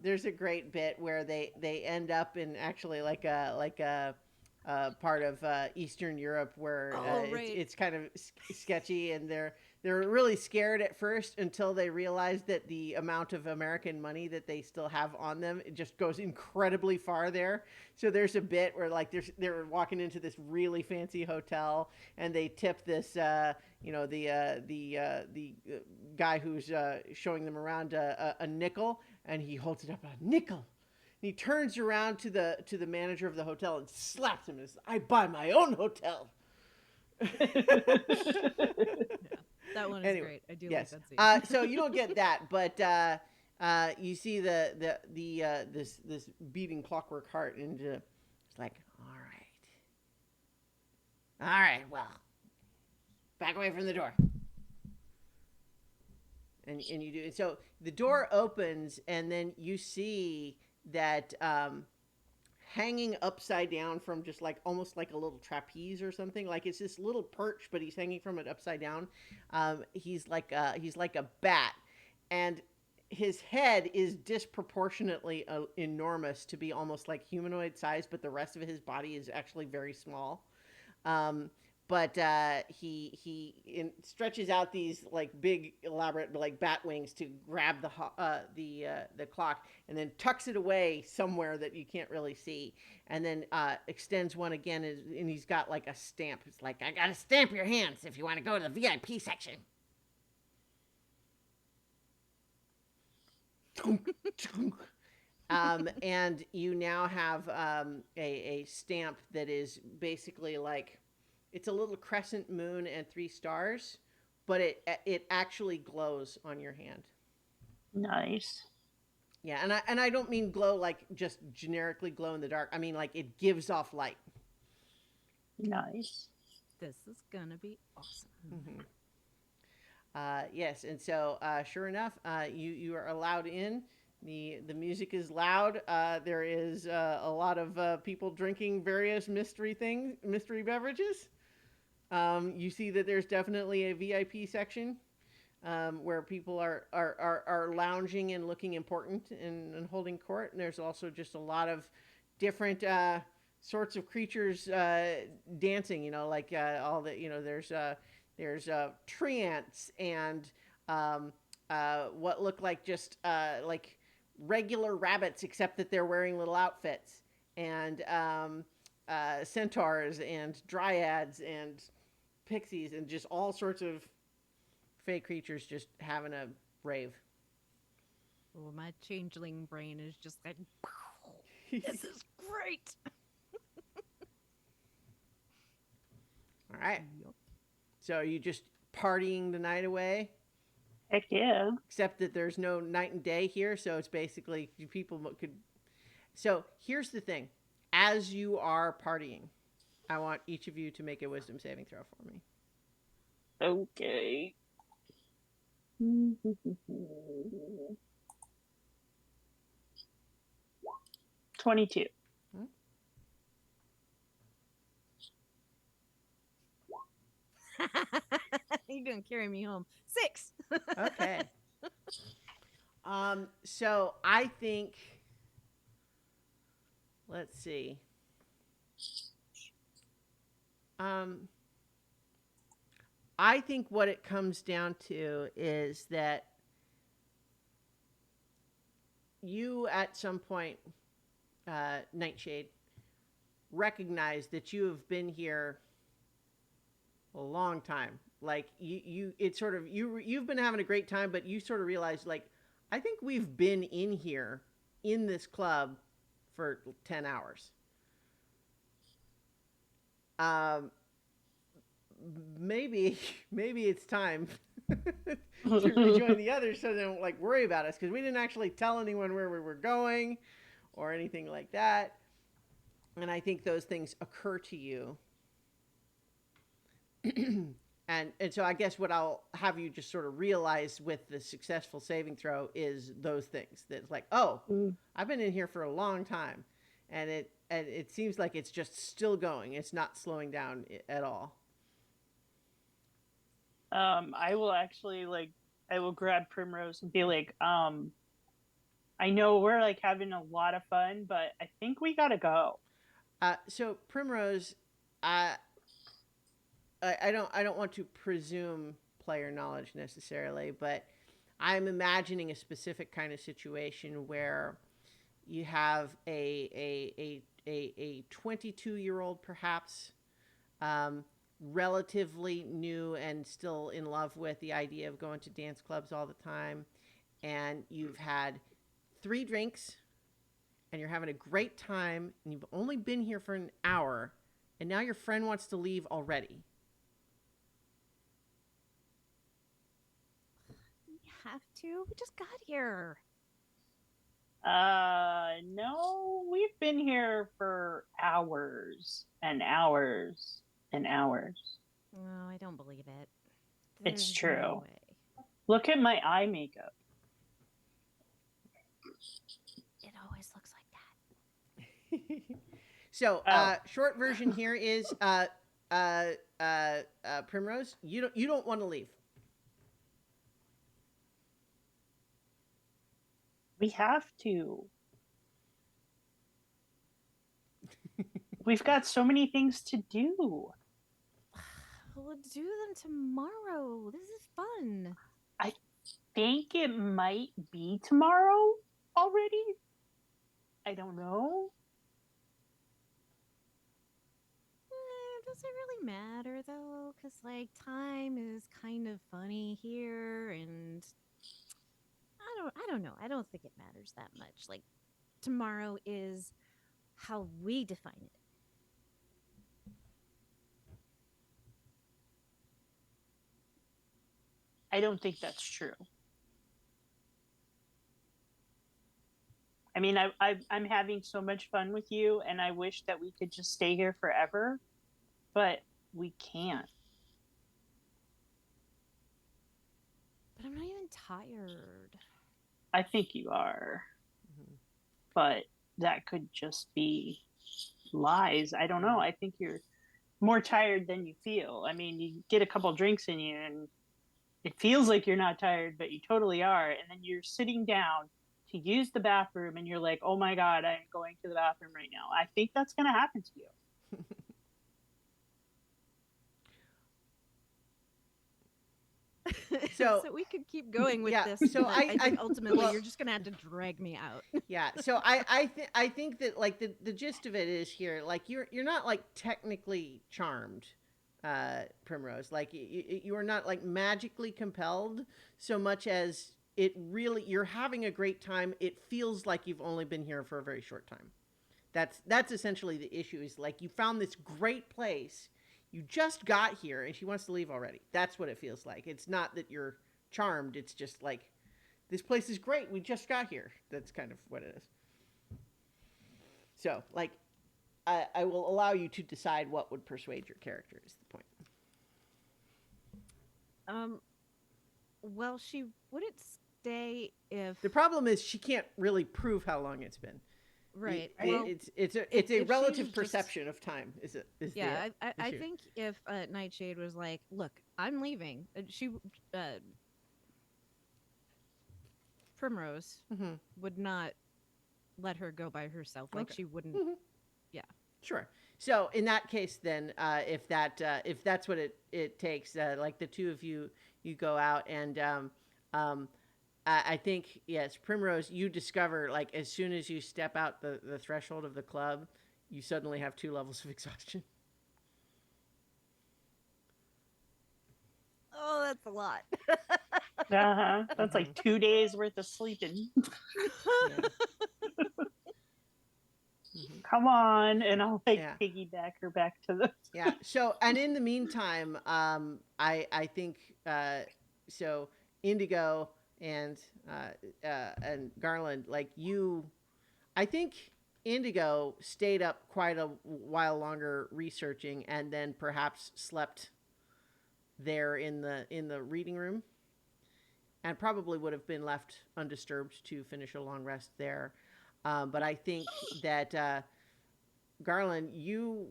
There's a great bit where they end up in actually like a part of Eastern Europe where right. it's kind of sketchy, and they're really scared at first until they realize that the amount of American money that they still have on them, it just goes incredibly far there. So there's a bit where like they're walking into this really fancy hotel, and they tip this the guy who's showing them around a nickel, and he holds it up, a nickel. And he turns around to the manager of the hotel and slaps him and says, "I buy my own hotel." That one is Anyway, great. I do yes. like that scene. So you don't get that, but you see this beating clockwork heart, and it's like, all right, well, back away from the door. And you do. So the door opens, and then you see that hanging upside down from just like almost like a little trapeze or something. Like it's this little perch, but he's hanging from it upside down. He's like a bat, and his head is disproportionately enormous to be almost like humanoid size, but the rest of his body is actually very small. But he stretches out these like big elaborate like bat wings to grab the clock, and then tucks it away somewhere that you can't really see, and then extends one again, and he's got like a stamp. It's like, I gotta stamp your hands if you want to go to the VIP section. And you now have a stamp that is basically like, it's a little crescent moon and 3 stars, but it actually glows on your hand. Nice. Yeah, and I don't mean glow like just generically glow in the dark. I mean like it gives off light. Nice. This is gonna be awesome. Mm-hmm. Yes, and so sure enough, you are allowed in. The music is loud. There is a lot of people drinking various mystery beverages. You see that there's definitely a VIP section where people are lounging and looking important and holding court. And there's also just a lot of different sorts of creatures dancing. You know, like all the there's tree ants and what look like just like regular rabbits, except that they're wearing little outfits, and centaurs and dryads and pixies and just all sorts of fake creatures just having a rave. Oh, my changeling brain is just like, this is great. All right. So are you just partying the night away? Heck yeah. Except that there's no night and day here, so it's basically people could. So here's the thing: as you are partying, I want each of you to make a wisdom saving throw for me. Okay. 22. You're gonna carry me home. 6. Okay. So I think, let's see. I think what it comes down to is that you at some point, Nightshade, recognize that you have been here a long time. Like it's sort of you've been having a great time, but you sort of realize like, I think we've been in here in this club for 10 hours. Maybe it's time to rejoin the others so they don't like worry about us, because we didn't actually tell anyone where we were going or anything like that. And I think those things occur to you. And so I guess what I'll have you just sort of realize with the successful saving throw is those things. That's like, oh, Mm. I've been in here for a long time, and it seems like it's just still going. It's not slowing down at all. I will actually I will grab Primrose and be like, I know we're like having a lot of fun, but I think we gotta go. So Primrose, I don't want to presume player knowledge necessarily, but I'm imagining a specific kind of situation where you have a 22-year-old perhaps, relatively new and still in love with the idea of going to dance clubs all the time, and you've had 3 drinks and you're having a great time and you've only been here for an hour and now your friend wants to leave already. We have to. We just got here. No, we've been here for hours and hours and hours. No, I don't believe it. It's There's true. No way. Look at my eye makeup. It always looks like that. So, Oh. short version here is Primrose, you don't want to leave. We have to. We've got so many things to do. We'll do them tomorrow. This is fun. Think it might be tomorrow already? I don't know. Does it really matter though? Because like time is kind of funny here, and I don't know. I don't think it matters that much. Like tomorrow is how we define it. I don't think that's true. I mean, I'm having so much fun with you, and I wish that we could just stay here forever, but we can't. But I'm not even tired. I think you are, but that could just be lies. I don't know. I think you're more tired than you feel. I mean, you get a couple drinks in you, and it feels like you're not tired, but you totally are. And then you're sitting down to use the bathroom, and you're like, oh my God, I'm going to the bathroom right now. I think that's going to happen to you. So we could keep going with yeah, this. so but I think ultimately well- you're just gonna have to drag me out. Yeah, so I think that like the gist of it is here, like you're not like technically charmed, Primrose. Like you are not like magically compelled so much as it really, you're having a great time. It feels like you've only been here for a very short time. That's essentially the issue, is like you found this great place, you just got here and she wants to leave already. That's what it feels like. It's not that you're charmed, it's just like, this place is great, we just got here. That's kind of what it is. So, like, I will allow you to decide what would persuade your character, is the point. Well, she wouldn't stay if The problem is she can't really prove how long it's been. right. It- Well, it's a if she relative just- perception of time. Is yeah, I issue. think if Nightshade was like, "Look, I'm leaving," Primrose Mhm. would not let her go by herself. Like Okay. she wouldn't. Mhm. Sure. So in that case, then, if that's what it takes, like the two of you go out and I think, yes, Primrose, you discover, like, as soon as you step out the threshold of the club, you suddenly have 2 levels of exhaustion. Oh, that's a lot. That's like 2 days worth of sleeping. Yeah. Mhm. Come on, and I'll like Yeah. piggyback her back to the. Yeah. So, and in the meantime, I think, so Indigo and Garland, like I think Indigo stayed up quite a while longer researching, and then perhaps slept there in the reading room, and probably would have been left undisturbed to finish a long rest there. But I think that Garland, you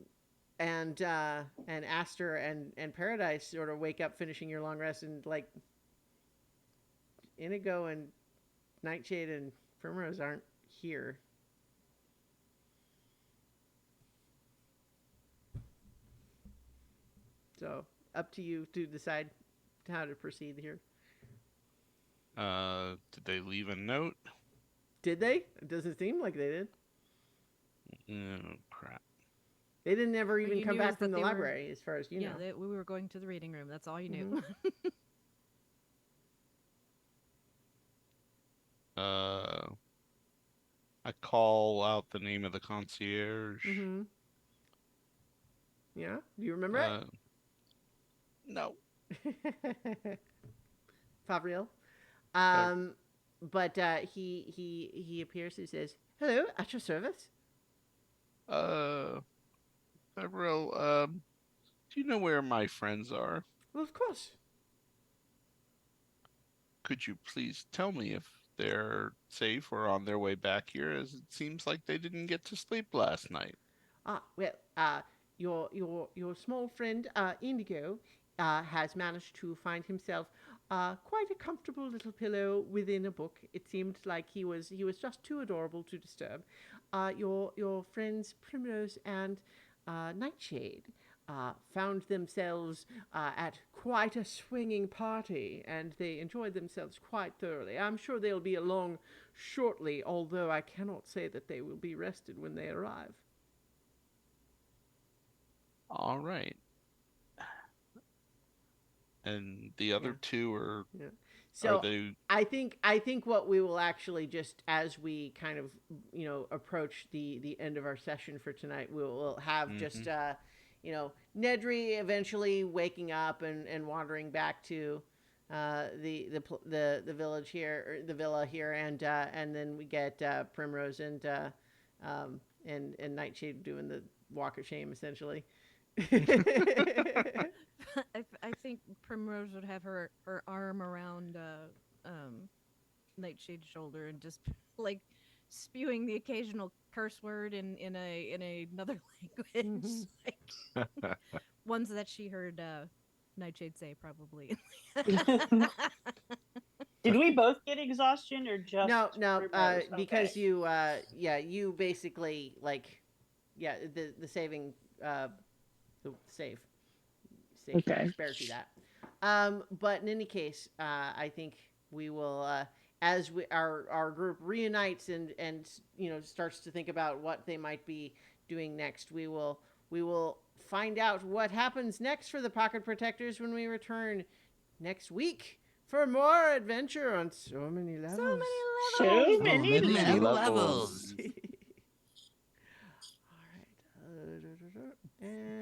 and Aster and Paradise sort of wake up finishing your long rest, and like Inigo and Nightshade and Primrose aren't here. So up to you to decide how to proceed here. Did they leave a note? Did they? It doesn't seem like they did. Oh, crap. They didn't ever even you come knew is back from that the they were- library, as far as you know. we were going to the reading room. That's all you knew. I call out the name of the concierge. Mm-hmm. Yeah? Do you remember it? No. Favriel. But he appears and says, "Hello, at your service." Several, do you know where my friends are? Well, of course. Could you please tell me if they're safe or on their way back here, as it seems like they didn't get to sleep last night? Your small friend Indigo has managed to find himself quite a comfortable little pillow within a book. It seemed like he was just too adorable to disturb. Your friends Primrose and Nightshade found themselves at quite a swinging party, and they enjoyed themselves quite thoroughly. I'm sure they'll be along shortly, although I cannot say that they will be rested when they arrive. All right. And the other Yeah. two are So they I think what we will actually, just as we kind of approach the end of our session for tonight, we'll have just Nedry eventually waking up and wandering back to the village here, or the villa here, and then we get Primrose and Nightshade doing the walk of shame essentially. I think Primrose would have her arm around Nightshade's shoulder and just like spewing the occasional curse word in another language, like ones that she heard Nightshade say probably. Did we both get exhaustion or just No, Primrose? because Okay. you basically the saving the save station Okay. spares you that. But in any case, I think we will as our group reunites and starts to think about what they might be doing next. We will find out what happens next for the Pocket Protectors when we return next week for more adventure on so many levels. So many many levels. levels. All right.